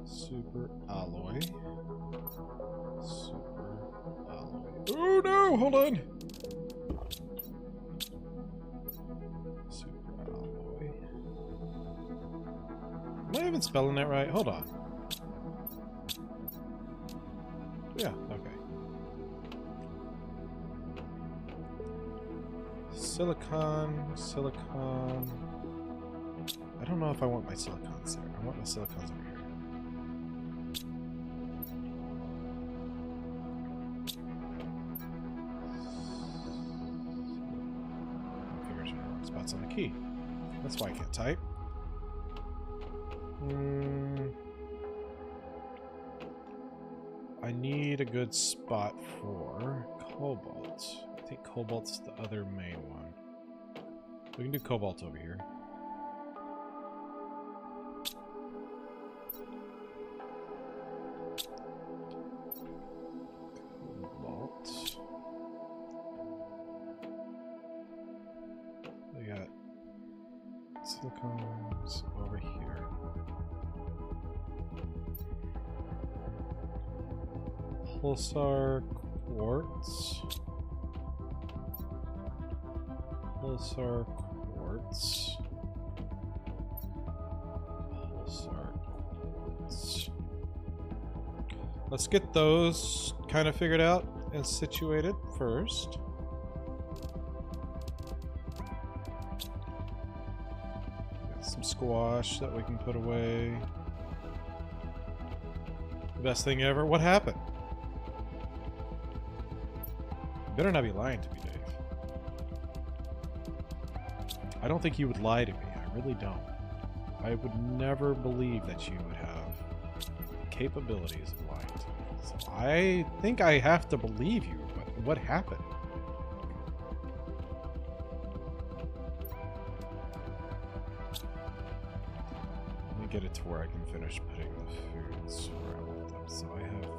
[SPEAKER 1] Super alloy. Super alloy. Oh no! Hold on! Super alloy. Am I even spelling that right? Hold on. Yeah, okay. Silicon, silicon. I don't know if I want my silicons there. I want my silicons over here. Spots on the key. That's why I can't type. I need a good spot for cobalt. I think cobalt's the other main one. We can do cobalt over here. Cobalt. We got silicons over here. Pulsar quartz. Pulsar quartz. Pulsar quartz. Let's get those kind of figured out and situated first. Got some squash that we can put away. The best thing ever. What happened? You better not be lying to me, Dave. I don't think you would lie to me. I really don't. I would never believe that you would have capabilities of lying to me. So I think I have to believe you, but what happened? Let me get it to where I can finish putting the foods where I want them. So I have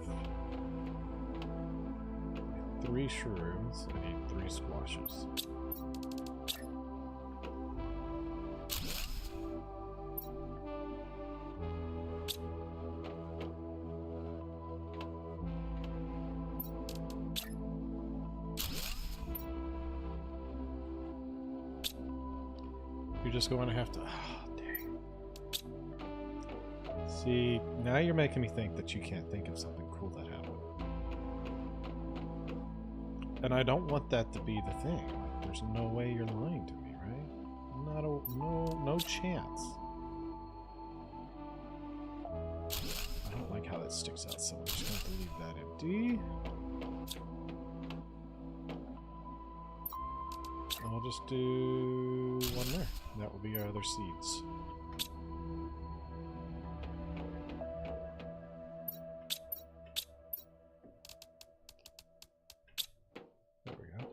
[SPEAKER 1] 3 shrooms. I need 3 squashes. You're just going to have to... Oh, dang. See, now you're making me think that you can't think of something cool that happened. And I don't want that to be the thing. Like, there's no way you're lying to me, right? Not a, no chance. I don't like how that sticks out, so I'm just going to leave that empty. we'll just do one there. That will be our other seeds. There we go.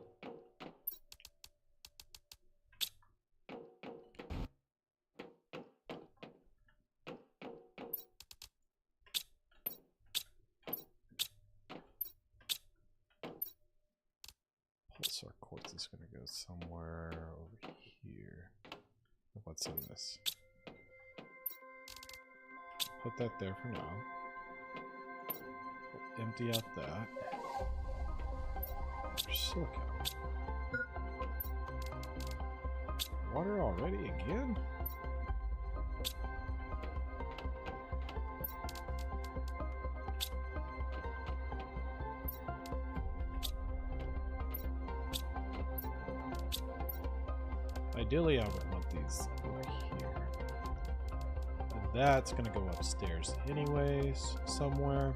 [SPEAKER 1] Pulsar quartz is going to go somewhere over here. What's in this? Put that there for now. Empty out that. Silicon. Water already again? Ideally, I would want these over here. And that's going to go upstairs anyways, somewhere.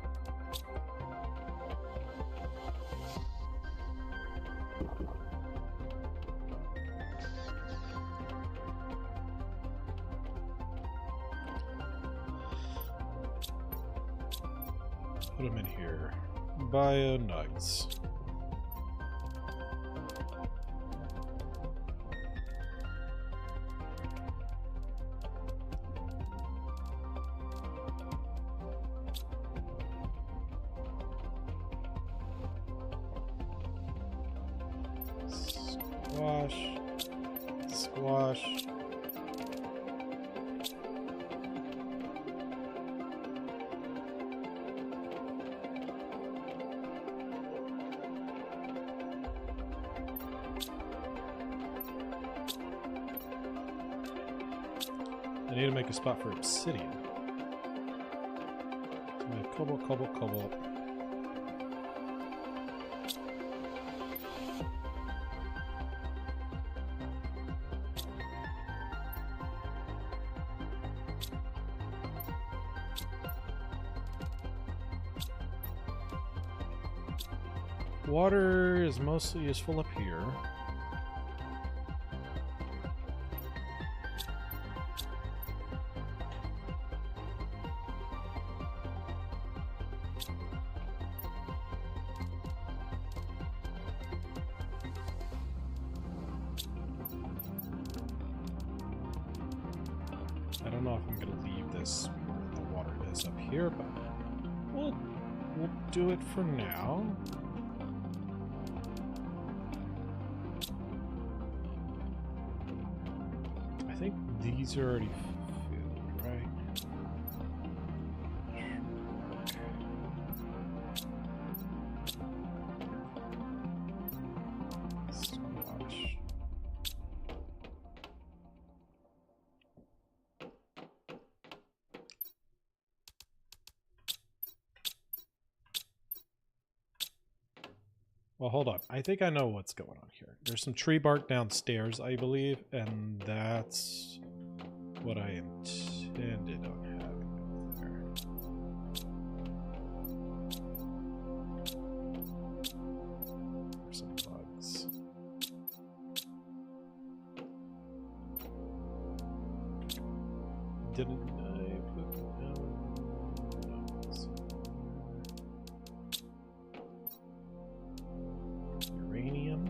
[SPEAKER 1] Put them in here. Bio nugs. Squash. I need to make a spot for obsidian. So I have cobalt, cobalt, cobalt. Water is mostly useful up here. I don't know if I'm going to leave this where the water is up here, but we'll do it for now. I think these are already filled, right? Squash. Well, hold on. I think I know what's going on here. There's some tree bark downstairs, I believe, and that's what I intended on having there. There's some bugs. Didn't I put down? Uranium.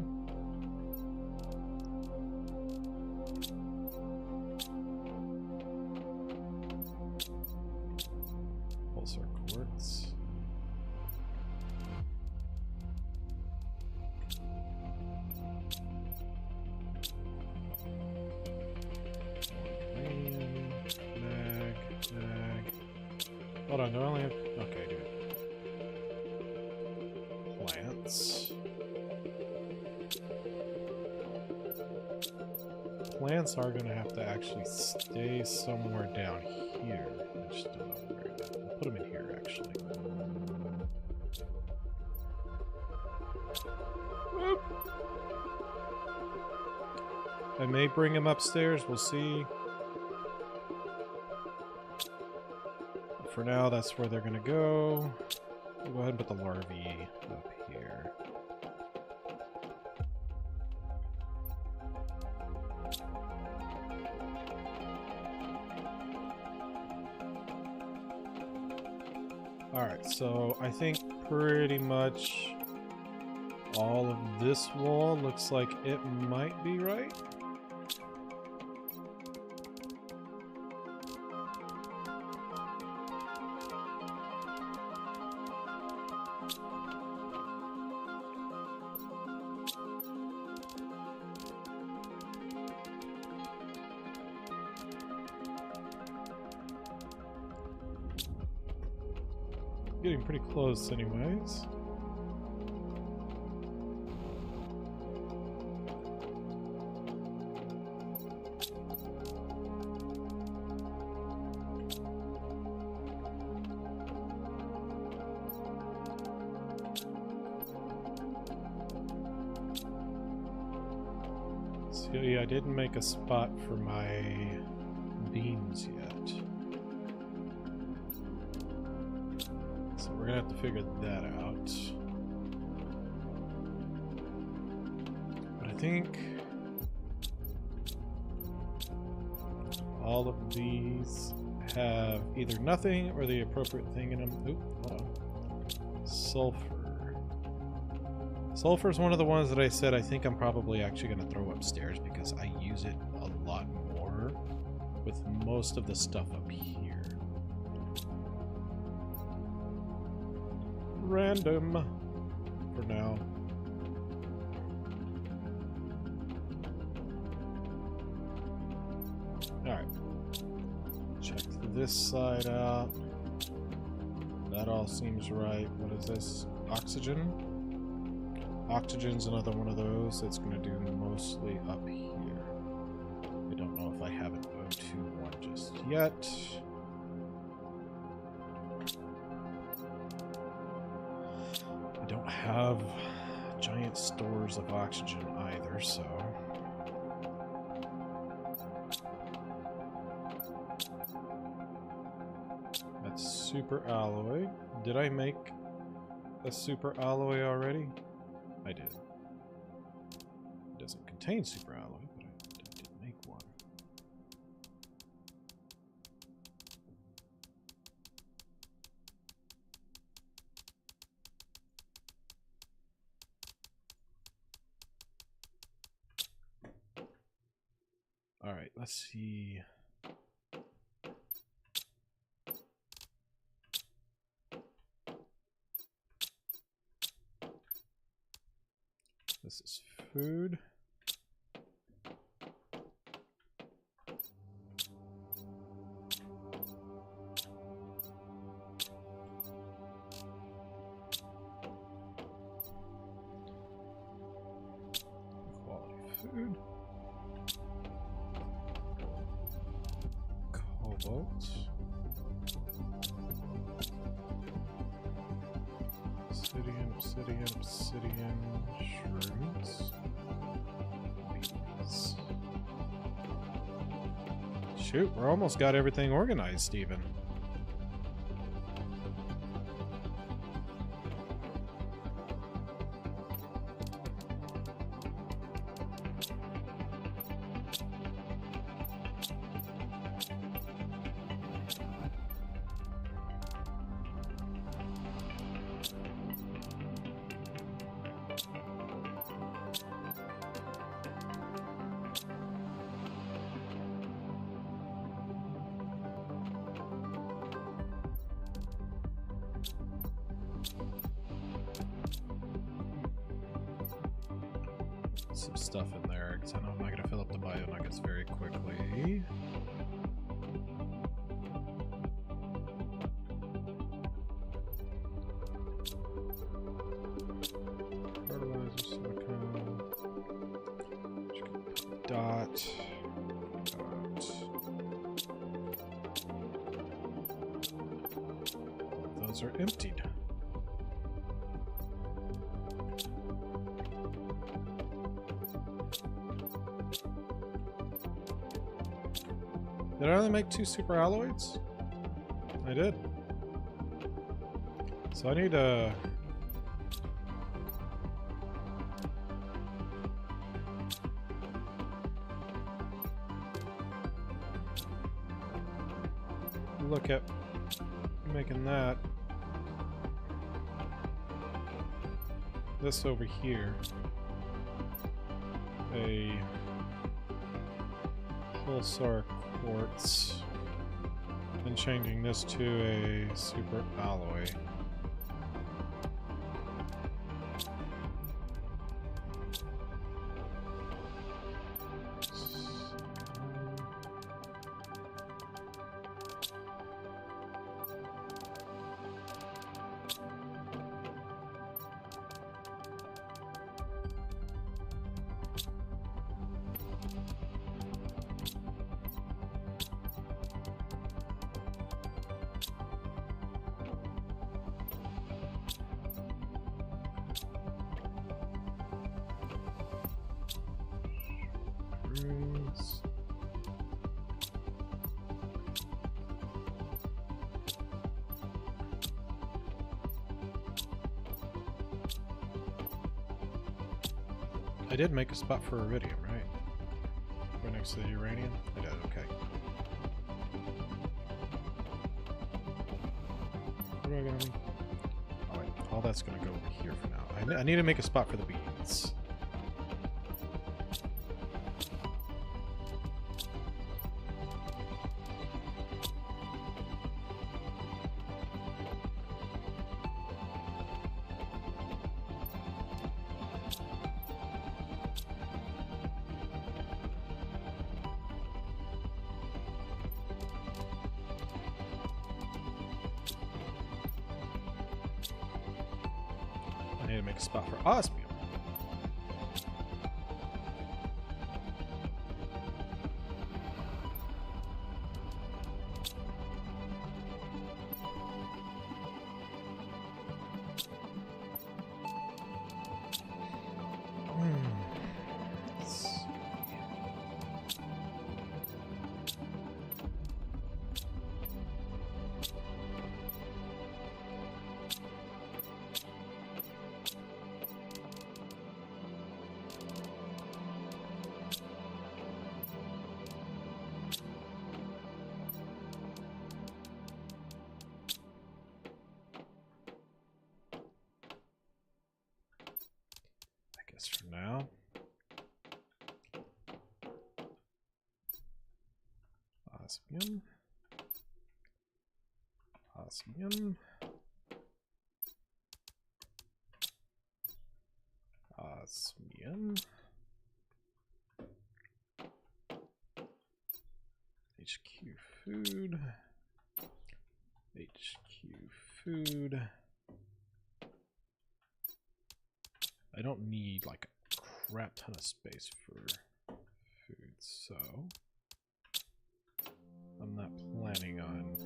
[SPEAKER 1] Pulsar quartz. Uranium. Mag. Hold on, do I only have... Okay, dude. Plants. Plants are going to have to actually stay somewhere down here. I just don't know where yet. We'll put them in here, actually. Whoop. I may bring them upstairs. We'll see. For now, that's where they're going to go. We'll go ahead and put the larvae up here. Alright, so I think pretty much all of this wall looks like it might be right. Getting pretty close anyways. See, I didn't make a spot for my beams yet. We're gonna have to figure that out. But I think all of these have either nothing or the appropriate thing in them. Oop, hold on. Sulfur. Sulfur is one of the ones that I said I think I'm probably actually gonna throw upstairs because I use it a lot more with most of the stuff up here. Random for now. Alright. Check this side out. That all seems right. What is this? Oxygen? Oxygen's another one of those that's going to do mostly up here. I don't know if I have an O2 one just yet. Don't have giant stores of oxygen either, so that's super alloy. Did I make a super alloy already? I did. It doesn't contain super alloy, but I did make one. All right, let's see. This is food. Quality food. Cobalt. Obsidian, obsidian, obsidian, shrooms. Beans. Shoot, we're almost got everything organized, Steven. Some stuff in there because I know I'm not going to fill up the bio nuggets very quickly. Fertilizer, silicone, dot. Those are emptied. Did I only make 2 super alloys? I did. So I need to... look at making that. this over here a pulsar quartz and changing this to a super alloy. I did make a spot for iridium, right? Right next to the uranium? I did, okay. What do I gotta make? Alright, all that's gonna go over here for now. I need to make a spot for the beads. I need to make a spot for osmium. For now. Osmium. Osmium. Osmium. HQ food. HQ food. I don't need like a crap ton of space for food, so I'm not planning on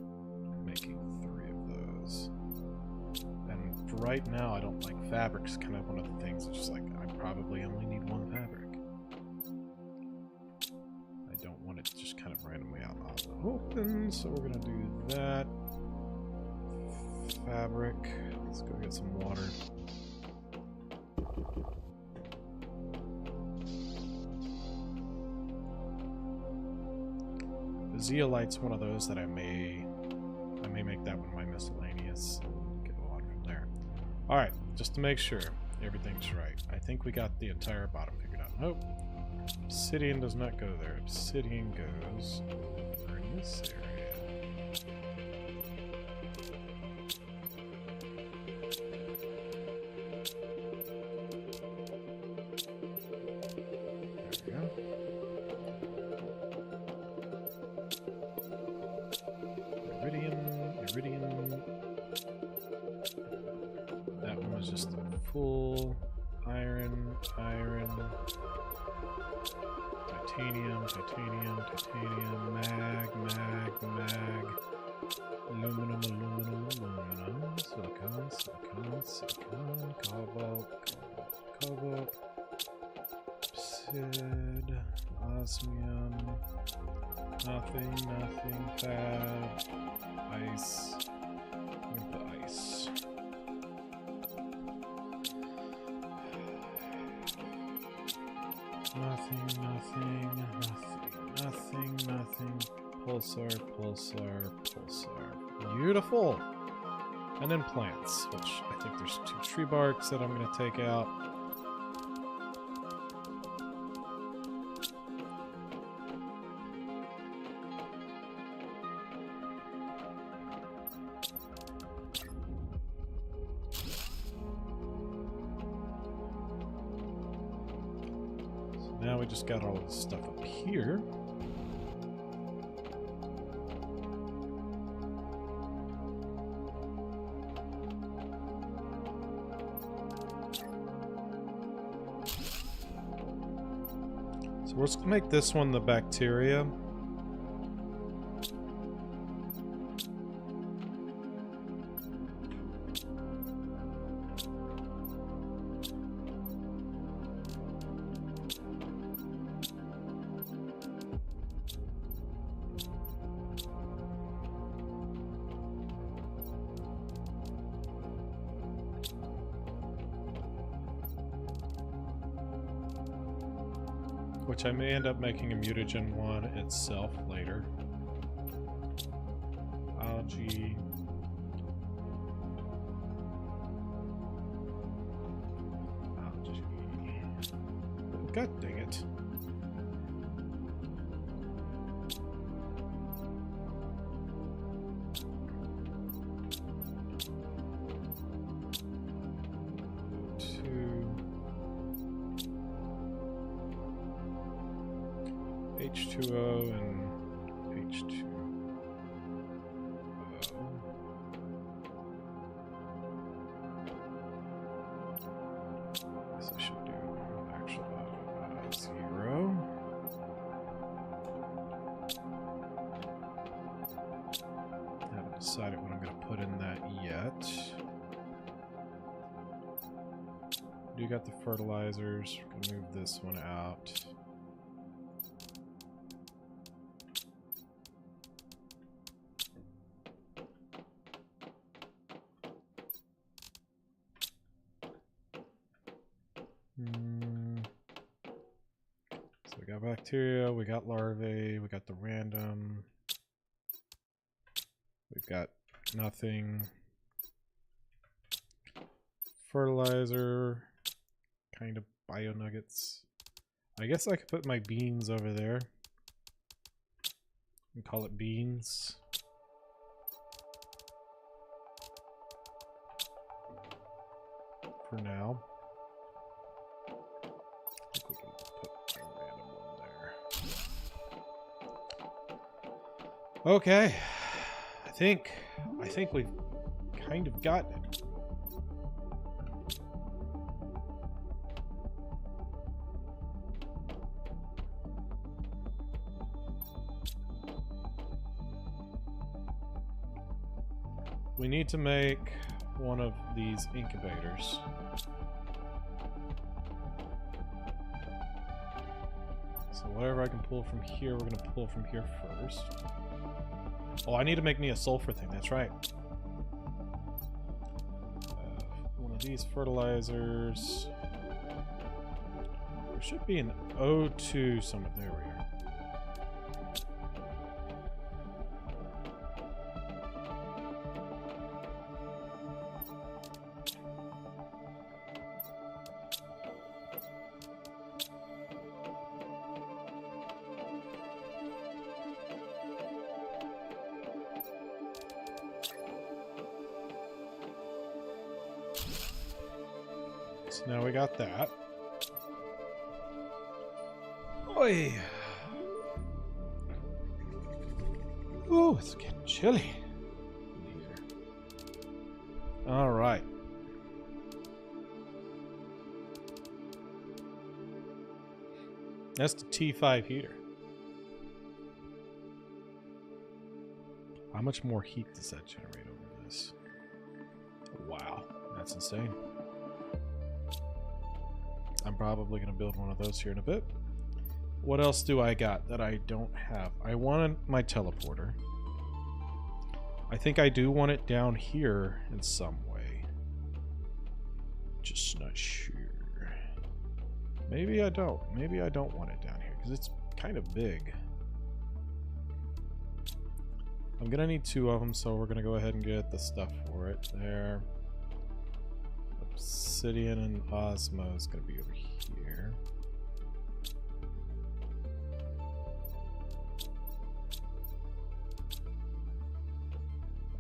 [SPEAKER 1] making 3 of those. And for right now, I don't like fabric's kind of one of the things. It's just like I probably only need 1 fabric. I don't want it just kind of randomly out in the open, so we're gonna do that. Fabric. Let's go get some water. Zeolite's one of those that I may make that one my miscellaneous and get a lot from there. Alright, just to make sure everything's right. I think we got the entire bottom figured out. Nope. Obsidian does not go there. Obsidian goes over in this area. Full iron, titanium, mag, aluminum, silicon, cobalt, obsid, osmium, nothing, fab, ice, I'm gonna put ice. Nothing. Pulsar. Beautiful. And then plants, which I think there's 2 tree barks that I'm going to take out. So now we just got all of this stuff up here. So let's make this one the bacteria. Which I may end up making a mutagen one itself later. Algae. Algae. God dang it. H2O and H2O. Guess I should do actual 0. Haven't decided what I'm going to put in that yet. You got the fertilizers. We're going to move this one out. So we got bacteria, we got larvae, we got the random, we've got nothing, fertilizer, kind of bio nuggets. I guess I could put my beans over there and call it beans. For now. I think we can put a random one there. Okay. I think we've kind of gotten it. We need to make one of these incubators. So whatever I can pull from here, we're going to pull from here first. Oh, I need to make me a sulfur thing, that's right. One of these fertilizers. There should be an O2 somewhere. There we are. So now we got that. Oi! Ooh, it's getting chilly. All right. That's the T5 heater. How much more heat does that generate over this? Wow, that's insane. I'm probably going to build one of those here in a bit. What else do I got that I don't have? I wanted my teleporter. I think I do want it down here in some way. Just not sure. Maybe I don't. Maybe I don't want it down here because it's kind of big. I'm gonna need 2 of them, so we're gonna go ahead and get the stuff for it. There. Obsidian and Osmo is gonna be over here.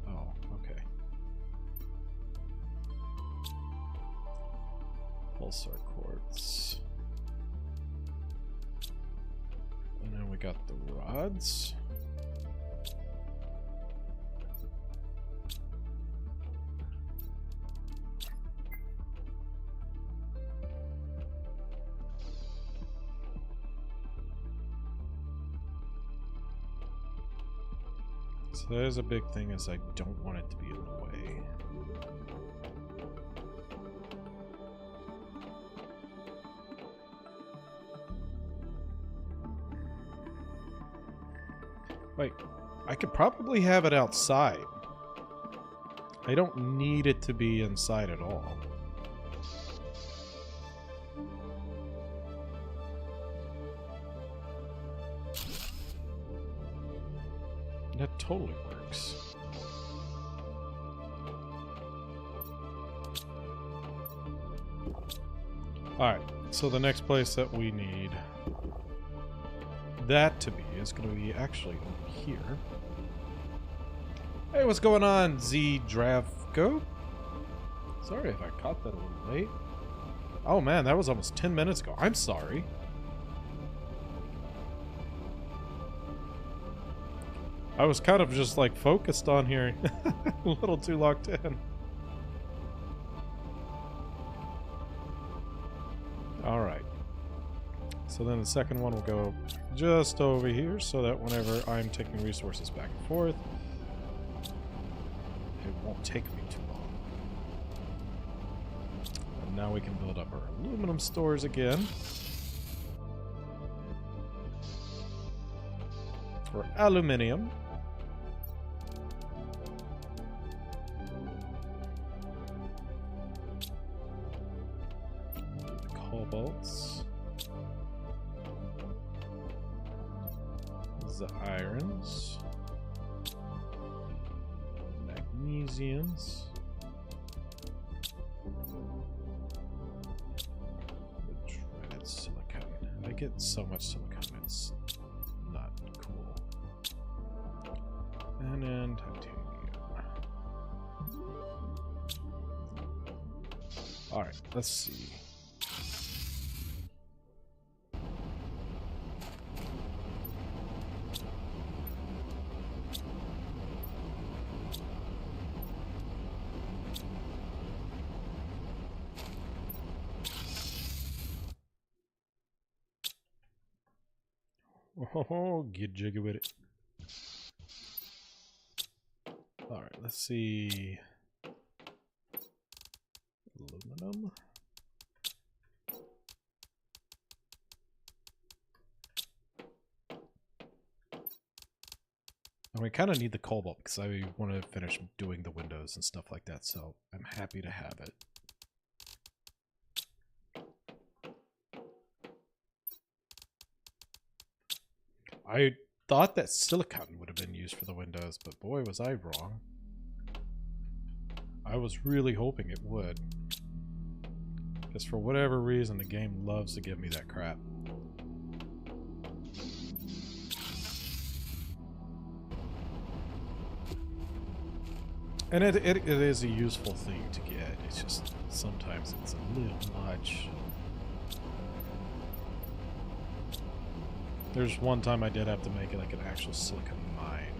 [SPEAKER 1] Oh, okay. Pulsar quartz. And then we got the rods. So there's a big thing is I don't want it to be in the way. Wait, I could probably have it outside. I don't need it to be inside at all. That totally works. Alright, so the next place that we need that to be is going to be actually over here. Hey, what's going on, Z Dravko? Sorry if I caught that a little late. Oh man, that was almost 10 minutes ago. I'm sorry. I was kind of just like focused on here. A little too locked in. Alright. So then the second one will go just over here so that whenever I'm taking resources back and forth, it won't take me too long. And now we can build up our aluminum stores again. For aluminium. Cobalts. The irons. Magnesiums. The dreaded silicon. I get so much silicon, it's not cool. And then titanium. Alright, let's see. Oh, get jiggy with it. Alright, let's see. Aluminum. And we kind of need the cobalt because I want to finish doing the windows and stuff like that, so I'm happy to have it. I thought that silicon would have been used for the windows, but boy, was I wrong. I was really hoping it would. Because for whatever reason, the game loves to give me that crap. And it is a useful thing to get. It's just, sometimes it's a little much. There's one time I did have to make it like an actual silicon mine.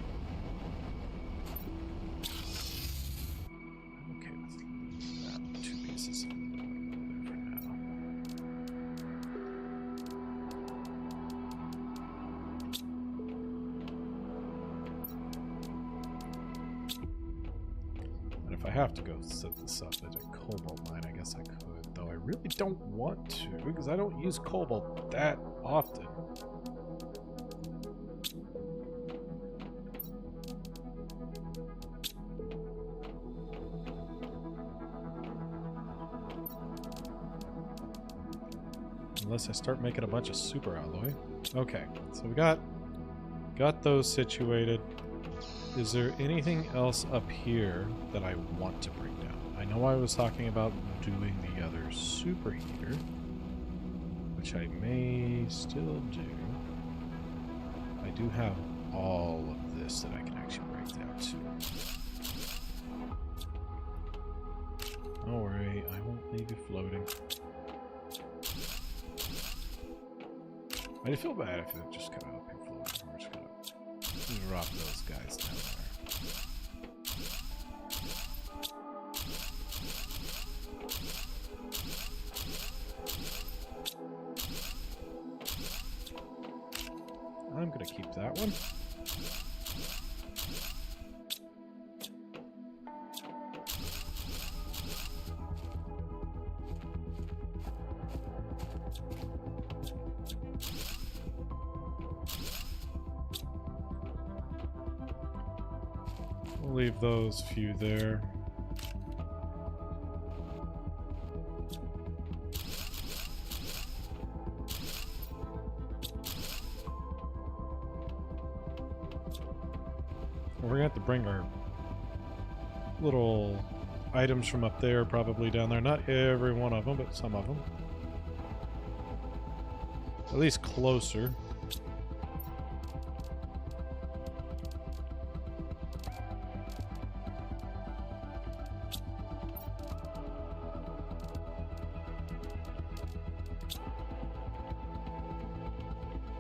[SPEAKER 1] Okay, let's leave that 2 pieces for now. And if I have to go set this up at a cobalt mine, I guess I could. Though I really don't want to, because I don't use cobalt that often. Unless I start making a bunch of super alloy. Okay, so we got those situated. Is there anything else up here that I want to bring down? I know I was talking about doing the other superheater, which I may still do. I do have all of this that I can actually break down too. Don't worry, I won't leave you floating. I feel bad if it just kind of up here floating. We're just gonna drop those guys down there. I'm gonna keep that one. We'll leave those few there. We're gonna have to bring our little items from up there probably down there. Not every one of them, but some of them. At least closer.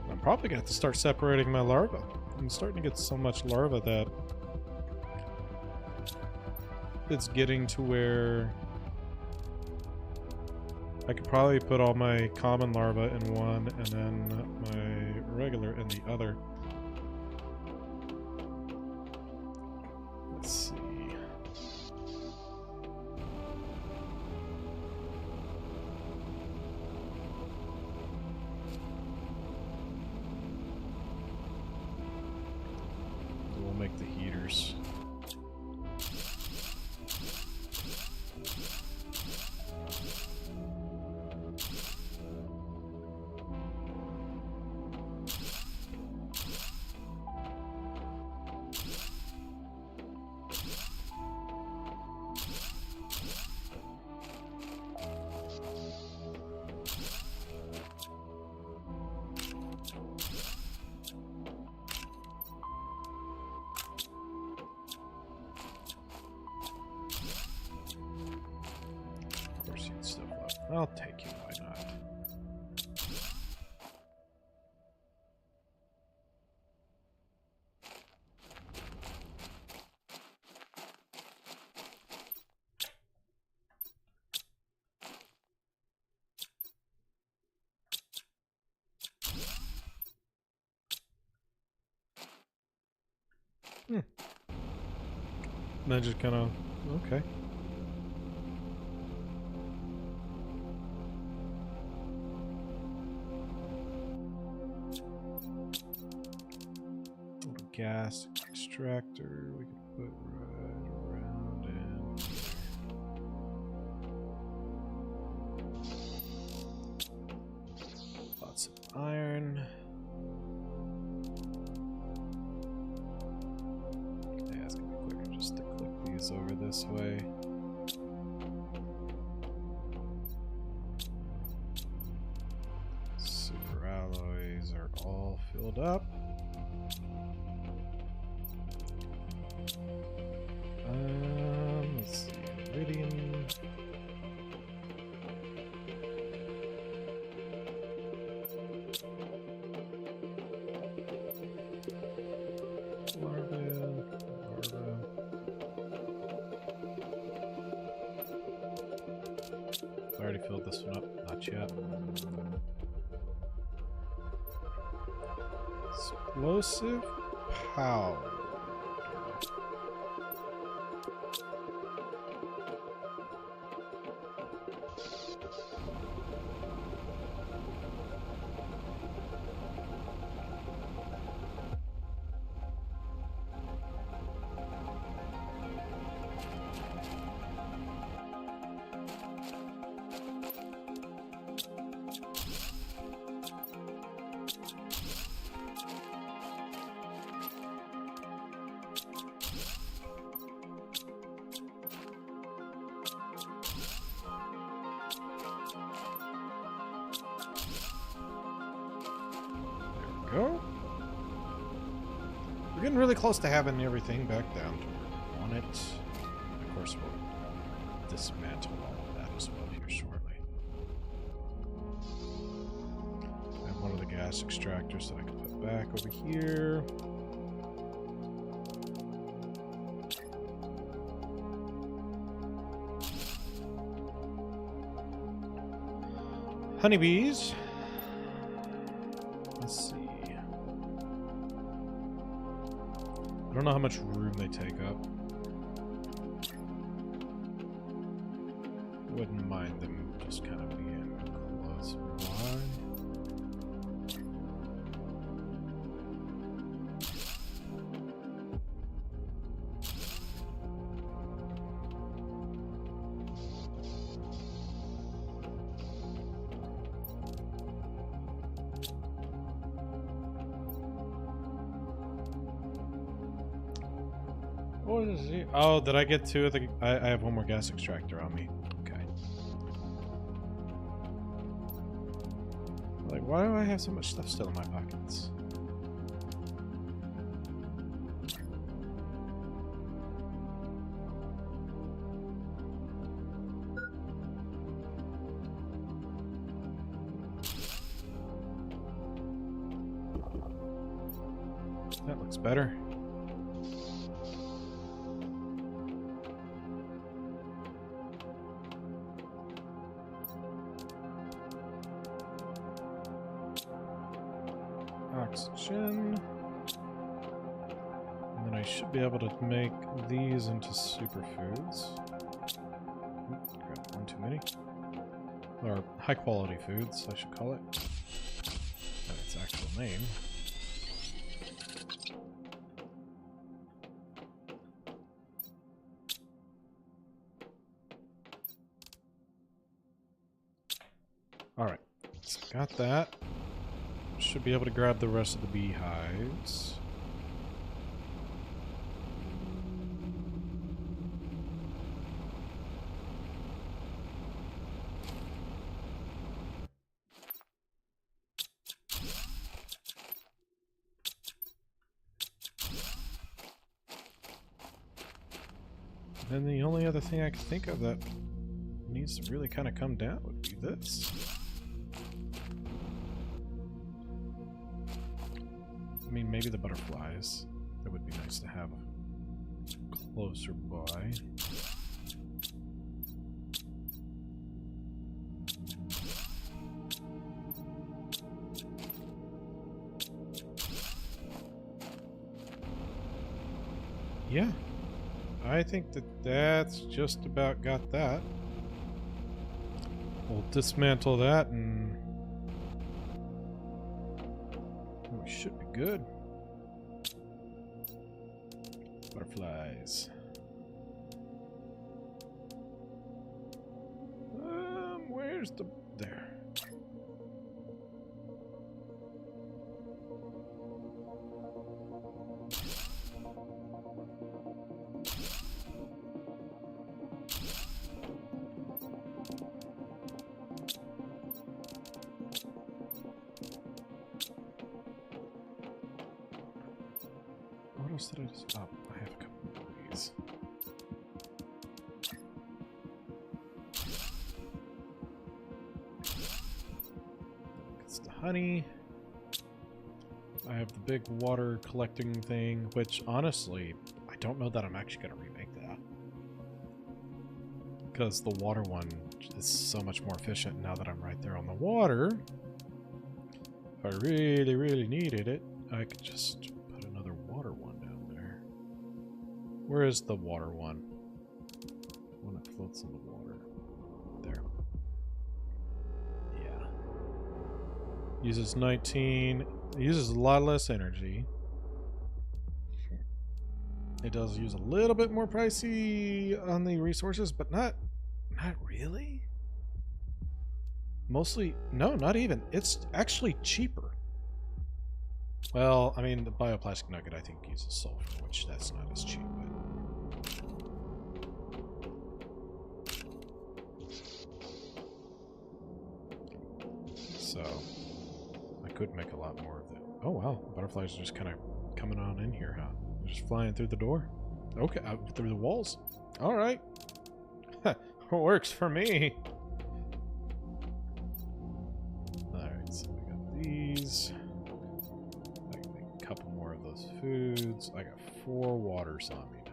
[SPEAKER 1] I'm probably gonna have to start separating my larvae. I'm starting to get so much larva that it's getting to where I could probably put all my common larvae in one and then my regular in the other. Let's see. We'll make the heaters. I'll take you, why not? And I just kind of, okay. Gas extractor we can put right around in there. Lots of iron. Yeah, it's gonna be quicker just to click these over this way. Super alloys are all filled up. Let's see, iridium. Larva. I already filled this one up, not yet. Explosive power. go. We're getting really close to having everything back down to where we want it. Of course, we'll dismantle all of that as well here shortly. I have one of the gas extractors that I can put back over here. Honeybees. Let's see. I don't know how much room they take up. Wouldn't mind them just kind of being close by. What is he? Oh, did I get two of the... I have one more gas extractor on me. Okay. Like, why do I have so much stuff still in my pockets? That looks better. Oxygen. And then I should be able to make these into superfoods. Grab one too many. Or high quality foods, I should call it. That's its actual name. Alright, so got that. Should be able to grab the rest of the beehives. And then the only other thing I can think of that needs to really kind of come down would be this. I mean, maybe the butterflies. That would be nice to have closer by. Yeah. I think that's just about got that. We'll dismantle that and we should be good. Butterflies. Where's the... there. What else did I just... oh, I have a couple of these. It's the honey. I have the big water collecting thing, which honestly, I don't know that I'm actually going to remake that. Because the water one is so much more efficient now that I'm right there on the water. If I really, really needed it, I could just put another water one down there. Where is the water one? One that floats in the water. There. Yeah. Uses 19. It uses a lot less energy. It does use a little bit more pricey on the resources, but not really. Mostly, no, not even. It's actually cheaper. Well, I mean, the bioplastic nugget I think uses sulfur, which that's not as cheap. But... so, I could make a lot more of it. Oh wow, butterflies are just kind of coming on in here, huh? They're just flying through the door. Okay, through the walls. All right. Works for me. All right, so we got these. I can make a couple more of those foods. I got 4 waters on me now.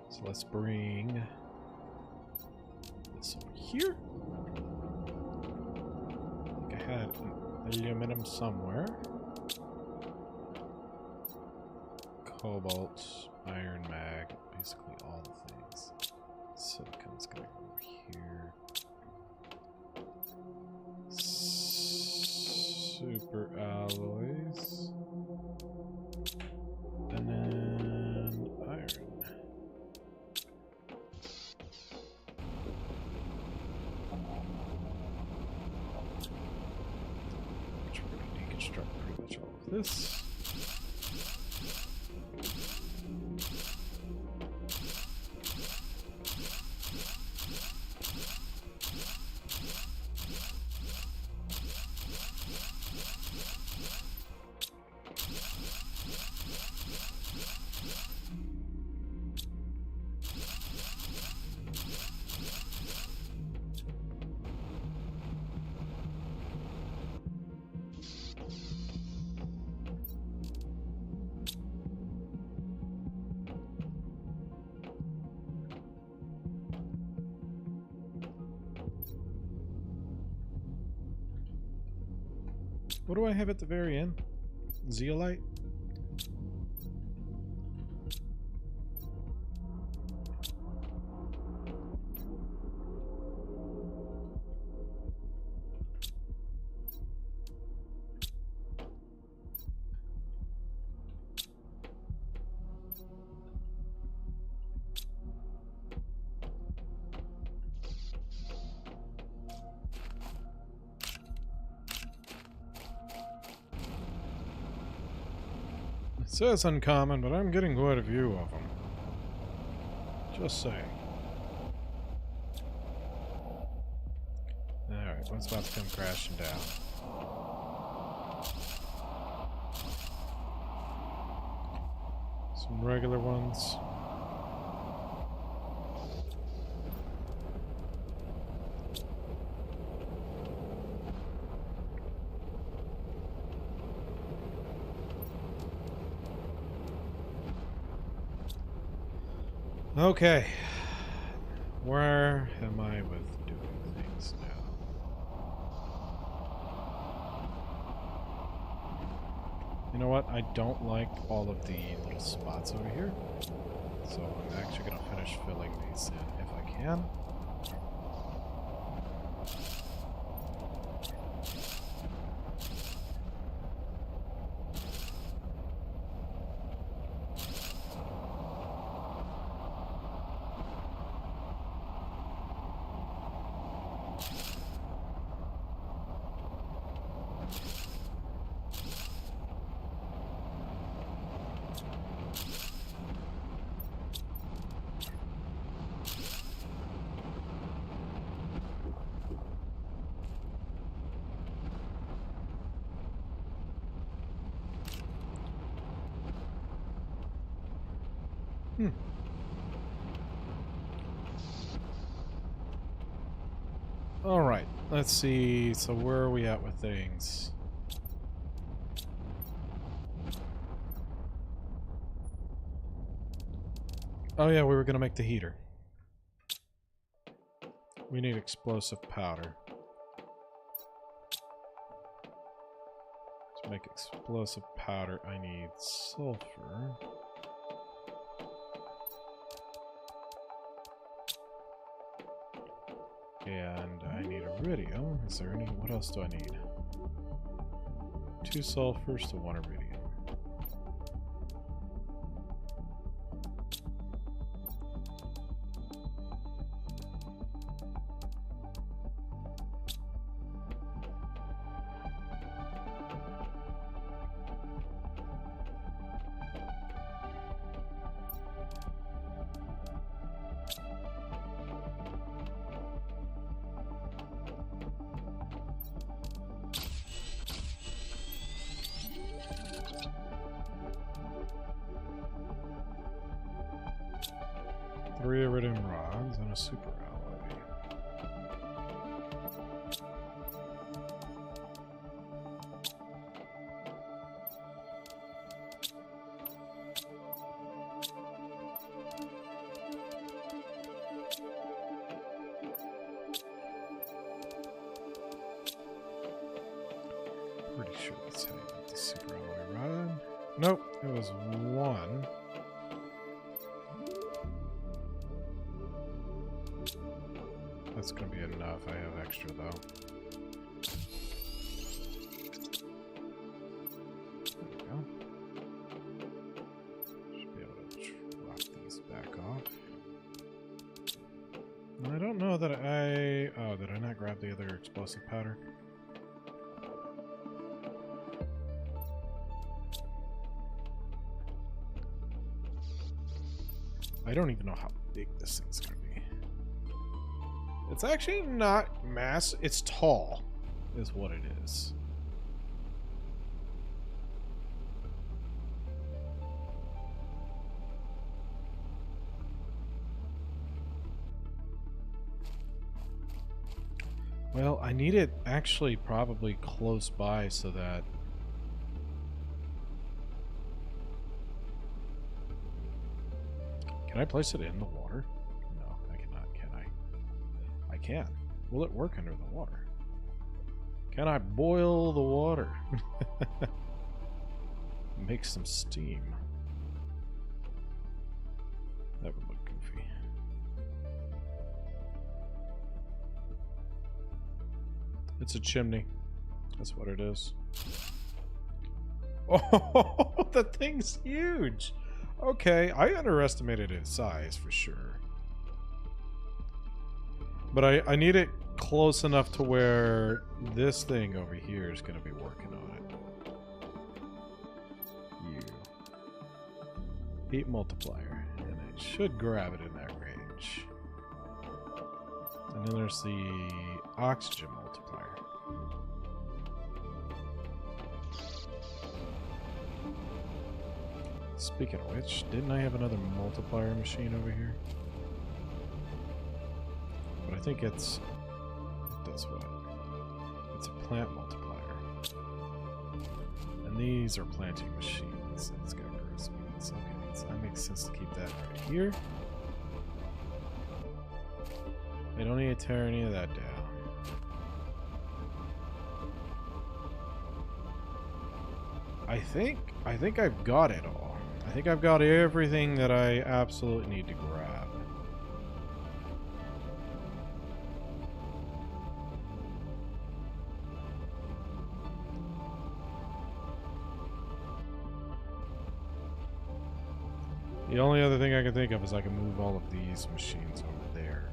[SPEAKER 1] So let's bring this over here. I think I had aluminum somewhere. Cobalt, iron mag, basically all the things. Silicon's gonna go over here. Super alloys. And then iron. Which we're gonna deconstruct pretty much all of this. What do I have at the very end? Zeolite? It says uncommon, but I'm getting quite a few of them. Just saying. Alright, what's about to come crashing down? Some regular ones. Okay. Where am I with doing things now? You know what? I don't like all of the little spots over here. So I'm actually going to finish filling these in if I can. Alright, let's see. So where are we at with things? Oh yeah, we were going to make the heater. We need explosive powder. To make explosive powder, I need sulfur. And I need iridium. Is there any? What else do I need? 2 sulfurs to 1 iridium. 3 iridium rods and a super alloy. Pretty sure that's how you get the super alloy rod. Nope, it was 1. That's gonna be enough. I have extra though. There we go. Should be able to drop these back off. I don't know that oh, did I not grab the other explosive powder? I don't even know how big this thing's gonna be. It's actually not mass. It's tall, is what it is. Well, I need it actually probably close by so that... Can I place it in the water? No, I cannot, can I? I can. Will it work under the water? Can I boil the water? Make some steam. That would look goofy. It's a chimney. That's what it is. Oh, the thing's huge! Okay, I underestimated its size for sure. But I need it close enough to where this thing over here is going to be working on it. You. Heat multiplier. And it should grab it in that range. And then there's the oxygen multiplier. Speaking of which, didn't I have another multiplier machine over here? But I think it does what? It's a plant multiplier. And these are planting machines. It's got growth speeds. Okay, so that makes sense to keep that right here. I don't need to tear any of that down. I think I've got it all. I think I've got everything that I absolutely need to grab. The only other thing I can think of is I can move all of these machines over there,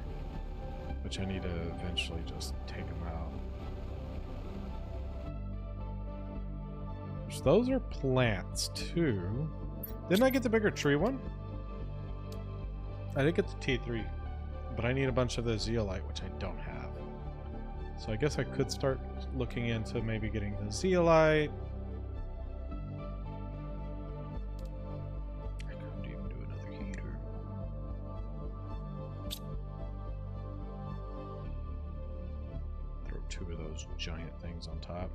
[SPEAKER 1] which I need to eventually just take them out. So those are plants too. Didn't I get the bigger tree one? I did get the T3, but I need a bunch of the zeolite, which I don't have. So I guess I could start looking into maybe getting the zeolite. I couldn't even do another heater. Throw 2 of those giant things on top.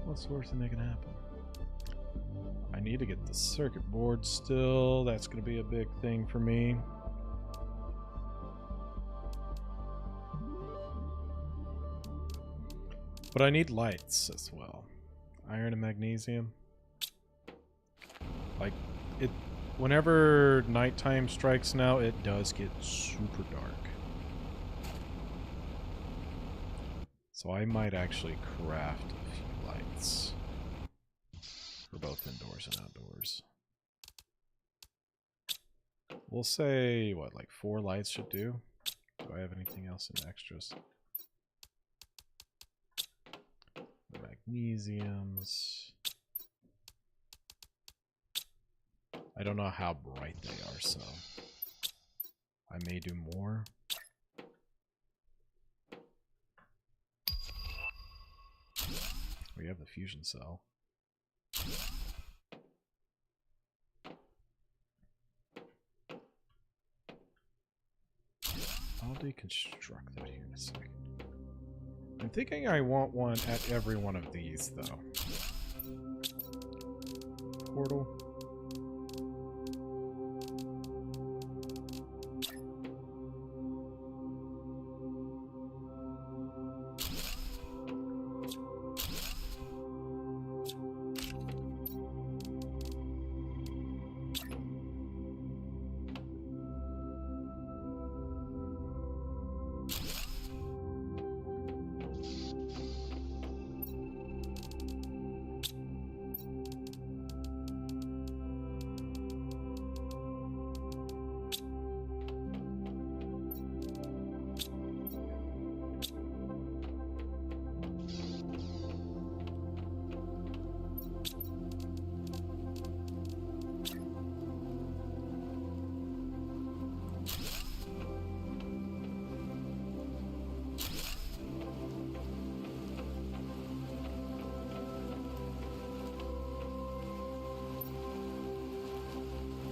[SPEAKER 1] What's the worst thing that can happen? I need to get the circuit board still. That's going to be a big thing for me. But I need lights as well. Iron and magnesium. Like, whenever nighttime strikes now, it does get super dark. So I might actually craft a few lights. For both indoors and outdoors. We'll say, what, like 4 lights should do? Do I have anything else in extras? The magnesiums. I don't know how bright they are, so I may do more. We have the fusion cell. deconstruct that here in a second. I'm thinking I want one at every one of these, though. Portal.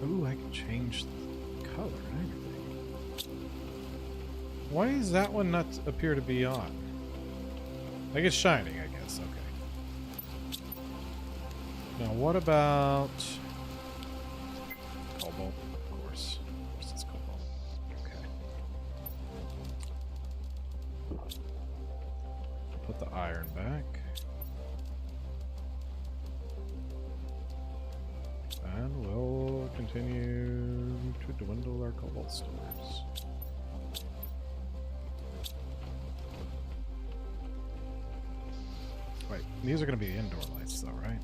[SPEAKER 1] Ooh, I can change the color and everything. Why does that one not appear to be on? Like it's shining, I guess. Okay. Now, what about cobalt? Of course. Of course it's cobalt. Okay. Put the iron back. And we'll continue to dwindle our cobalt stores. Wait, these are going to be indoor lights though, right?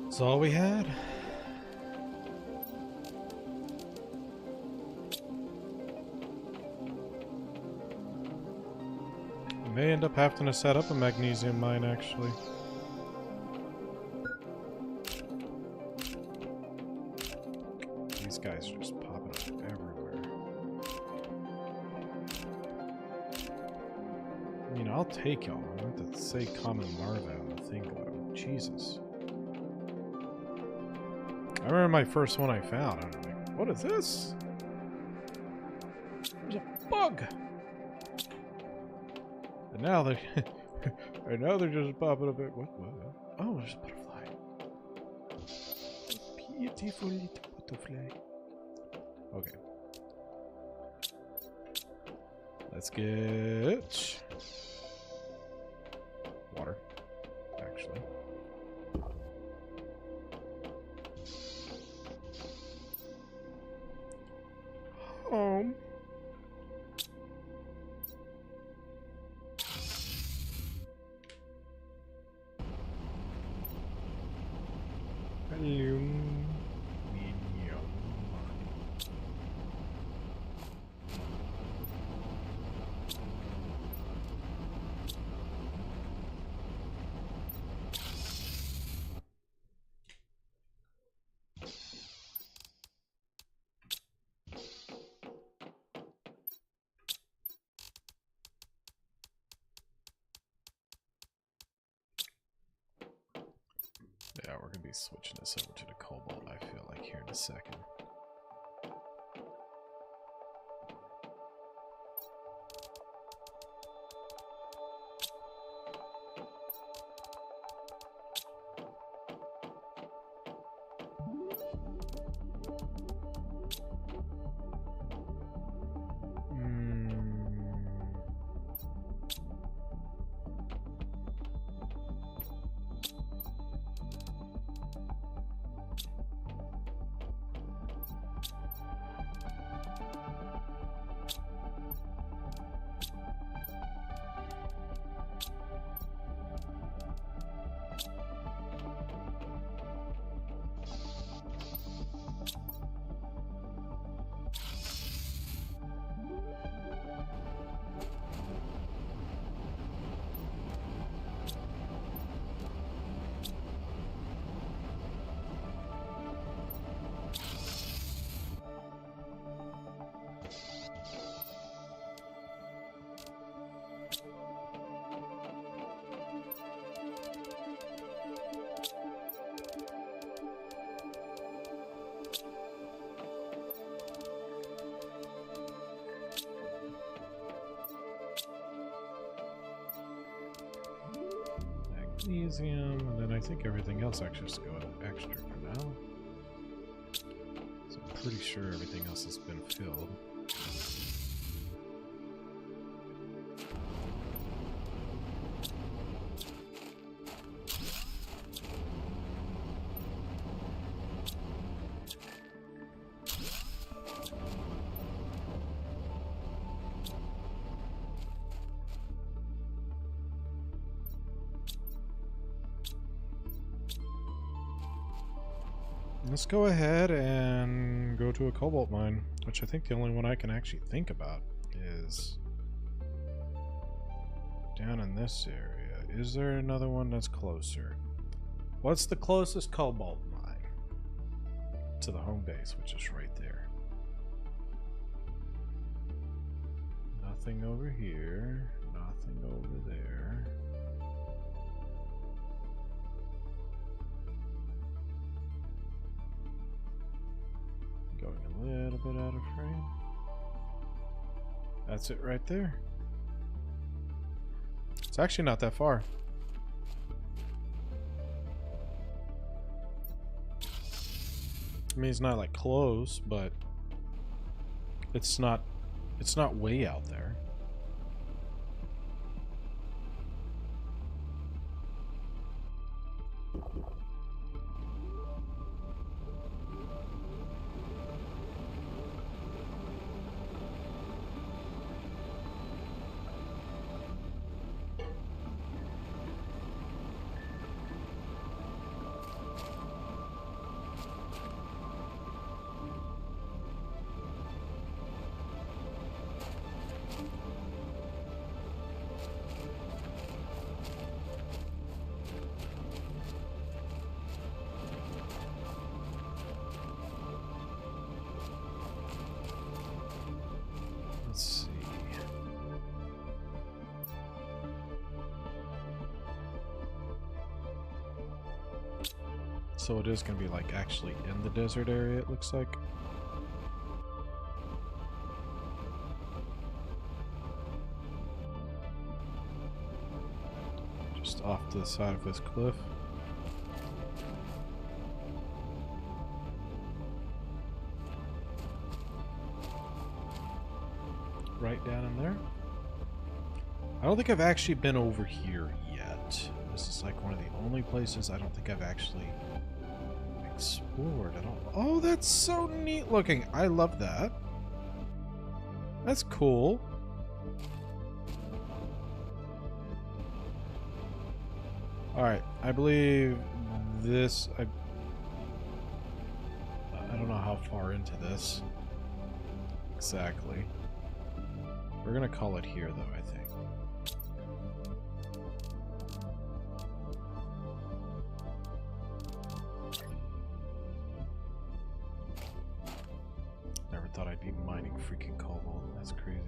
[SPEAKER 1] That's all we had. We may end up having to set up a magnesium mine, actually. These guys are just popping up everywhere. I mean, I'll take y'all. I want to say common larva on the thing, though. Jesus. I remember my first one I found. I was like, what is this? There's a bug! And now they and now they're just popping up. What? Oh, there's a butterfly. Beautiful little butterfly. Okay. Let's get water, actually. Home. Aluminium. we're going to be switching this over to the cobalt, I feel like, here in a second. Magnesium, and then I think everything else actually just go extra for now. So I'm pretty sure everything else has been filled. Let's go ahead and go to a cobalt mine, which I think the only one I can actually think about is down in this area. Is there another one that's closer? What's the closest cobalt mine to the home base, which is right there? Nothing over here, nothing over there. Going a little bit out of frame. That's it right there. It's actually not that far. I mean, it's not like close, but it's not way out there. So it is going to be like actually in the desert area, it looks like. Just off to the side of this cliff. Right down in there. I don't think I've actually been over here yet. This is like one of the only places I don't think I've actually explored at all. Oh, that's so neat looking. I love that. That's cool. Alright, I believe this... I don't know how far into this exactly. We're gonna call it here, though, I think. Never thought I'd be mining freaking cobalt. That's crazy.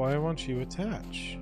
[SPEAKER 1] Why won't you attach?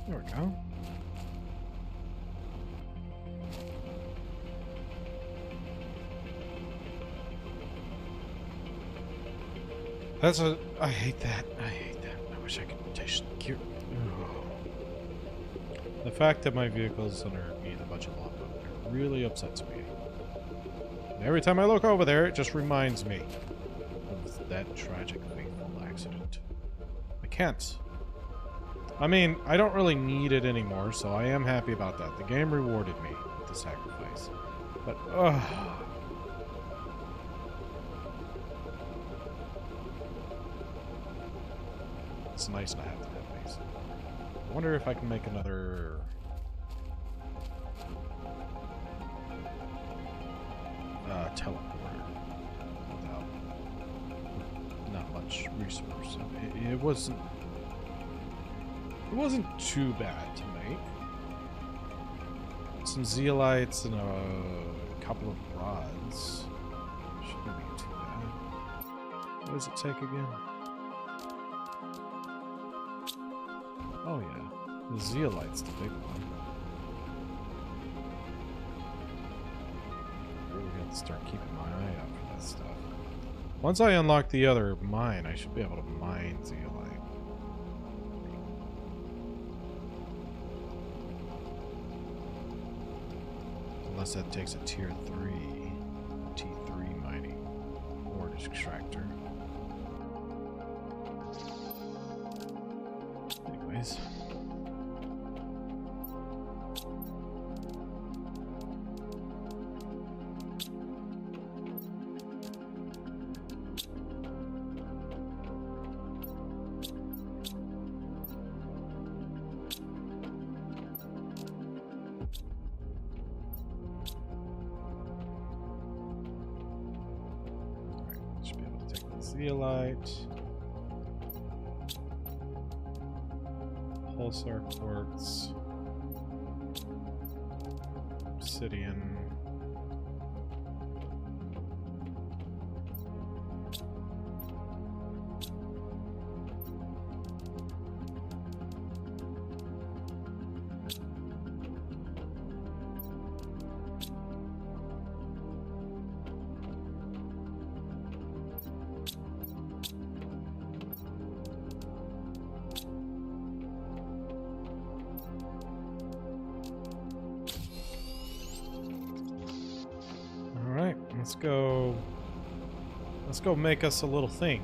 [SPEAKER 1] There we go. I hate that. I hate that. I wish I could rotation gear. The fact that my vehicle is underneath a bunch of lava really upsets me. And every time I look over there, it just reminds me of that tragic fateful accident. I can't. I mean, I don't really need it anymore, so I am happy about that. The game rewarded me with the sacrifice. But, it's nice to have that base. I wonder if I can make another... teleporter without not much resource. It wasn't too bad to make. Some zeolites and a couple of rods. Shouldn't be too bad. What does it take again? Oh yeah, the zeolite's the big one. Really got to start keeping my eye out for that stuff. Once I unlock the other mine, I should be able to mine zeolite. Unless that takes a tier 3, T3 mining ore extractor. Anyways. Zeolite, pulsar quartz, obsidian, Let's go make us a little thing.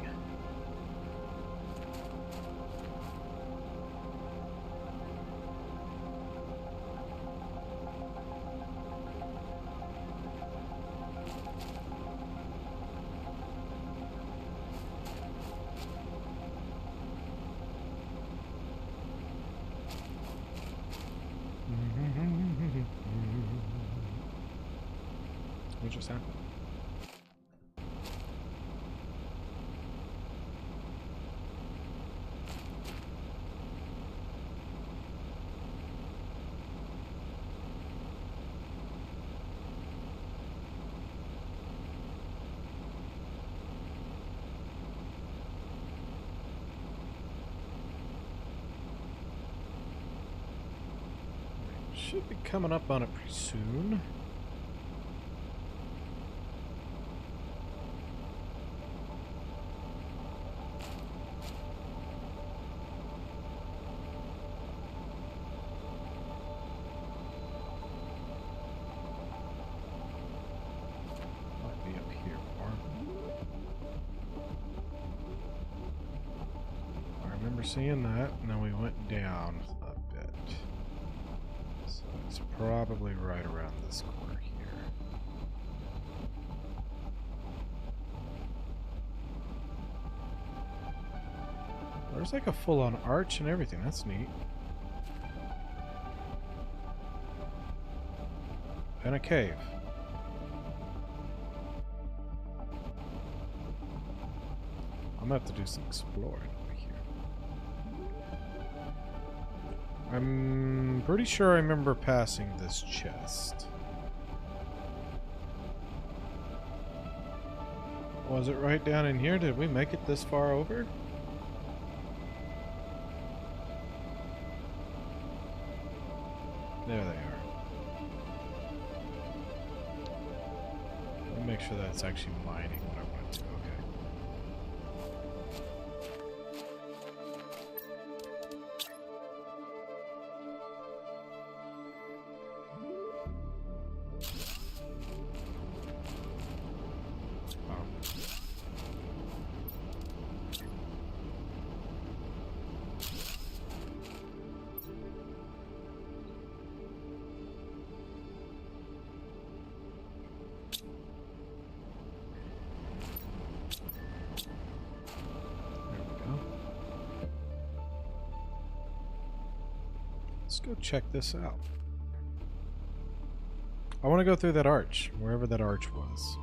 [SPEAKER 1] What just happened? Should be coming up on it pretty soon. Might be up here more. I remember seeing that, and then we went down a bit. So it's probably right around this corner here. There's like a full-on arch and everything. That's neat. And a cave. I'm gonna have to do some exploring over here. I'm pretty sure I remember passing this chest. Was it right down in here? Did we make it this far over? There they are. Let me make sure that's actually mining what I want to. Okay. Let's go check this out. I want to go through that arch, wherever that arch was.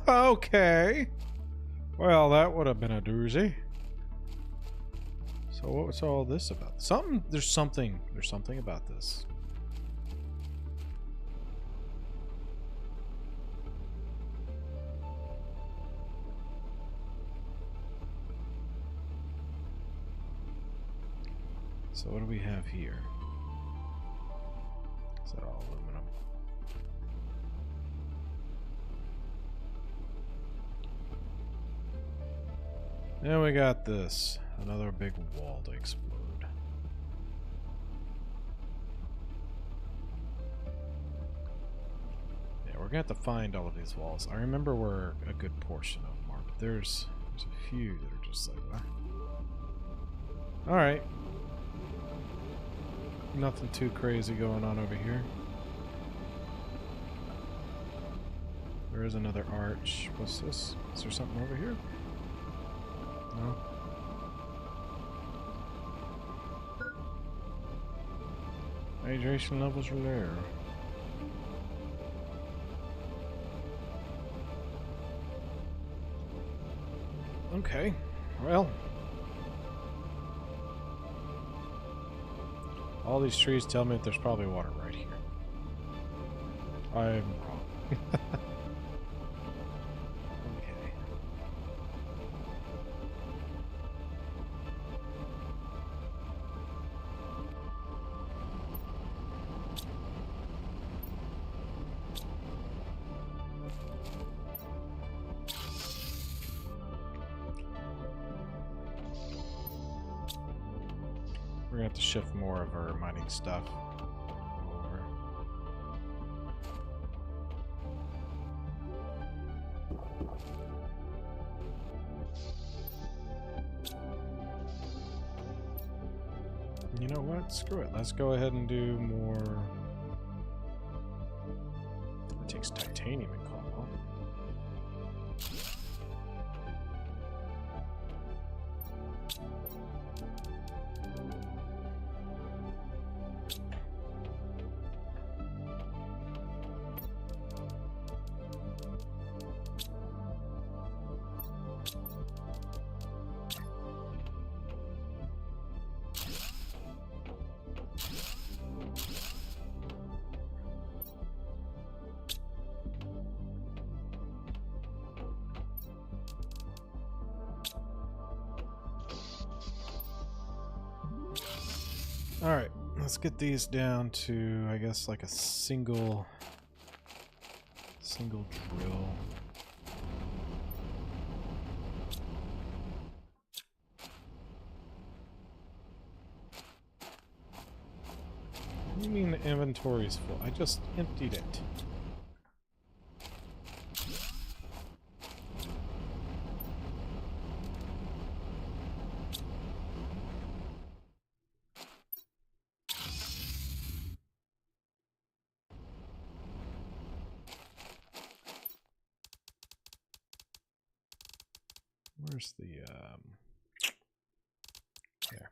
[SPEAKER 1] Okay. Well, that would have been a doozy. So what was all this about? There's something about this. So what do we have here? Is that all aluminum? And we got this. Another big wall to explode. Yeah, we're gonna have to find all of these walls. I remember where a good portion of them are, but there's a few that are just like, what? Alright. Nothing too crazy going on over here. There is another arch. What's this? Is there something over here? No. Hydration levels are there. Okay. Well. All these trees tell me that there's probably water right here. I'm wrong. Okay. We're gonna have to shift more of our mining stuff over. You know what? Screw it. Let's go ahead and do more. It takes titanium and cobalt. Alright, let's get these down to, I guess, like a single drill. What do you mean the inventory is full? I just emptied it. Where's the there.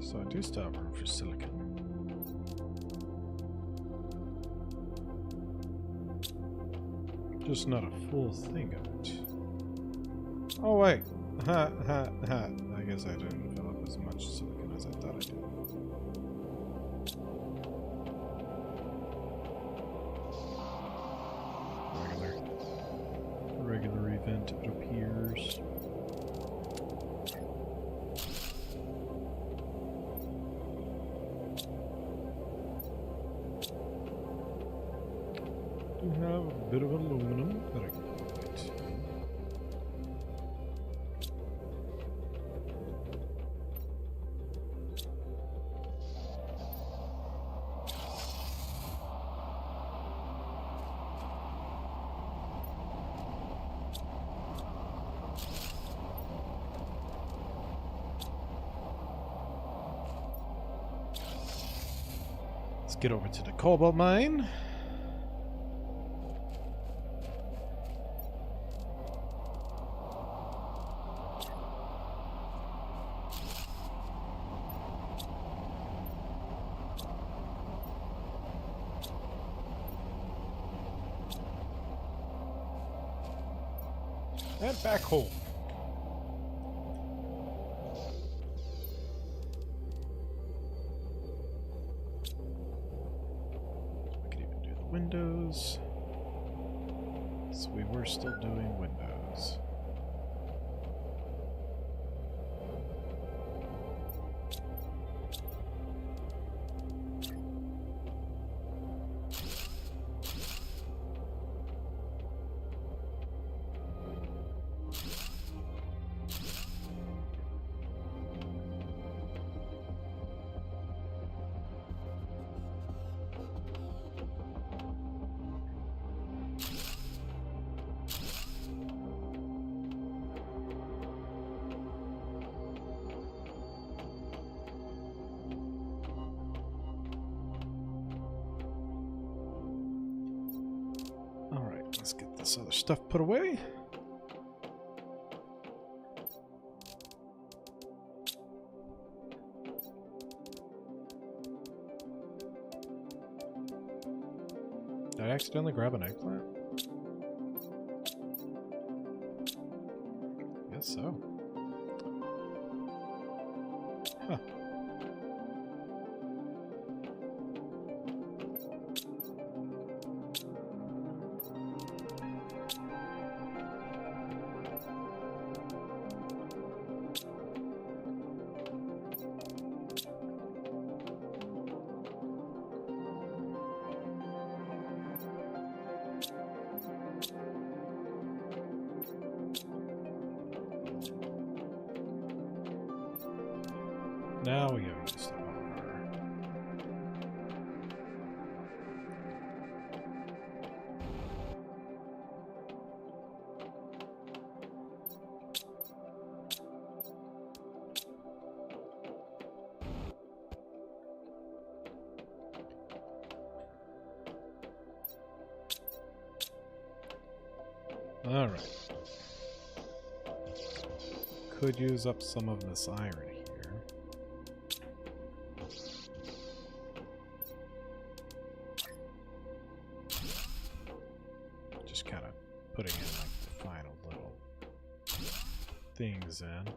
[SPEAKER 1] So I do still have room for silicon. Just not a full thing of it. Oh wait! Ha ha ha. I guess I didn't fill up as much silicon as I thought I did. Regular event, it appears. Do have a bit of aluminum that I can put. Let's get over to the cobalt mine. And back home. We could even do the windows. So we were still doing windows. Let's get this other stuff put away. Did I accidentally grab an eggplant? Guess so. Huh. Now we have this stuff on All right. Could use up some of this iron here. Just kind of putting in things in.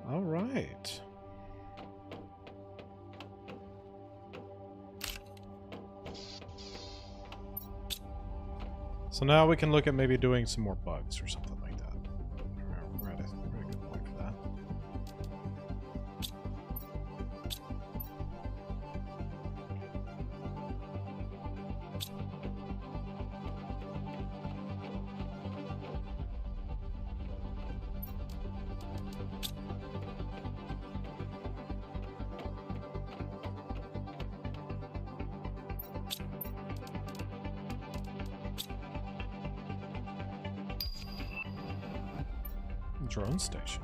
[SPEAKER 1] All right. So now we can look at maybe doing some more bugs or something like that. We're at a very good point for that. Drone station.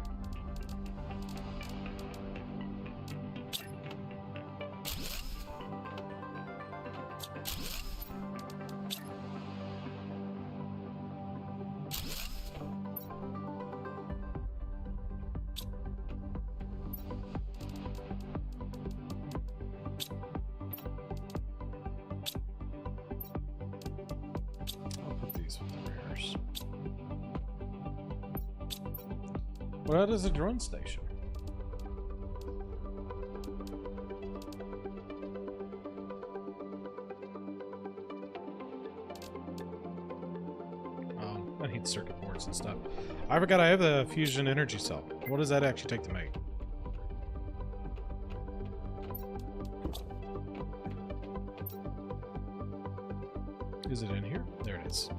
[SPEAKER 1] I'll put these with the rares. What is a drone station? I need circuit boards and stuff. I forgot I have the fusion energy cell. What does that actually take to make? Is it in here? There it is.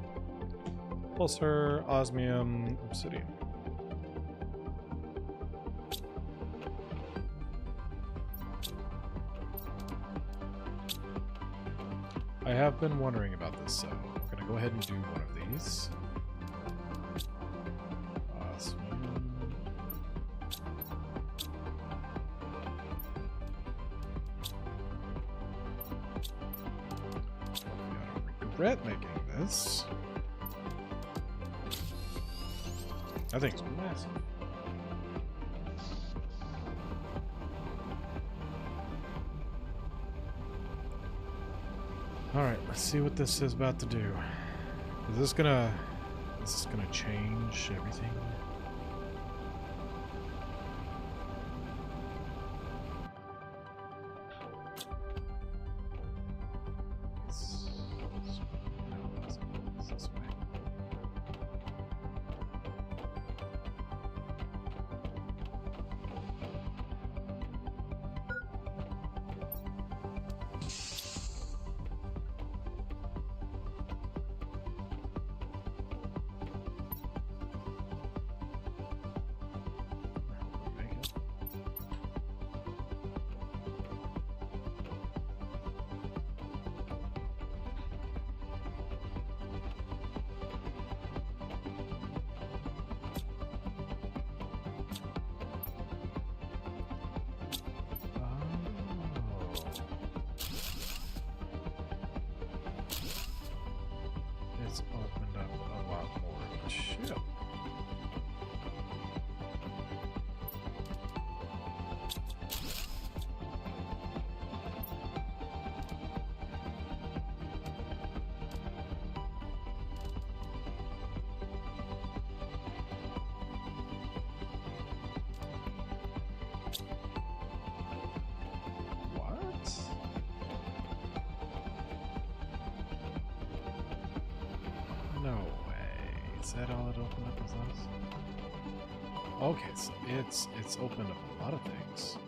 [SPEAKER 1] Pulsar, osmium, obsidian. I have been wondering about this, so we're gonna go ahead and do one of these. I don't regret making this. That thing's massive. Alright, let's see what this is about to do. Is this gonna change everything? It's opened up a lot more of the ship. No way. Is that all it opened up as us? Okay, so it's opened up a lot of things.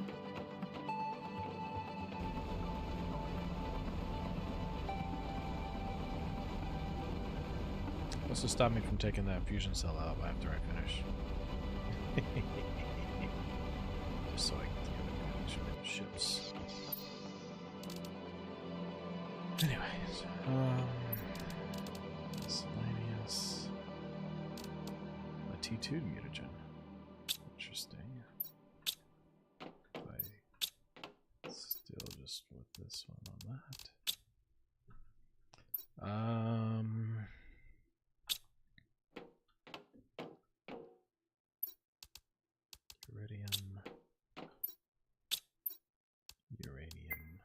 [SPEAKER 1] What's to stop me from taking that fusion cell out after I finish? Just so I can get advantage of ships. Anyways, miscellaneous. A T2 mutagen. Interesting. I still just with this one on that. Iridium, uranium,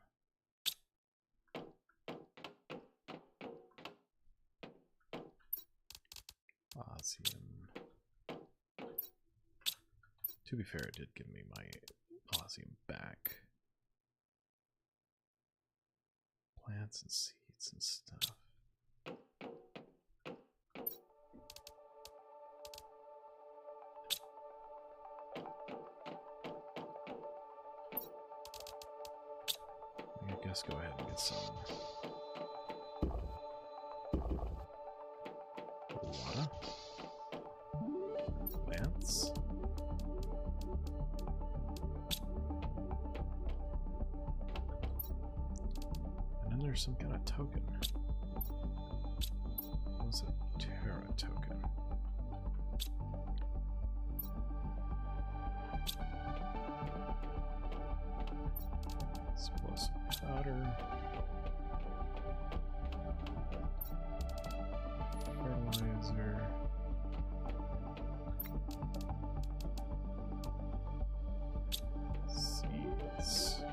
[SPEAKER 1] Osium. To be fair, it did give me my Osium back. Plants and seeds and stuff. I guess go ahead and get some water, plants. And then there's some kind of token. What's a Terra token? Explosive powder. Fertilizer. Seeds.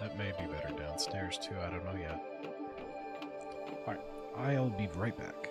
[SPEAKER 1] That may be better downstairs too, I don't know yet. Alright, I'll be right back.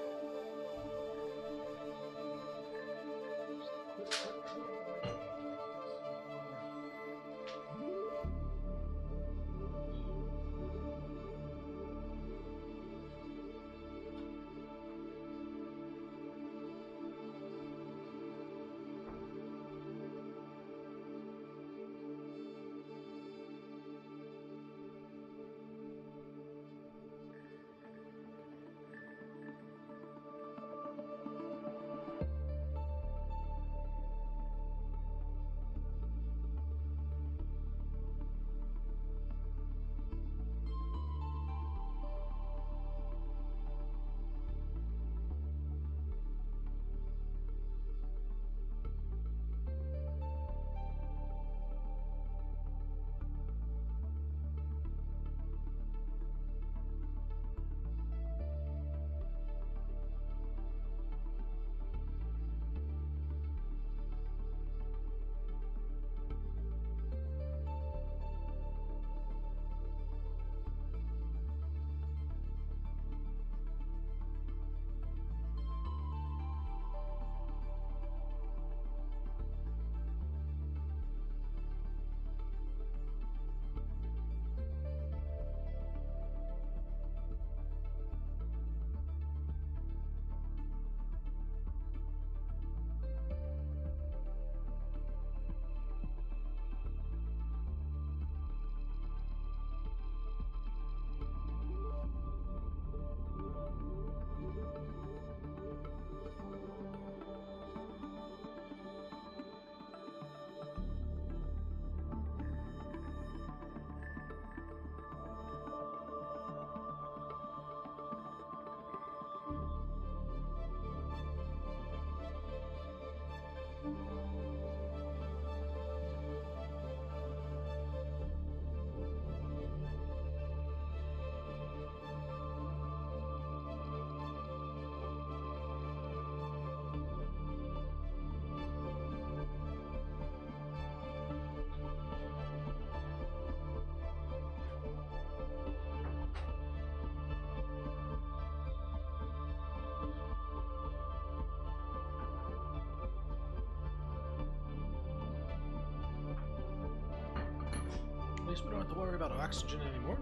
[SPEAKER 1] At least we don't have to worry about oxygen anymore.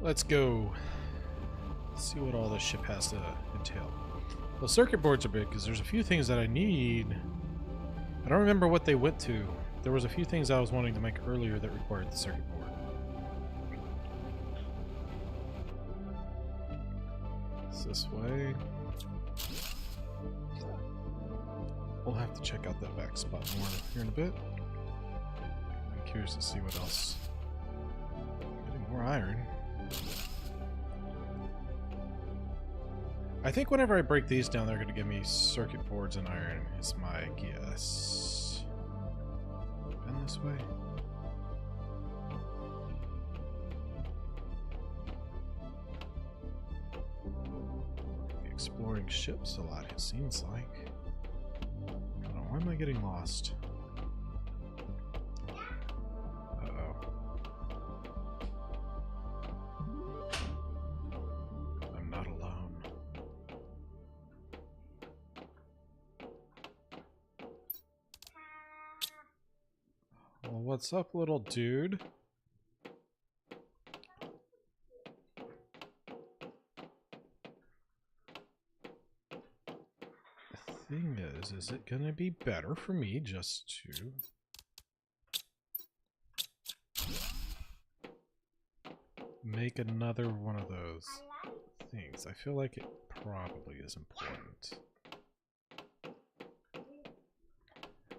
[SPEAKER 1] Let's go. Let's see what all this ship has to entail. Well, circuit boards are big because there's a few things that I need I don't remember what they went to. There was a few things I was wanting to make earlier that required the circuit board. It's this way. We'll have to check out that back spot more here in a bit. I'm curious to see what else. Getting more iron. I think whenever I break these down, they're going to give me circuit boards and iron, is my guess. And this way. Exploring ships a lot, it seems like. I don't know, why am I getting lost? Uh-oh. I'm not alone. Well, what's up, little dude? The thing is it gonna be better for me just to make another one of those things? I feel like it probably is important.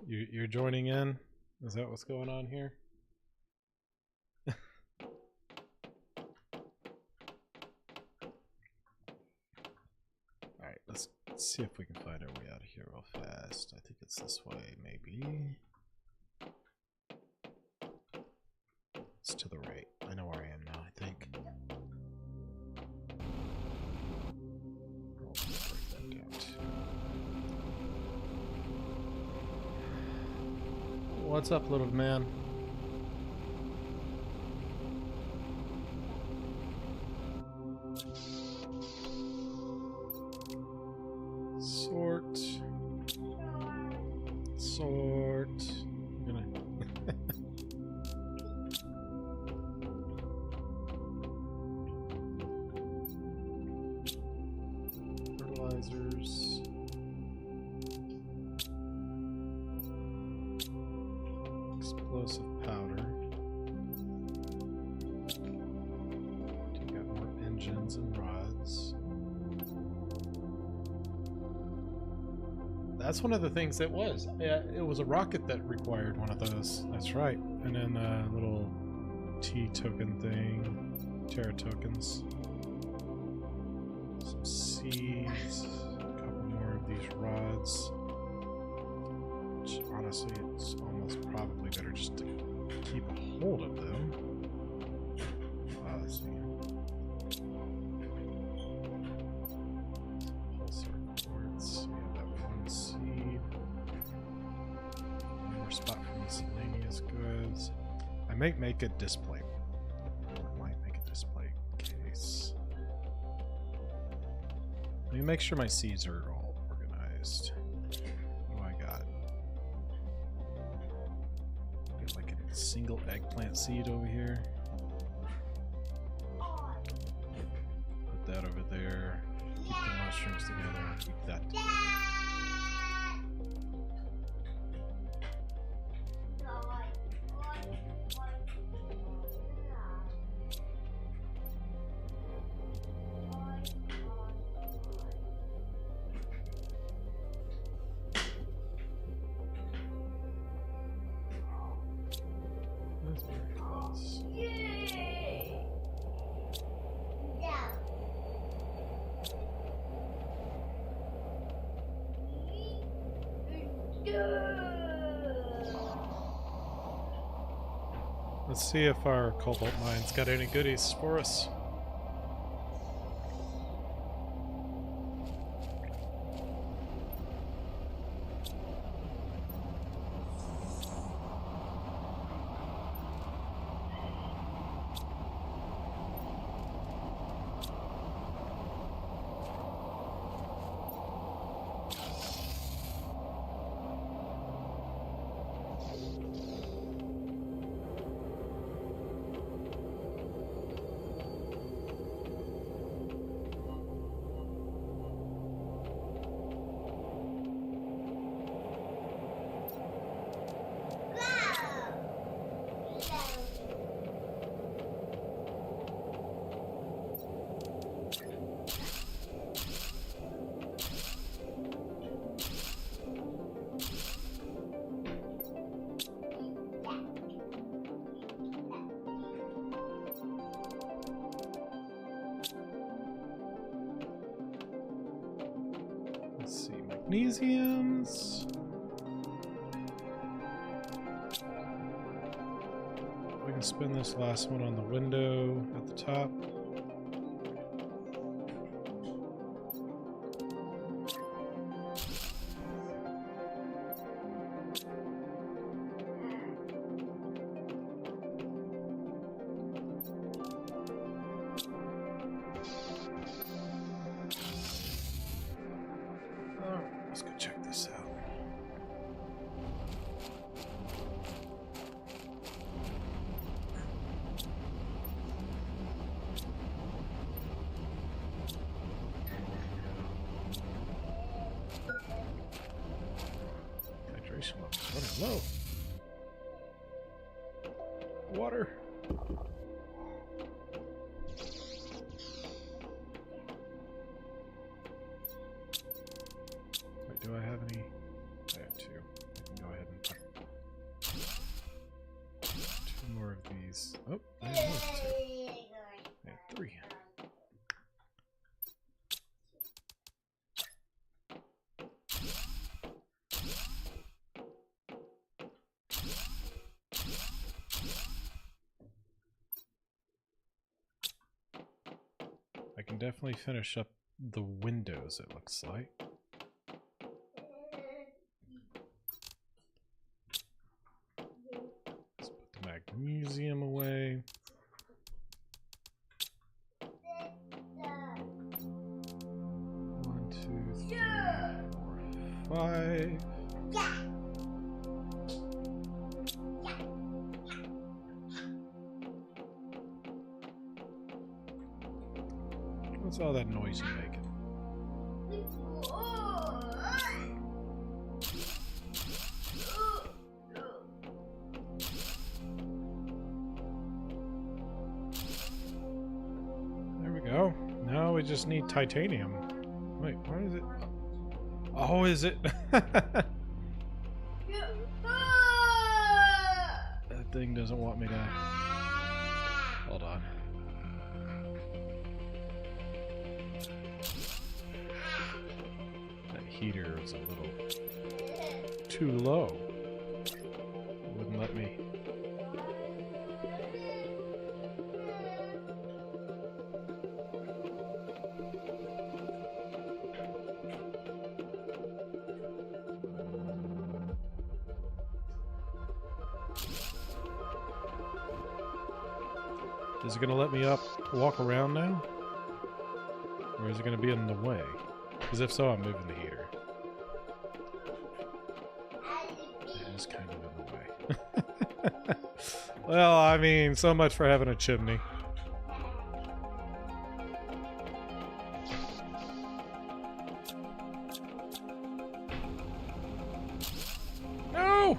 [SPEAKER 1] You're joining in? Is that what's going on here? Alright, let's see if we can find our way out of here real fast. I think it's this way, maybe. It's to the right. I know where I am now, I think. I'll break that down too. What's up, little man? Sort. I'm gonna fertilizers. Explosive powder. You got more engines and rods. That's one of the things it was. Yeah, it was a rocket that required one of those. That's right. And then a little T token thing. Terra tokens. Some seeds. A couple more of these rods. Which, honestly, it's almost probably better just to keep a hold of them. Let's see. Whole circle boards. We have that one seed. One more spot for miscellaneous goods. I might make a display. I might make a display case. Let me make sure my seeds are all organized. What do I got? Got like a single eggplant seed over here. Put that over there. Keep the mushrooms together. Keep that together. That's very close. Let's see if our cobalt mine's got any goodies for us. magnesiums. We can spin this last one on the window at the top. Let's go check this out. Hydration levels running low. Water. Wait, do I have any? I have two. I can go ahead and put two more of these. Oh, I have two. I have three. I can definitely finish up the windows, it looks like. Let's put the magnesium away. One, two, three, four, five. What's all that noise you're making? There we go. Now we just need titanium. Wait, where is it? Oh, is it? That thing doesn't want me to... Hold on. Heater is a little too low. It wouldn't let me. Is it going to let me walk around now? Or is it going to be in the way? Because if so, I'm moving the heater. It is kind of in the way. Well, I mean, so much for having a chimney. No!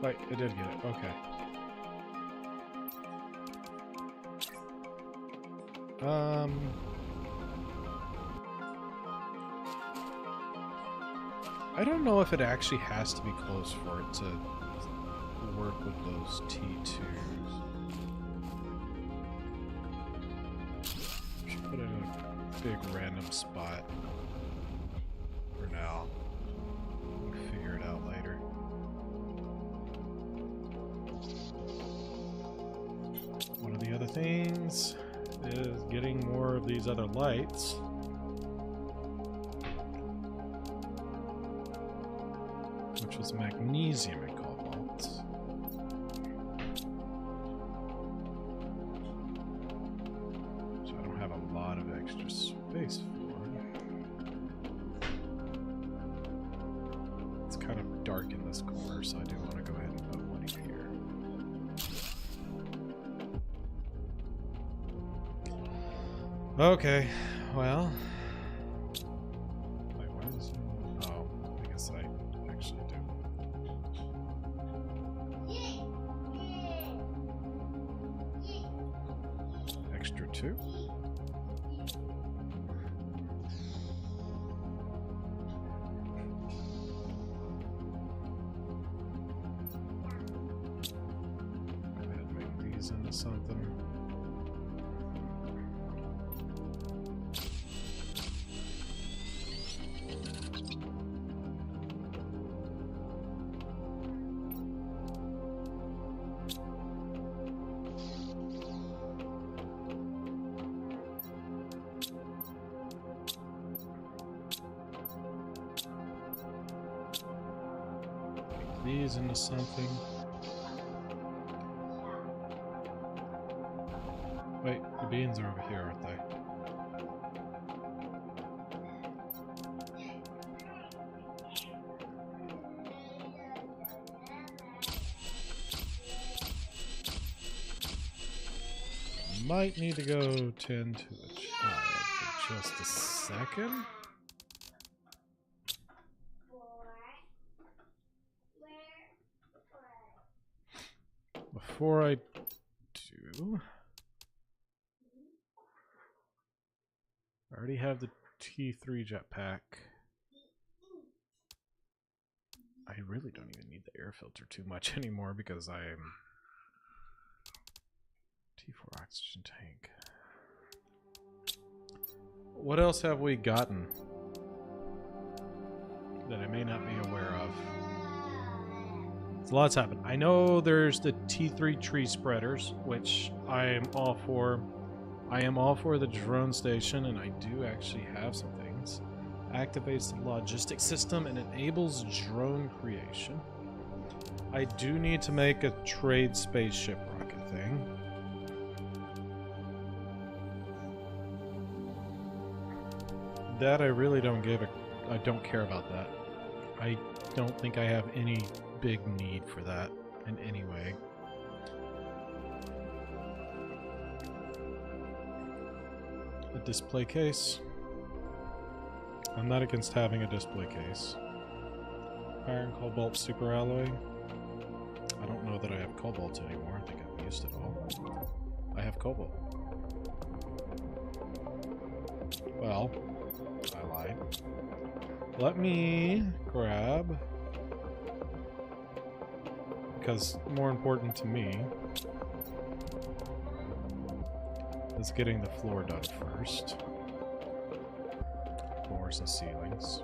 [SPEAKER 1] Wait, it did get it. Okay. I don't know if it actually has to be close for it to work with those T2s. Should put it in a big random spot for now. We'll figure it out later. One of the other things is getting more of these other lights. Which was magnesium and cobalt. So I don't have a lot of extra space for. It's kind of dark in this corner, so I do want to go ahead and put one here. Okay, well. Wait, why is it? Oh, I guess I actually do. Extra two? Go ahead and make these into something. these into something. Wait, the beans are over here, aren't they? Might need to go tend to a child for just a second. Before I do, I already have the T3 jetpack. I really don't even need the air filter too much anymore because I am T4 oxygen tank. What else have we gotten that I may not be aware of? A lot's happened. I know there's the T3 tree spreaders, which I am all for. I am all for the drone station, and I do actually have some things. Activates the logistics system and enables drone creation. I do need to make a trade spaceship rocket thing. That I really don't give a... I don't care about that. I don't think I have any big need for that in any way. A display case. I'm not against having a display case. Iron cobalt super alloy. I don't know that I have cobalt anymore. I think I've used it all. I have cobalt. Well, I lied. Let me grab, because more important to me is getting the floor done first. Floors and ceilings.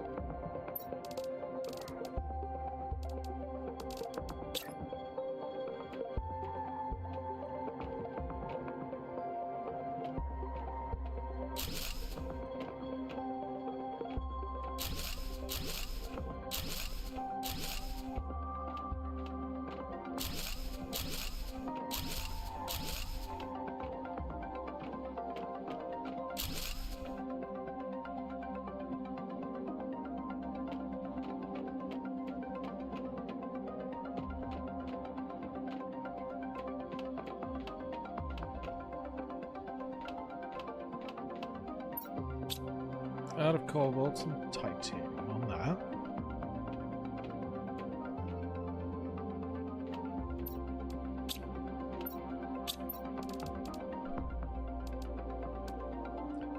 [SPEAKER 1] Out of cobalt and titanium on that.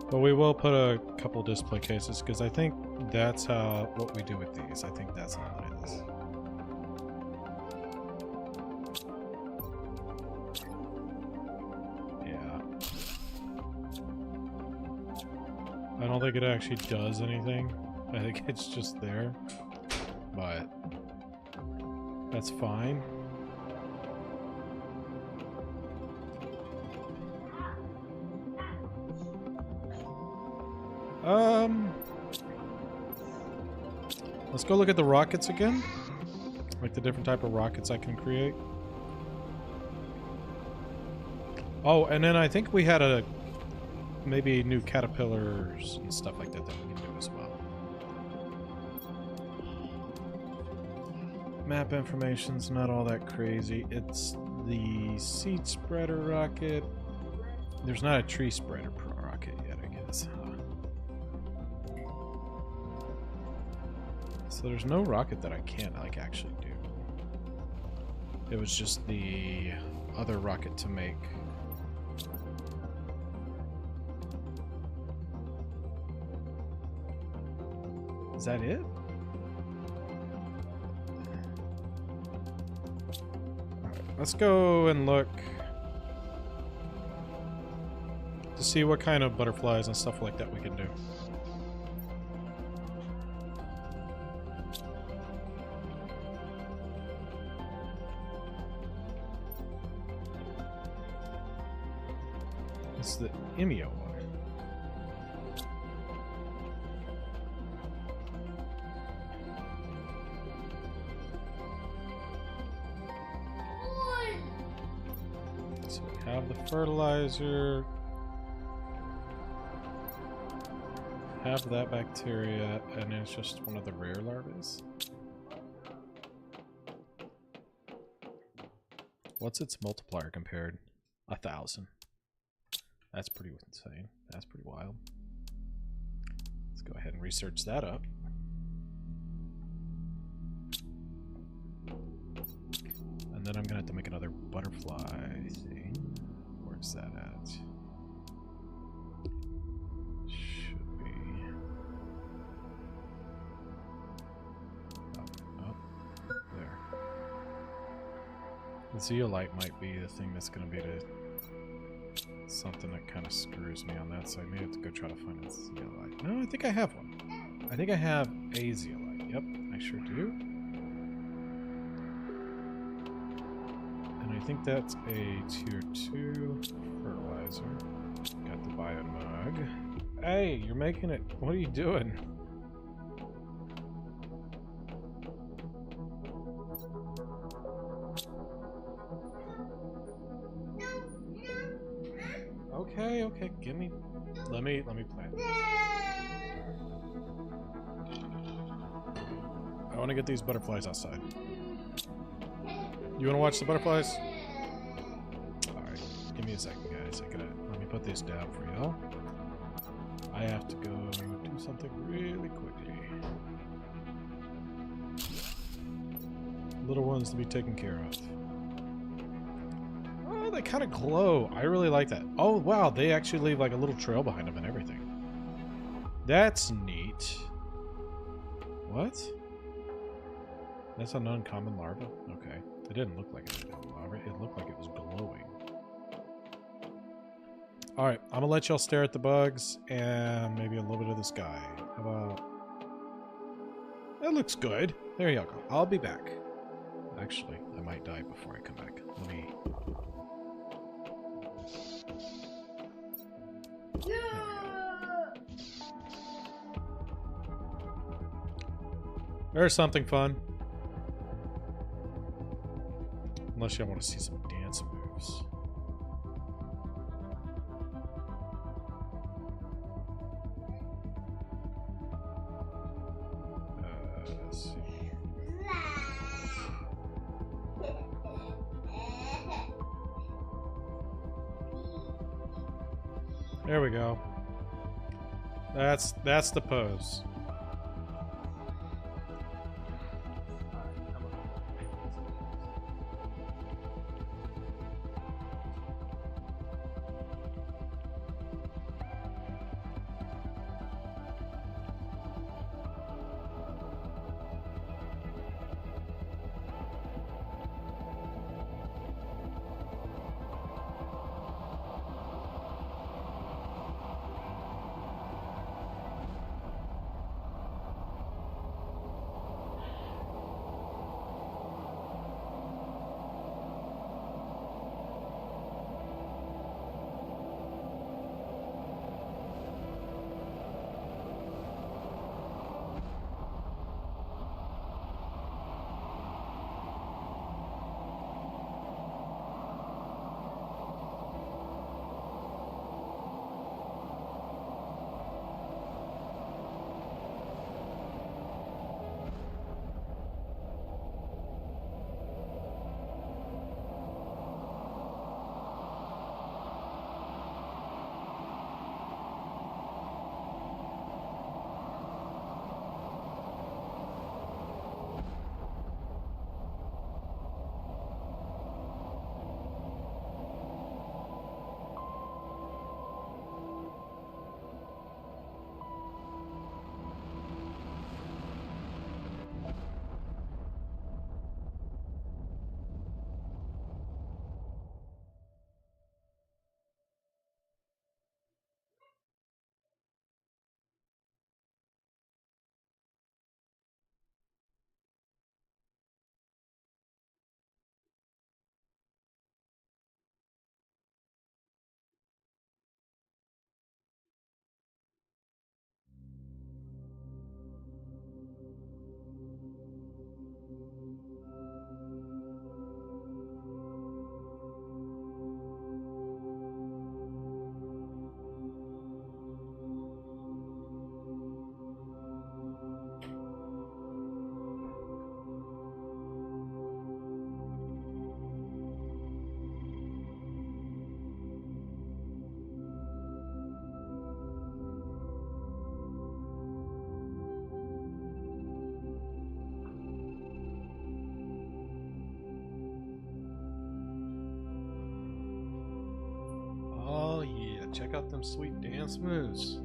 [SPEAKER 1] But we will put a couple display cases because I think that's how what we do with these. I think that's all it is. I don't think it actually does anything. I think it's just there. But that's fine. Let's go look at the rockets again. Like the different type of rockets I can create. Oh, and then I think we had a maybe new caterpillars and stuff like that that we can do as well. Map information's not all that crazy. It's the seed spreader rocket. There's not a tree spreader rocket yet, I guess. So there's no rocket that I can't like actually do. It was just the other rocket to make. Is that it? Alright, let's go and look to see what kind of butterflies and stuff like that we can do. It's the Emio one. Have the fertilizer. Have that bacteria, and it's just one of the rare larvae. What's its multiplier compared? 1,000. That's pretty insane. That's pretty wild. Let's go ahead and research that up. And then I'm gonna have to make another butterfly thing. Where's that at? Should be up there. The zeolite might be the thing that's gonna be something that kind of screws me on that, so I may have to go try to find a zeolite. No, I think I have one. I think I have a zeolite. Yep, I sure do. And I think that's a tier 2 fertilizer. Got to buy a mug. Hey, you're making it. What are you doing? Okay, okay, give me. Let me plant this. I want to get these butterflies outside. You want to watch the butterflies? Alright, give me a second, guys. Let me put these down for y'all. I have to go do something really quickly. Little ones to be taken care of. Oh, they kind of glow. I really like that. Oh, wow, they actually leave like a little trail behind them and everything. That's neat. What? That's an uncommon larva? Okay. It didn't look like it. It looked like it was glowing. Alright, I'm gonna let y'all stare at the bugs and maybe a little bit of the sky. How about... That looks good. There y'all go. I'll be back. Actually, I might die before I come back. Let me... There's something fun. Unless y'all want to see some dance moves. Let's see. There we go. That's the pose. check out them sweet dance moves.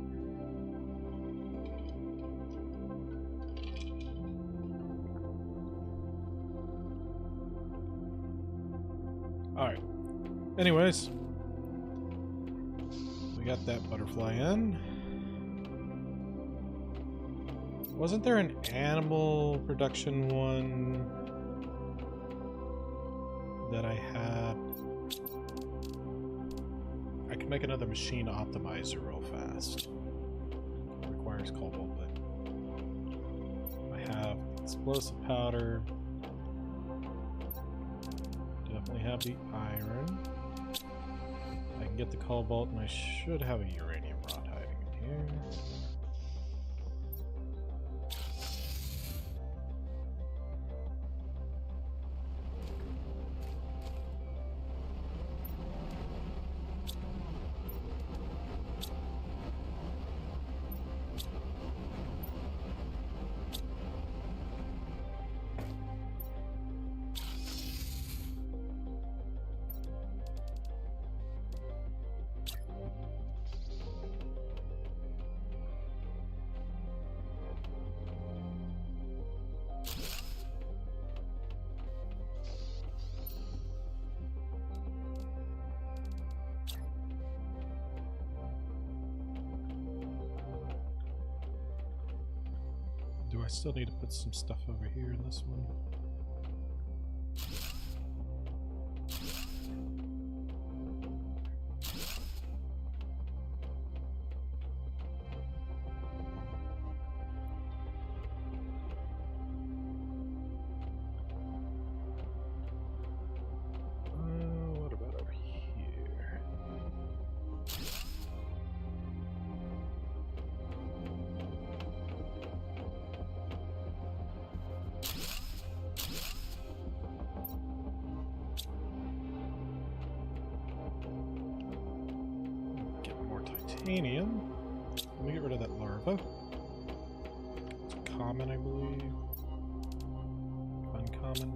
[SPEAKER 1] Alright. Anyways. We got that butterfly in. Wasn't there an animal production one that I had? I can make another machine optimizer real fast. It requires cobalt, but I have explosive powder. Definitely have the iron. I can get the cobalt, and I should have a uranium rod hiding in here. Do I still need to put some stuff over here in this one? What about over here? Titanium. Let me get rid of that larva. It's common, I believe. Uncommon.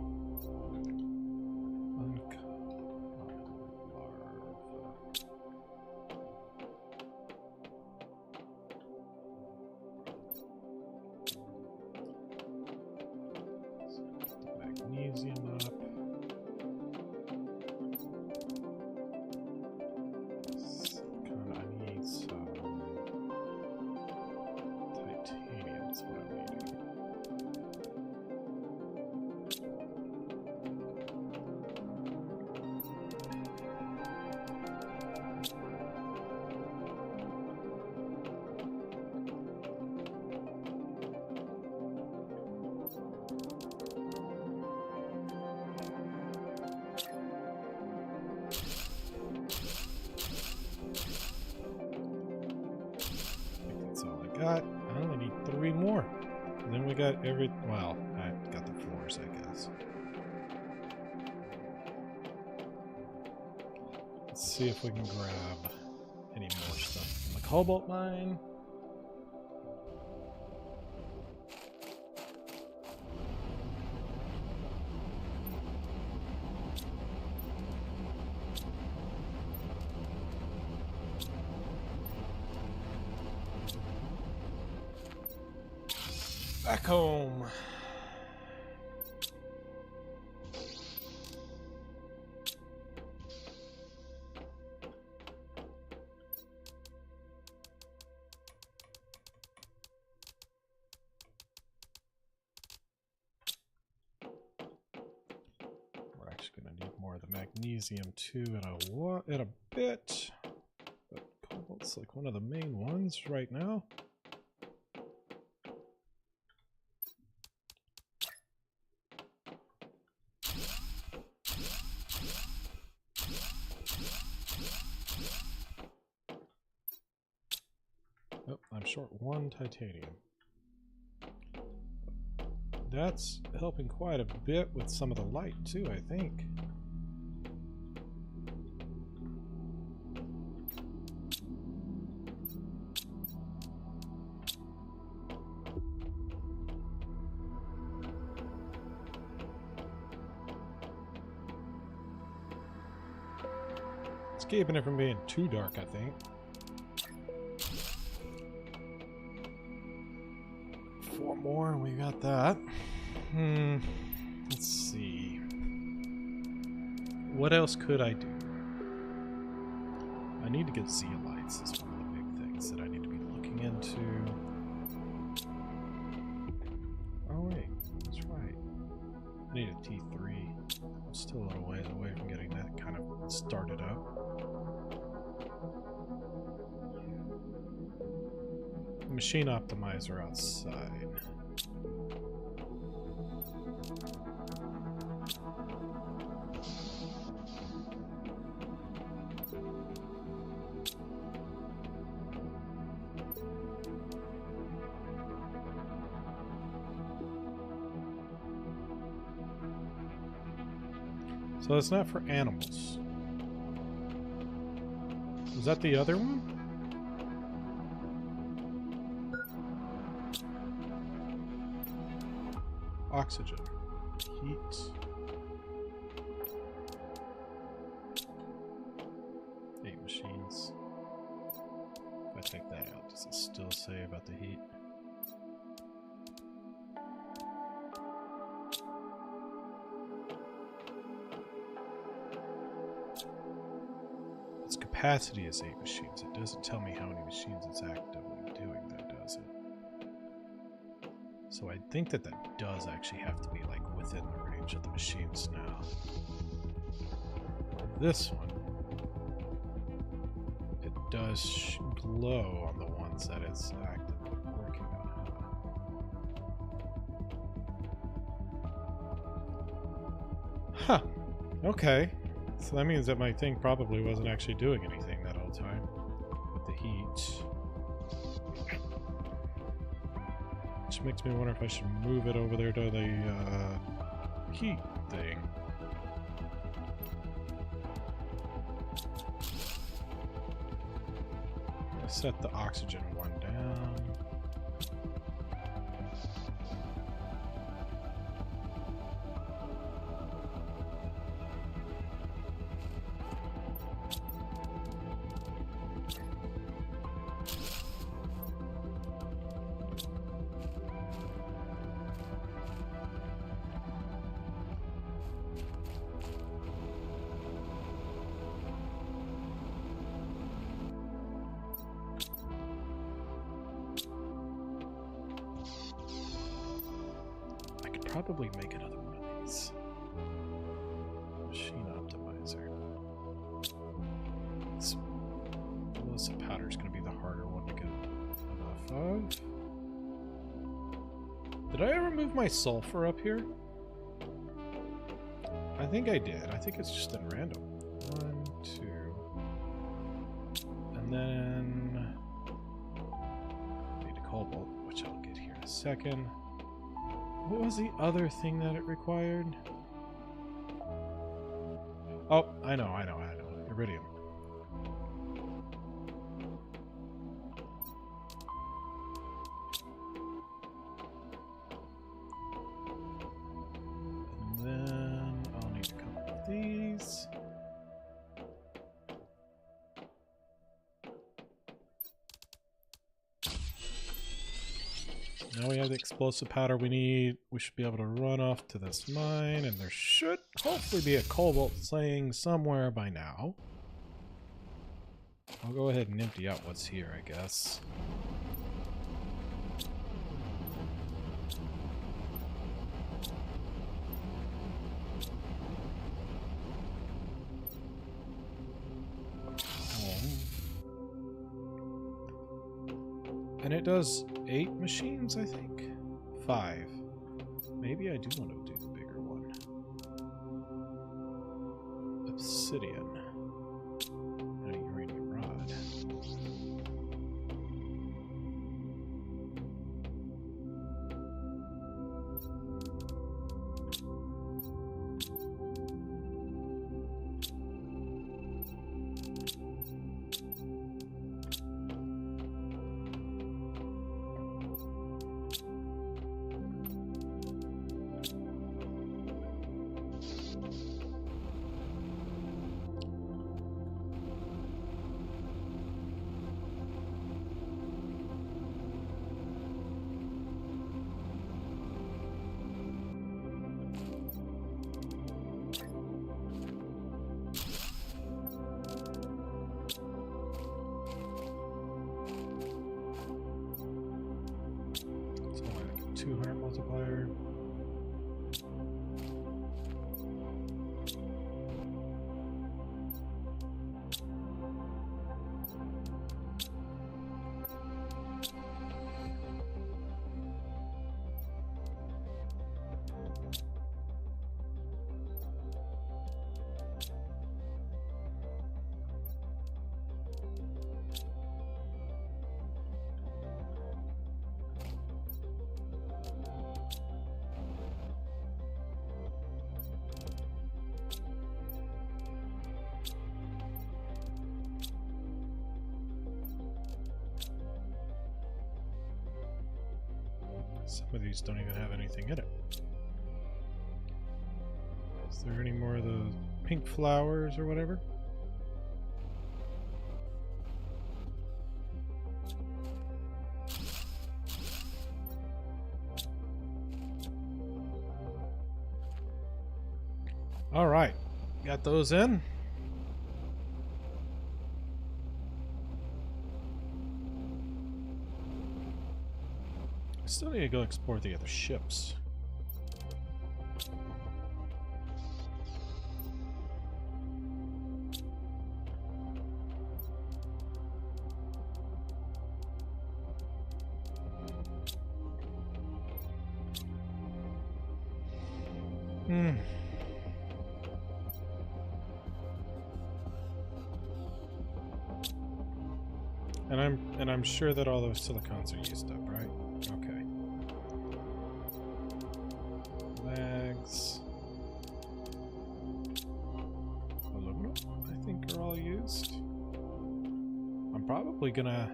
[SPEAKER 1] Larva. Magnesium up. I only need 3 more. And then we got well, I got the floors, I guess. Let's see if we can grab any more stuff from the cobalt mine. Back home. We're actually going to need more of the magnesium too in a bit. But cobalt's like one of the main ones right now. Oh, I'm short 1 titanium. That's helping quite a bit with some of the light too, I think. It's keeping it from being too dark, I think. want more, and we got that. Let's see. What else could I do? I need to get zeolites. Is one of the big things that I need to be looking into. Oh wait, that's right. I need a T3. I'm still a little ways away from getting that kind of started up. Machine optimizer outside. So it's not for animals. Was that the other one? Oxygen. Heat. Eight machines. If I take that out, does it still say about the heat? Its capacity is 8 machines. It doesn't tell me how many machines it's actively doing that, does it? So I think that that does actually have to be like within the range of the machines now. This one, it does glow on the ones that it's actively working on. Huh. Okay. So that means that my thing probably wasn't actually doing anything that whole time with the heat. Which makes me wonder if I should move it over there to the heat thing. I set the oxygen one down. Probably make another one of these. Machine optimizer. This explosive powder is going to be the harder one to get enough of. Did I ever move my sulfur up here? I think I did. I think it's just in random. 1, 2. And then I need a cobalt, which I'll get here in a second. What was the other thing that it required? Oh, I know. Iridium. And then I'll need a couple of these. Now we have the explosive powder we need. We should be able to run off to this mine, and there should hopefully be a cobalt saying somewhere by now. I'll go ahead and empty out what's here, I guess. And it does 8 machines, I think? 5. Maybe I do want to do the bigger one. Obsidian. And a uranium rod. 200 multiplier. Some of these don't even have anything in it. Is there any more of the pink flowers or whatever? All right, got those in. I still need to go explore the other ships. And I'm sure that all those silicons are used up, right? Okay. Legs. Aluminum, I think, are all used. I'm probably gonna...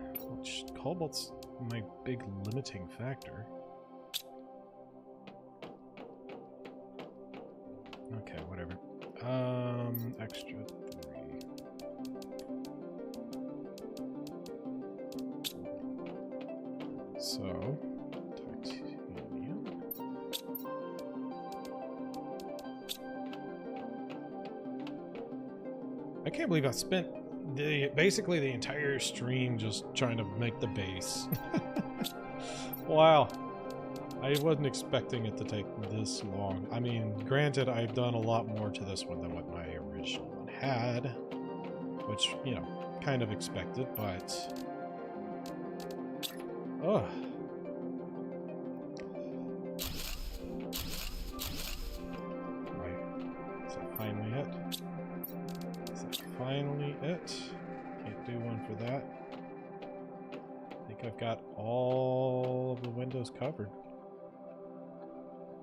[SPEAKER 1] Cobalt's my big limiting factor. Okay, whatever. Extra 3. So, titanium. I can't believe I spent basically the entire stream just trying to make the base. Wow. I wasn't expecting it to take this long. I mean, granted, I've done a lot more to this one than what my original one had, which, you know, kind of expected, but... Ugh. Is that finally it? Is that finally it? Can't do one for that. I think I've got all of the windows covered.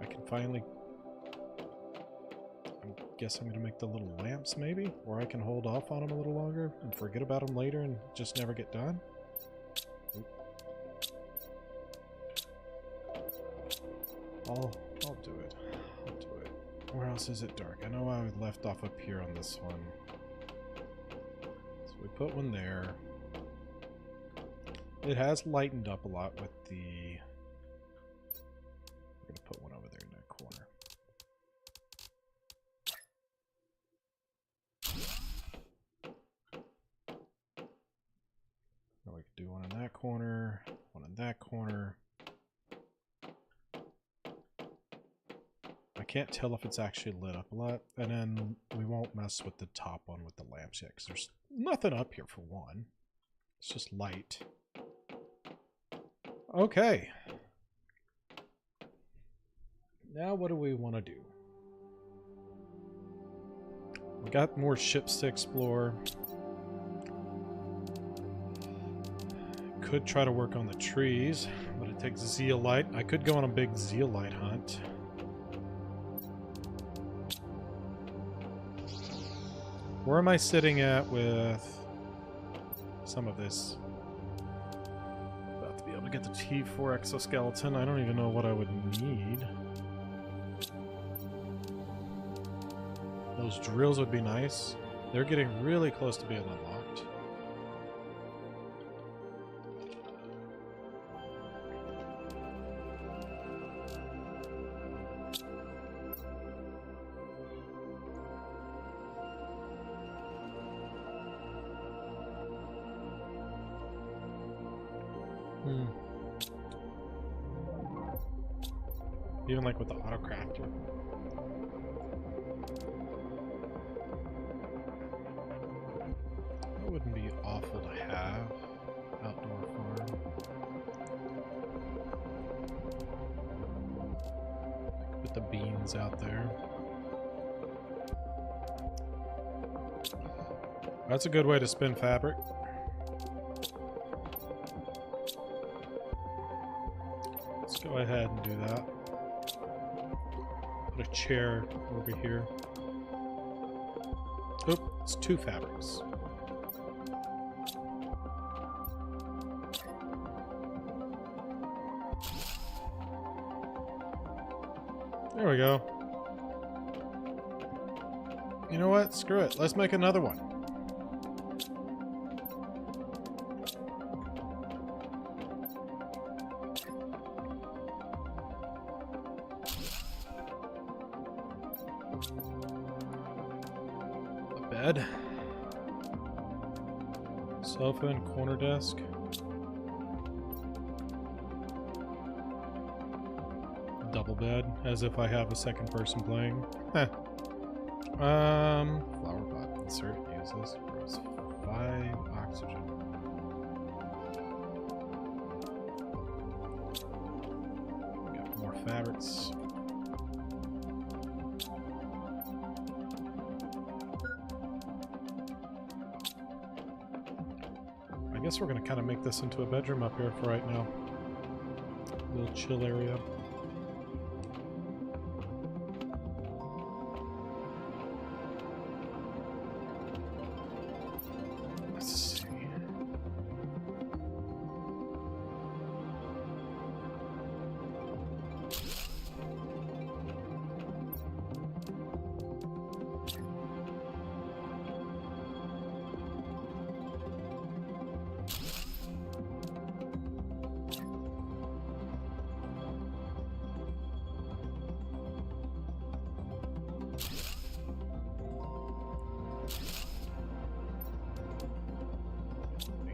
[SPEAKER 1] I can finally... I guess I'm going to make the little lamps, maybe? Or I can hold off on them a little longer and forget about them later and just never get done? I'll do it. I'll do it. Where else is it dark? I know I left off up here on this one. So we put one there. It has lightened up a lot with the... We're going to put one over there in that corner. Now we could do one in that corner, one in that corner. I can't tell if it's actually lit up a lot, and then we won't mess with the top one with the lamps yet, because there's nothing up here for one. It's just light. Okay. Now what do we want to do? We got more ships to explore. Could try to work on the trees, but it takes zeolite. I could go on a big zeolite hunt. Where am I sitting at with some of this? About to be able to get the T4 exoskeleton. I don't even know what I would need. Those drills would be nice. They're getting really close to being unlocked. Even like with the auto crafter. That wouldn't be awful to have. Outdoor farm. Put the beans out there. That's a good way to spin fabric. Let's go ahead and do that. Put a chair over here. Oop, it's 2 fabrics. There we go. You know what? Screw it. Let's make another one. A bed. Sofa and corner desk. Double bed, as if I have a second person playing. Flower pot. Insert. Use this. Grows 5 oxygen. Got more fabrics. I guess we're gonna kind of make this into a bedroom up here for right now. A little chill area.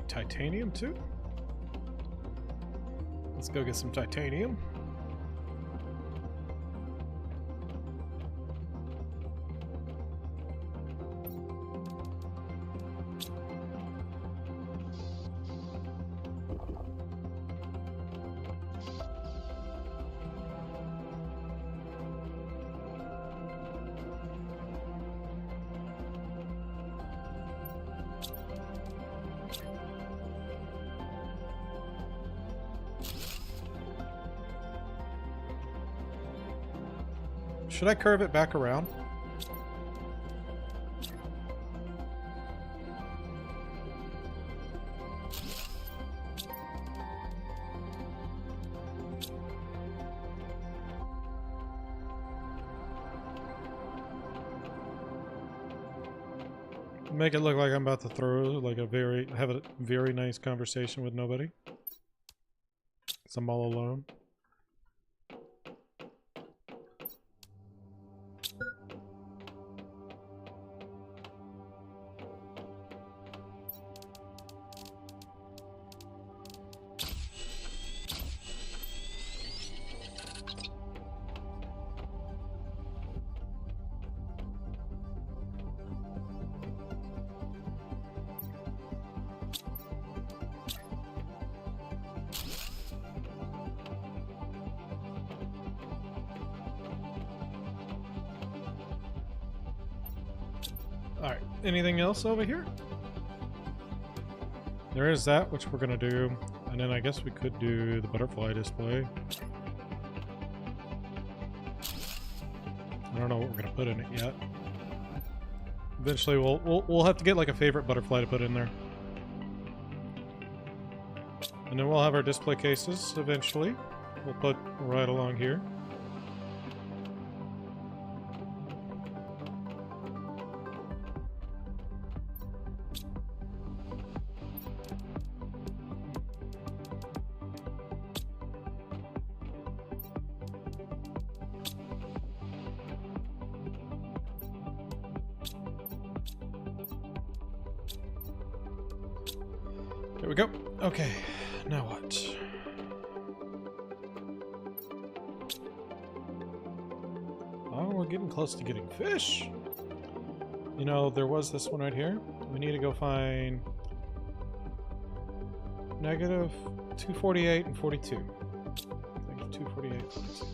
[SPEAKER 1] Titanium too? Let's go get some titanium. Should I curve it back around? Make it look like I'm about to throw like have a very nice conversation with nobody. 'Cause I'm all alone. Alright, anything else over here? There is that, which we're gonna do. And then I guess we could do the butterfly display. I don't know what we're gonna put in it yet. Eventually we'll have to get like a favorite butterfly to put in there. And then we'll have our display cases eventually. We'll put right along here. There we go. Okay, now what? getting close to getting fish. You know, there was this one right here. We need to go find negative 248 and 42. Negative 248, 42.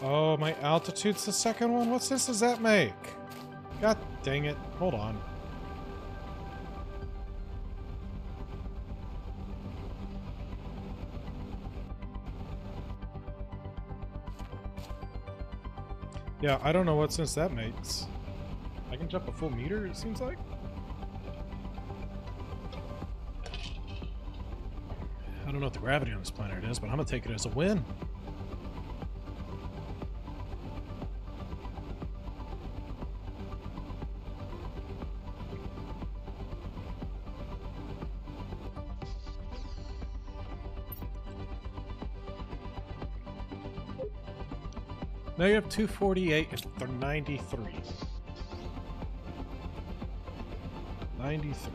[SPEAKER 1] Oh, my altitude's the second one? What sense does that make? God dang it. Hold on. Yeah, I don't know what sense that makes. I can jump a full meter, it seems like? I don't know what the gravity on this planet is, but I'm gonna take it as a win. Negative 248 and 93. 93.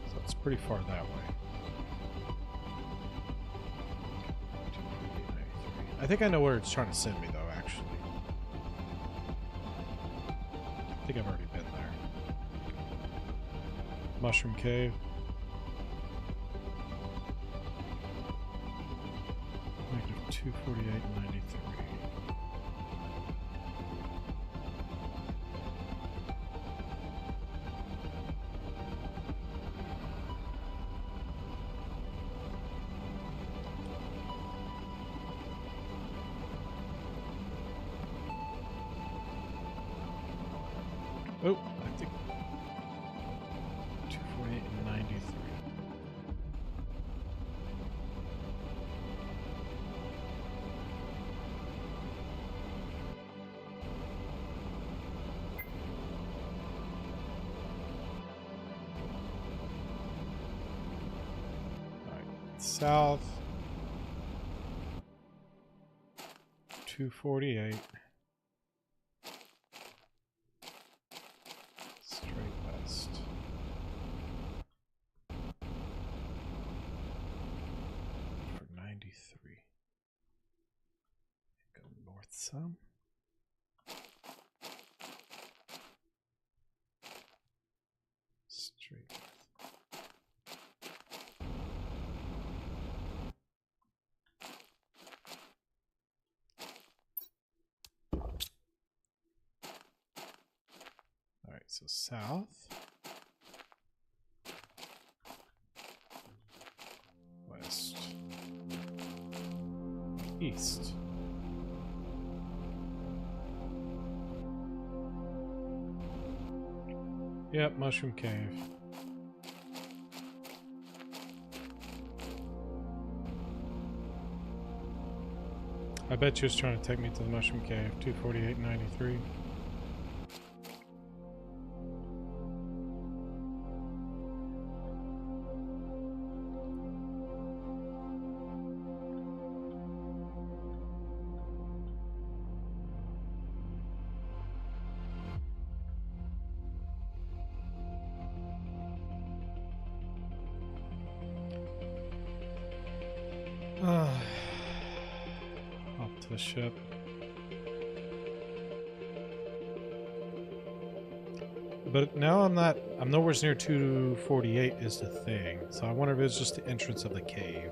[SPEAKER 1] So it's pretty far that way. I think I know where it's trying to send me, though, actually. I think I've already been there. Mushroom Cave. Negative 248 and 93. Oh, I think 248 and 93. All right, south 248. Go north some. Straight north. All right, so south. West. East. Yep, Mushroom Cave. I bet you was trying to take me to the Mushroom Cave. 248.93. Off to the ship. But now I'm nowhere near 248 is the thing. So I wonder if it's just the entrance of the cave.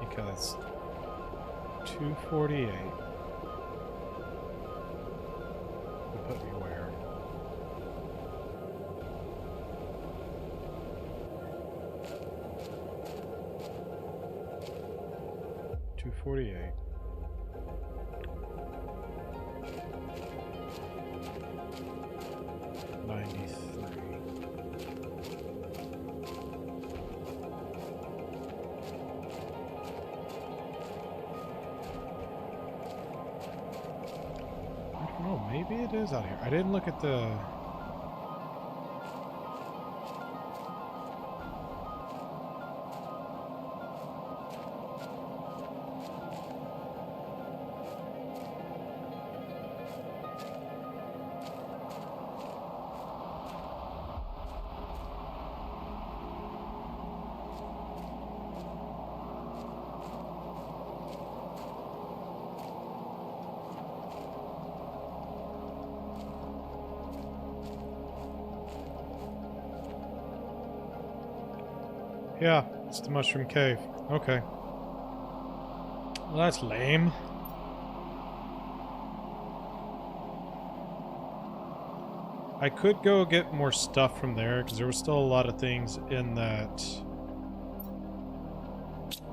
[SPEAKER 1] Because 248. 48. Oh, maybe it is out here. I didn't look at the... Yeah, it's the Mushroom Cave. Okay. Well, that's lame. I could go get more stuff from there, because there was still a lot of things in that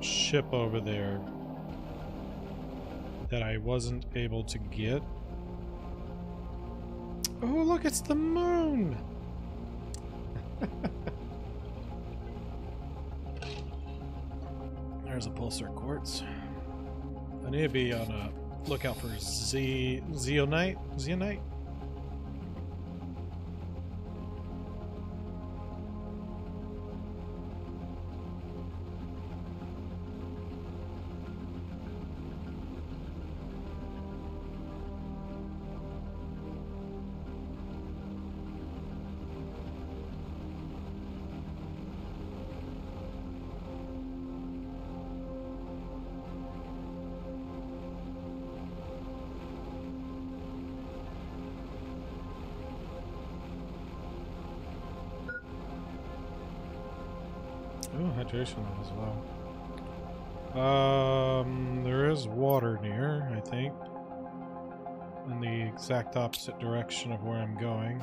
[SPEAKER 1] ship over there that I wasn't able to get. Oh, look, it's the moon! There's a pulsar quartz. I need to be on a lookout for zeonite. Zeonite? Oh, hydration as well. There is water near, I think. In the exact opposite direction of where I'm going.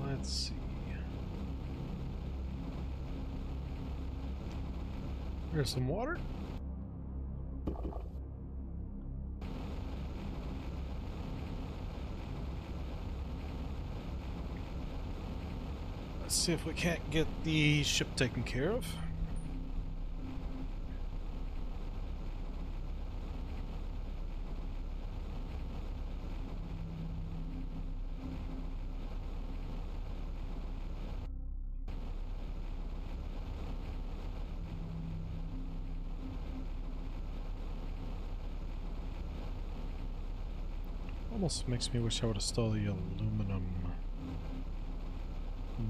[SPEAKER 1] Let's see. There's some water. Let's see if we can't get the ship taken care of. Almost makes me wish I would have stole the aluminum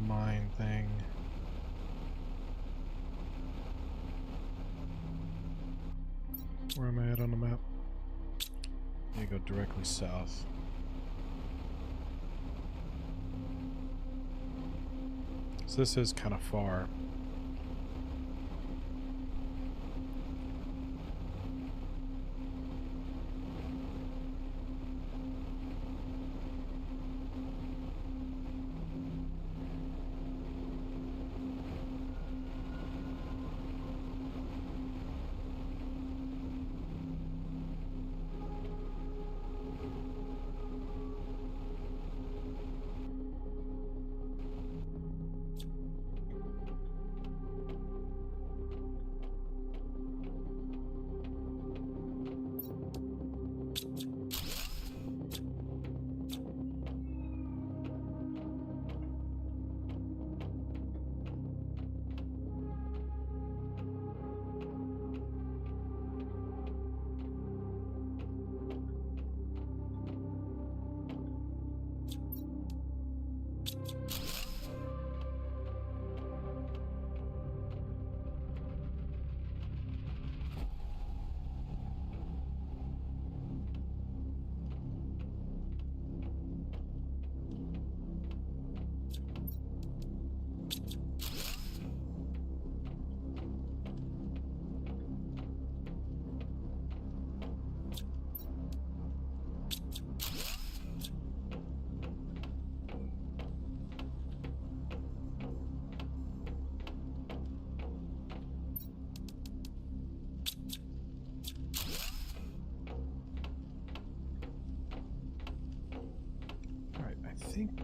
[SPEAKER 1] mine thing. Where am I at on the map? You go directly south. So this is kind of far.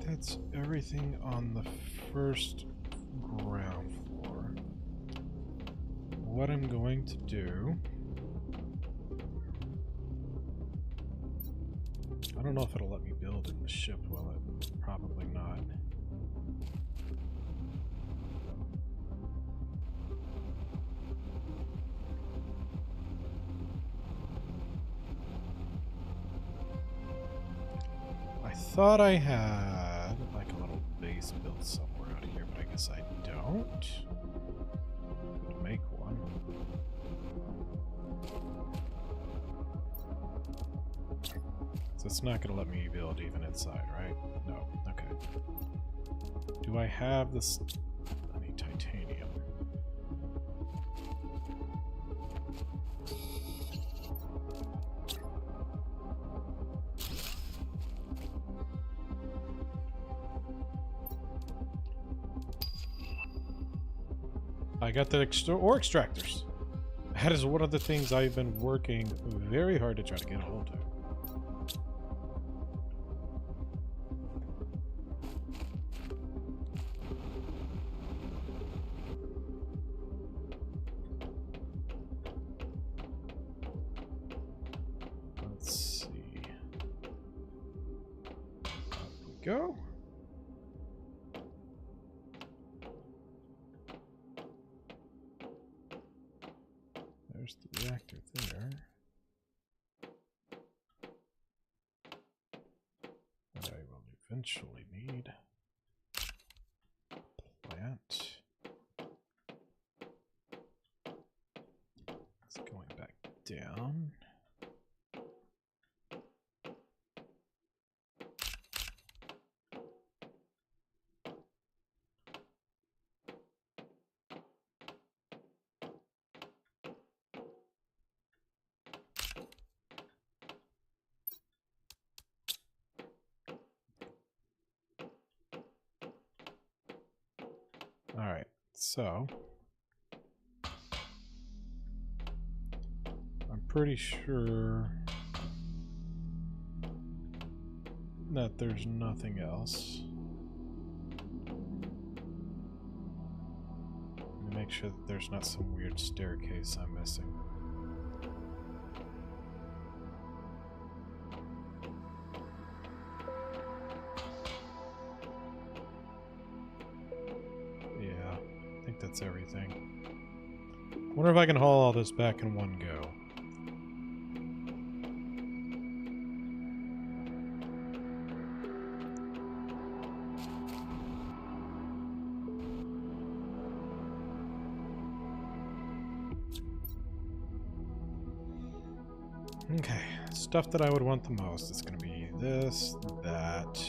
[SPEAKER 1] that's everything on the first ground floor. What I'm going to do... I don't know if it'll let me build in the ship, will it? Probably not. I thought I had like a little base built somewhere out here, but I guess I don't. Could make one. So it's not going to let me build even inside, right? No. Okay. Do I have this? I need titanium. I got the ore extractors. That is one of the things I've been working very hard to try to get a hold of. Let's see. There we go. There's the reactor there. That I will eventually need. Plant. It's going back down. All right, so I'm pretty sure that there's nothing else. Let me make sure that there's not some weird staircase I'm missing. That's everything. Wonder if I can haul all this back in one go. Okay, stuff that I would want the most is going to be this, that.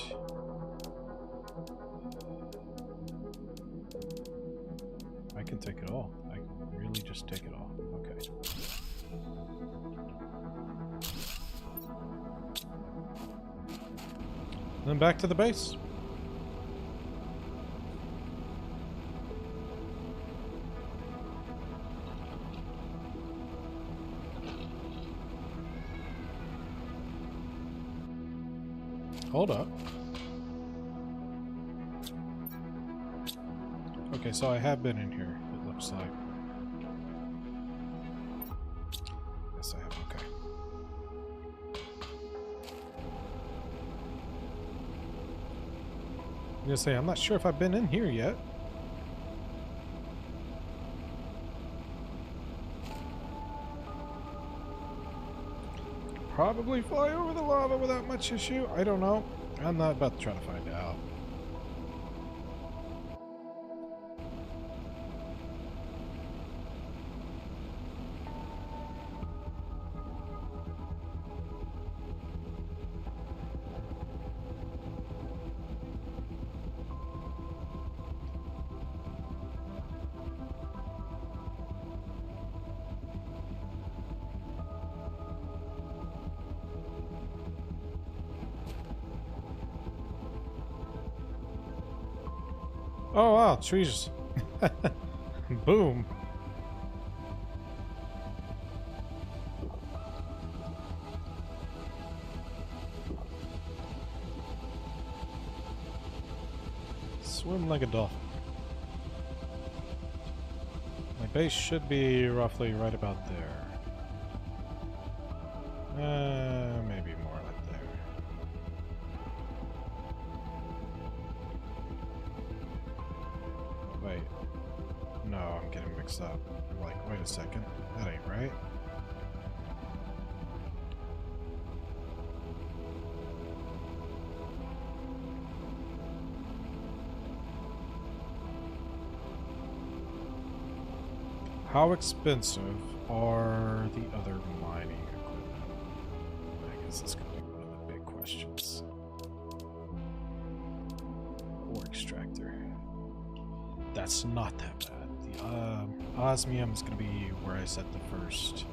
[SPEAKER 1] I can take it all. I can really just take it all. Okay. Then back to the base. Hold up. Okay, so I have been in here, it looks like. Yes, I have, okay. I'm gonna say, I'm not sure if I've been in here yet. Probably fly over the lava without much issue. I don't know. I'm not about to try to find out. Oh wow, trees. Boom. Swim like a dolphin. My base should be roughly right about there. Maybe more like there. Wait. No, I'm getting mixed up. I'm like, wait a second. That ain't right. How expensive are the other mining equipment? I guess this could be one of the big questions. Ore extractor. That's not that bad. The osmium is going to be where I set the first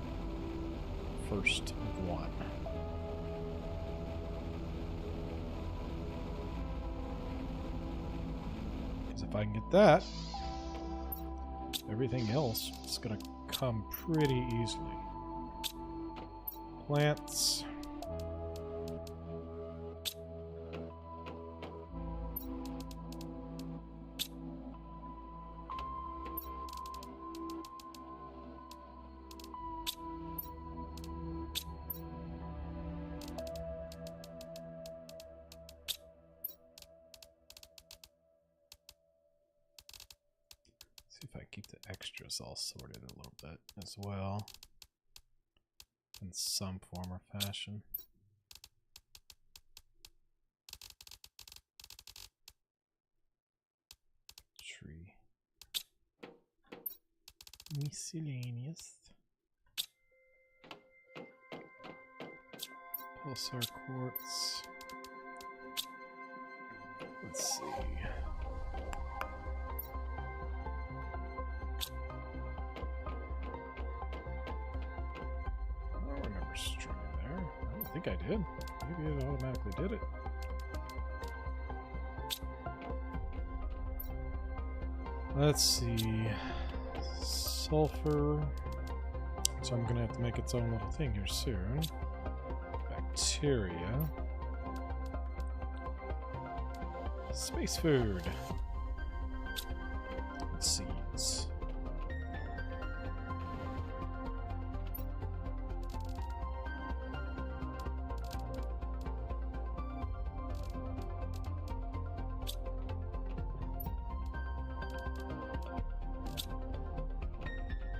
[SPEAKER 1] one. Because if I can get that, everything else is going to come pretty easily. Plants. If I keep the extras all sorted a little bit as well, in some form or fashion. Tree. Miscellaneous. Pulsar quartz. Let's see. I think I did. Maybe it automatically did it. Let's see. Sulfur. So I'm gonna have to make its own little thing here soon. Bacteria. Space food. Seeds.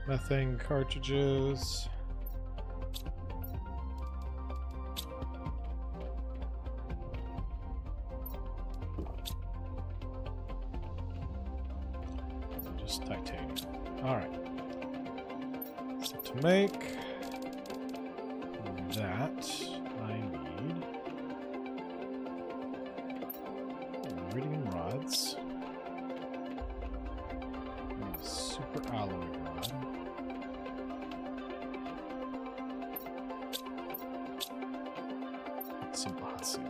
[SPEAKER 1] Methane cartridges. Just titanium. Alright. So to make that, I need iridium rods. And a super alloy rod. Some awesome.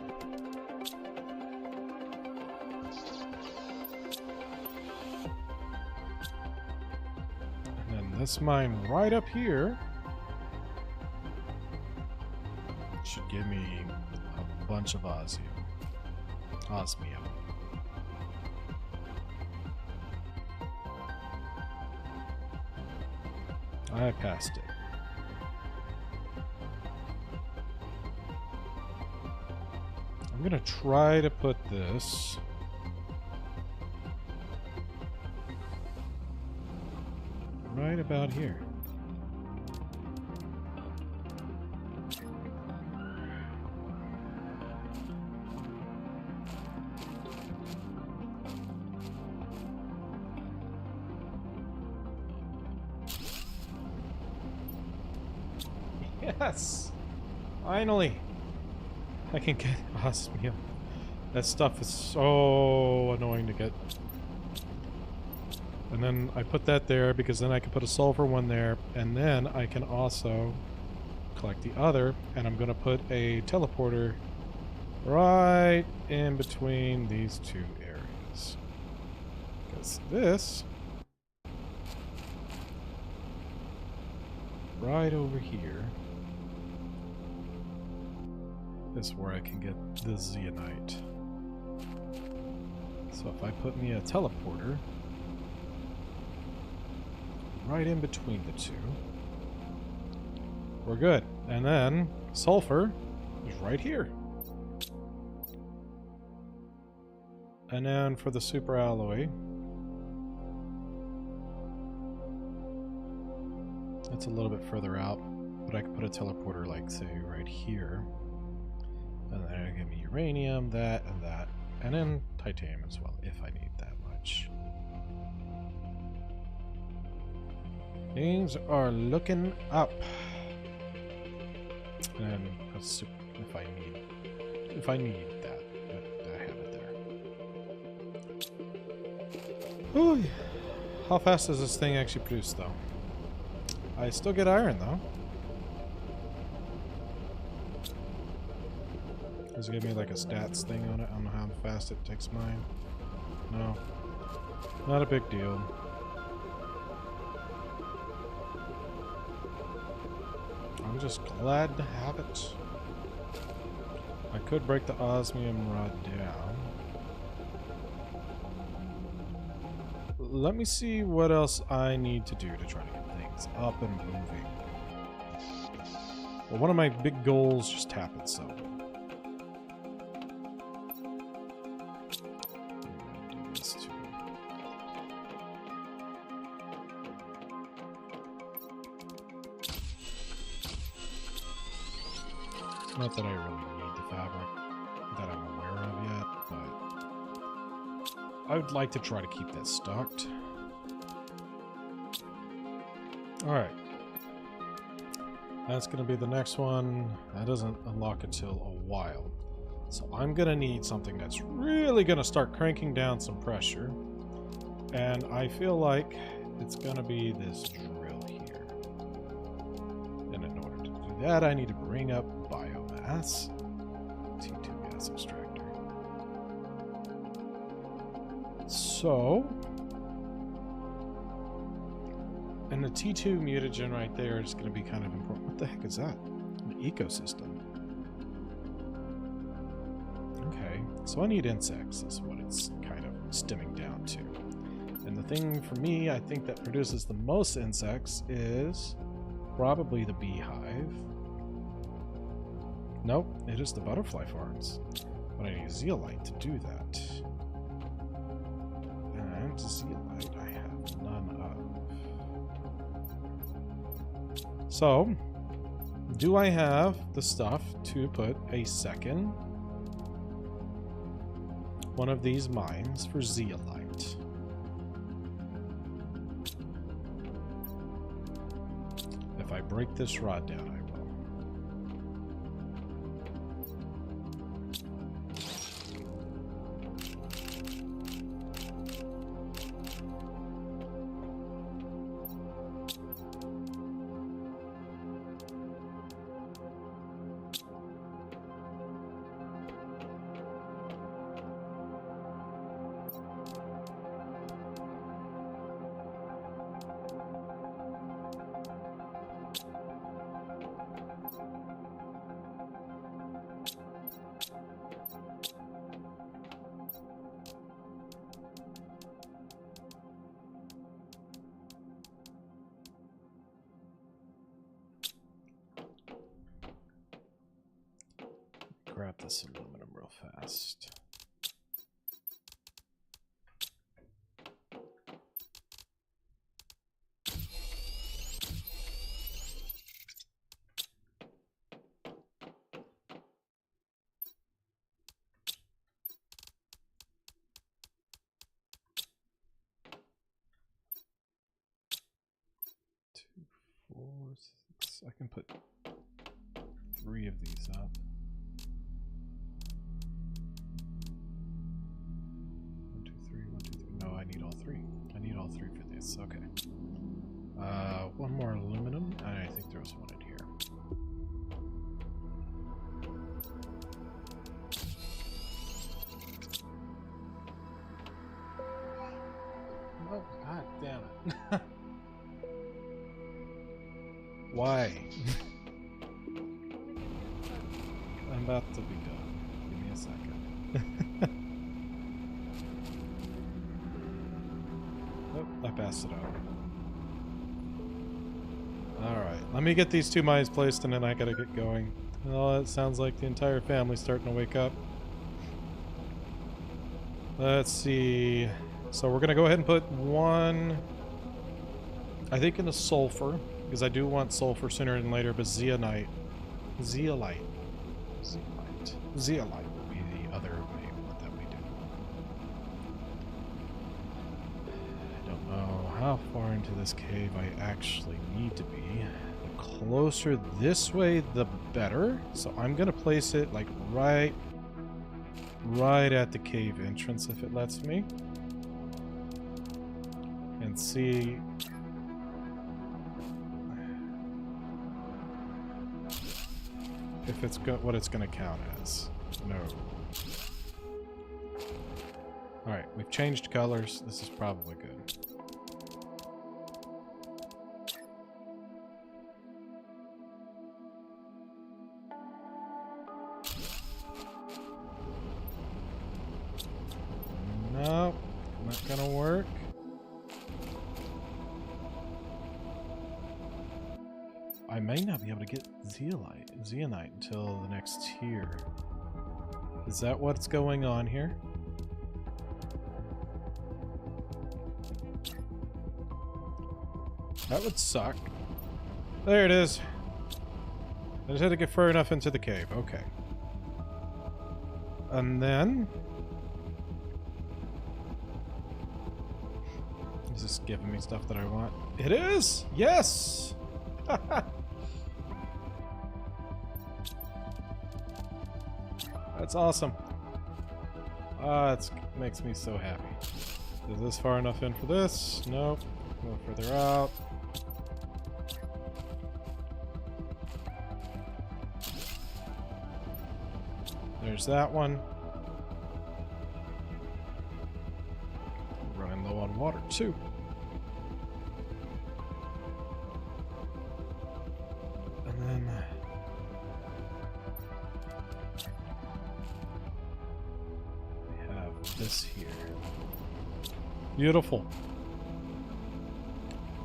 [SPEAKER 1] And then this mine right up here should give me a bunch of osmium. I passed it. I'm gonna try to put this right about here. Yes! Finally! I can get osmium. That stuff is so annoying to get. And then I put that there because then I can put a sulfur one there, and then I can also collect the other, and I'm going to put a teleporter right in between these two areas. Because this right over here is where I can get the zeonite. So if I put me a teleporter right in between the two, we're good. And then sulfur is right here. And then for the super alloy, that's a little bit further out, but I could put a teleporter like, say, right here. And then it'll give me uranium, that, and then titanium as well, if I need that much. Things are looking up. And if I need that, I have it there. Ooh. How fast does this thing actually produce, though? I still get iron, though. Does it give me like a stats thing on it? I don't know how fast it takes mine. No. Not a big deal. I'm just glad to have it. I could break the osmium rod down. Let me see what else I need to do to try to get things up and moving. Well, one of my big goals just happened, so... Not that I really need the fabric that I'm aware of yet, but I would like to try to keep that stocked. Alright. That's going to be the next one. That doesn't unlock until a while. So I'm going to need something that's really going to start cranking down some pressure. And I feel like it's going to be this drill here. And in order to do that, I need to bring up biomass. T2 gas extractor. So... And the T2 mutagen right there is going to be kind of important. What the heck is that? An ecosystem. Okay, so I need insects is what it's kind of stemming down to. And the thing for me, I think that produces the most insects is probably the beehive. Nope, it is the butterfly farms. But I need zeolite to do that. And zeolite I have none of. So, do I have the stuff to put a second one of these mines for zeolite? If I break this rod down, I will. Grab this aluminum real fast. Two, 4, 6. I can put 3 of these up. 1, 2, 3, 1, 2, 3. No, I need all 3. I need all 3 for this. Okay. One more aluminum, and I think there's one in here. Oh, god damn it. Why? I'm about to be done. Give me a second. passed it out. Alright, let me get these 2 mines placed and then I gotta get going. Oh, it sounds like the entire family's starting to wake up. Let's see. So we're gonna go ahead and put 1, I think, in the sulfur, because I do want sulfur sooner than later, but zeolite will be the other name that we do. I don't know how far into this cave I actually need to be. The closer this way, the better. So I'm gonna place it like right at the cave entrance if it lets me. And see if it's what it's going to count as. No. Alright, we've changed colors. This is probably good. No, not gonna work. I may not be able to get zeolite until the next tier. Is that what's going on here? That would suck. There it is. I just had to get far enough into the cave. Okay. And then... is this giving me stuff that I want? It is! Yes! That's awesome. It makes me so happy. Is this far enough in for this? Nope. Go further out. There's that one. Running low on water too. And then we have this here. Beautiful.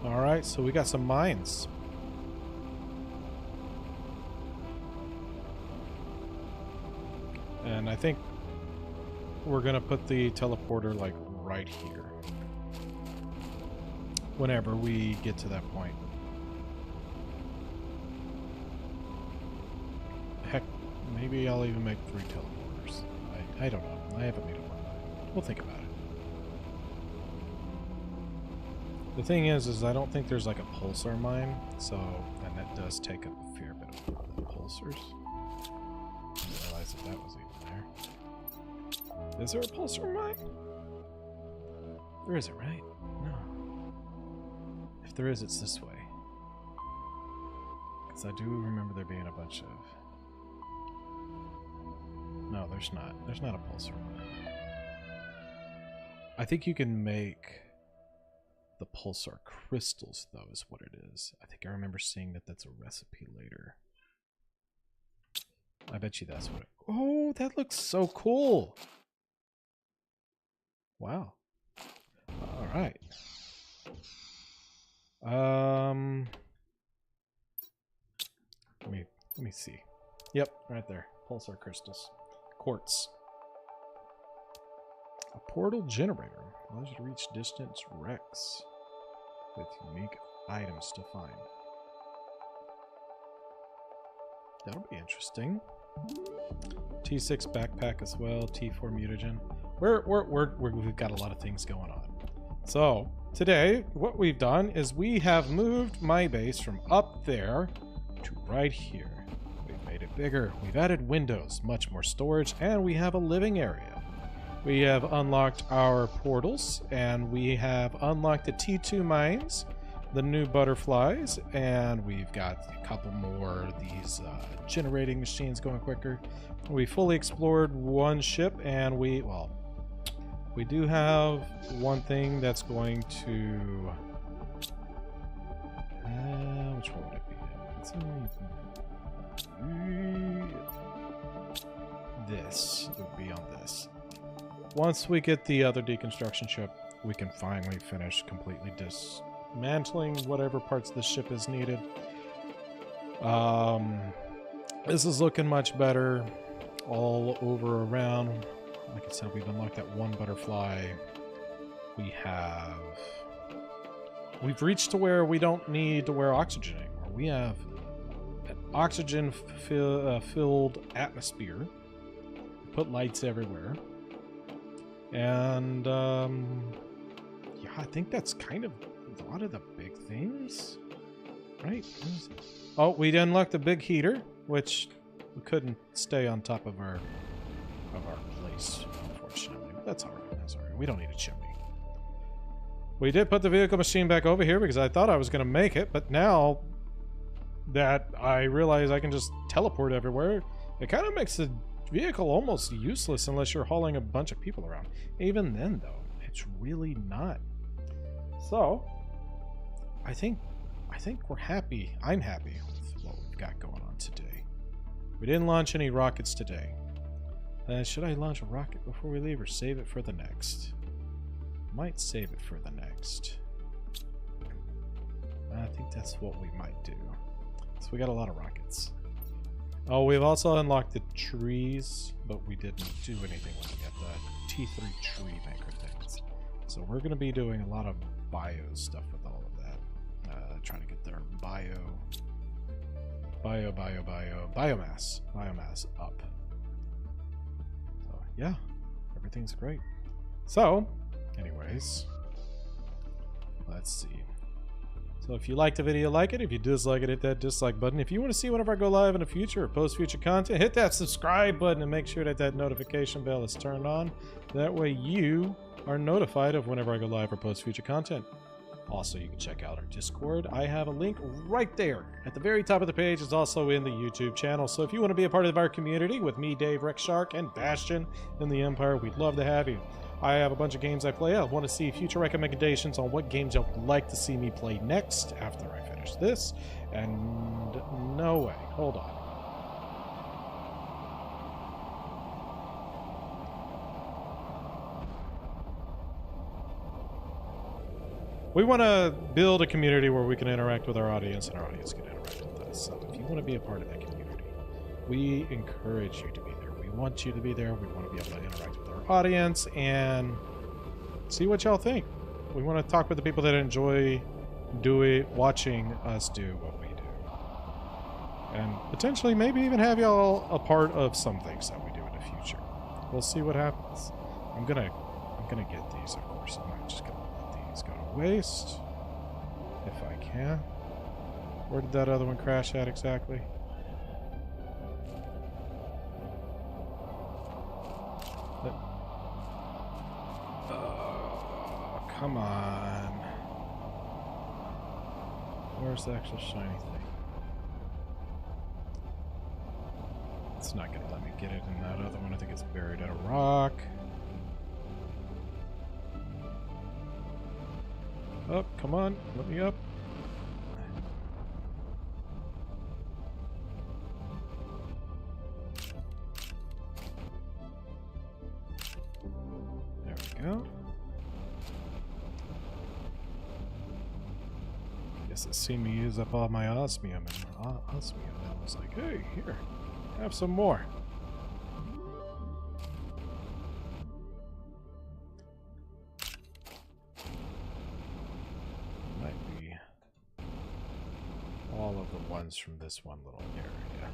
[SPEAKER 1] All right, so we got some mines. And I think we're gonna put the teleporter like right here whenever we get to that point. Heck, maybe I'll even make 3 teleporters. I don't know. I haven't made up my mind. We'll think about it. The thing is I don't think there's like a pulsar mine, so, and that does take up a fair bit of the pulsars. I didn't realize that was even there. Is there a pulsar mine? There isn't, right? No. If there is, it's this way. Because I do remember there being a bunch of... no, there's not. There's not a pulsar mine. I think you can make the pulsar crystals, though, is what it is. I think I remember seeing that that's a recipe later. I bet you that's what it... oh, that looks so cool! Wow. Alright. Let me see. Yep, right there. Pulsar crystals. Quartz. A portal generator allows you to reach distance wrecks with unique items to find. That'll be interesting. T6 backpack as well. T4 mutagen. We've got a lot of things going on. So today, what we've done is we have moved my base from up there to right here. We've made it bigger. We've added windows, much more storage, and we have a living area. We have unlocked our portals, and we have unlocked the T2 mines, the new butterflies, and we've got a couple more of these generating machines going quicker. We fully explored one ship, and we do have one thing that's going to... which one would it be? It's this. It would be on this. Once we get the other deconstruction ship, we can finally finish completely dismantling whatever parts of the ship is needed. This is looking much better all over around. Like I said, we've unlocked that one butterfly. We've reached to where we don't need to wear oxygen anymore. We have an oxygen-filled atmosphere. Put lights everywhere. And, yeah, I think that's kind of a lot of the big things. Right? Oh, we unlocked the big heater, which we couldn't stay on top of our place, unfortunately. But that's alright. That's alright. We don't need a chimney. We did put the vehicle machine back over here because I thought I was going to make it, but now that I realize I can just teleport everywhere, it kind of makes the vehicle almost useless unless you're hauling a bunch of people around. Even then, though, it's really not. So, I think we're happy. I'm happy with what we've got going on today. We didn't launch any rockets today. Should I launch a rocket before we leave or save it for the next? Might save it for the next. I think that's what we might do. So we got a lot of rockets. Oh, we've also unlocked the trees, but we didn't do anything when we got the T3 tree maker things. So we're going to be doing a lot of bio stuff with all of that. Trying to get their biomass up. So yeah, everything's great. So, anyways, let's see. So if you liked the video, like it. If you dislike it, hit that dislike button. If you want to see whenever I go live in the future or post future content, hit that subscribe button and make sure that that notification bell is turned on. That way you are notified of whenever I go live or post future content. Also, you can check out our Discord. I have a link right there at the very top of the page. It's also in the YouTube channel. So if you want to be a part of our community with me, Dave, Rex Shark, and Bastion in the Empire, we'd love to have you. I have a bunch of games I play. I want to see future recommendations on what games you'd like to see me play next after I finish this. And no way. Hold on. We want to build a community where we can interact with our audience and our audience can interact with us. So if you want to be a part of that community, we encourage you to be there. We want you to be there. We want to be able to interact with our audience and see what y'all think. We want to talk with the people that enjoy watching us do what we do. And potentially maybe even have y'all a part of some things that we do in the future. We'll see what happens. I'm gonna get these, of course. I'm not just gonna go to waste if I can. Where did that other one crash at exactly? Come on. Where's the actual shiny thing? It's not gonna let me get it in that other one. I think it's buried in a rock. Oh, come on, let me up. There we go. Guess it seen me use up all my osmium, and osmium, and I was like, hey, here, have some more. All of the ones from this one little area.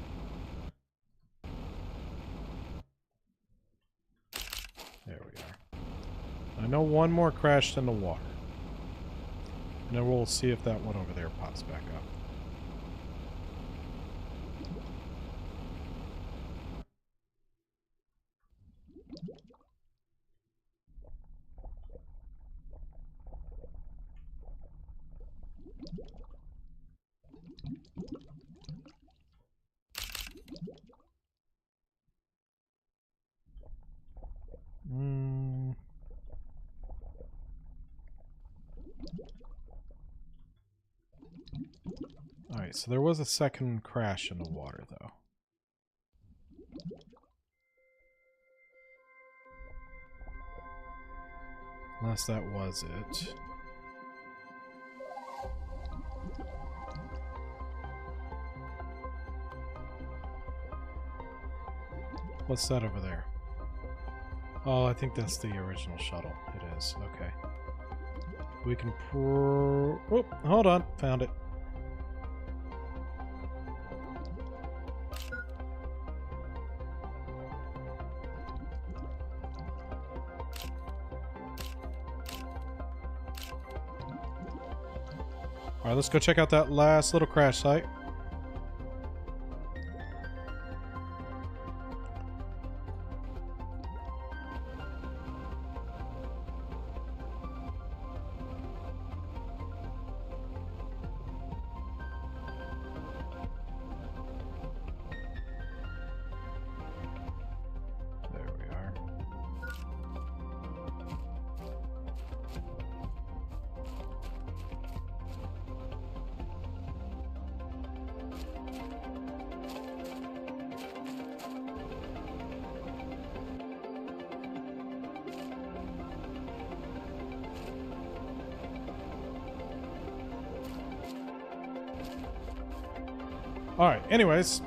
[SPEAKER 1] There we are. I know one more crashed in the water. And then we'll see if that one over there pops back up. Alright, so there was a second crash in the water, though. Unless that was it. What's that over there? Oh, I think that's the original shuttle. It is. Okay. We can oh, hold on. Found it. All right, let's go check out that last little crash site. Alright, anyways,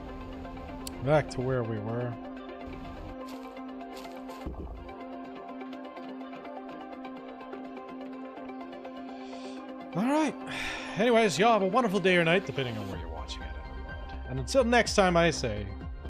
[SPEAKER 1] back to where we were. Alright, anyways, y'all have a wonderful day or night, depending on where you're watching it in the world. And until next time, I say,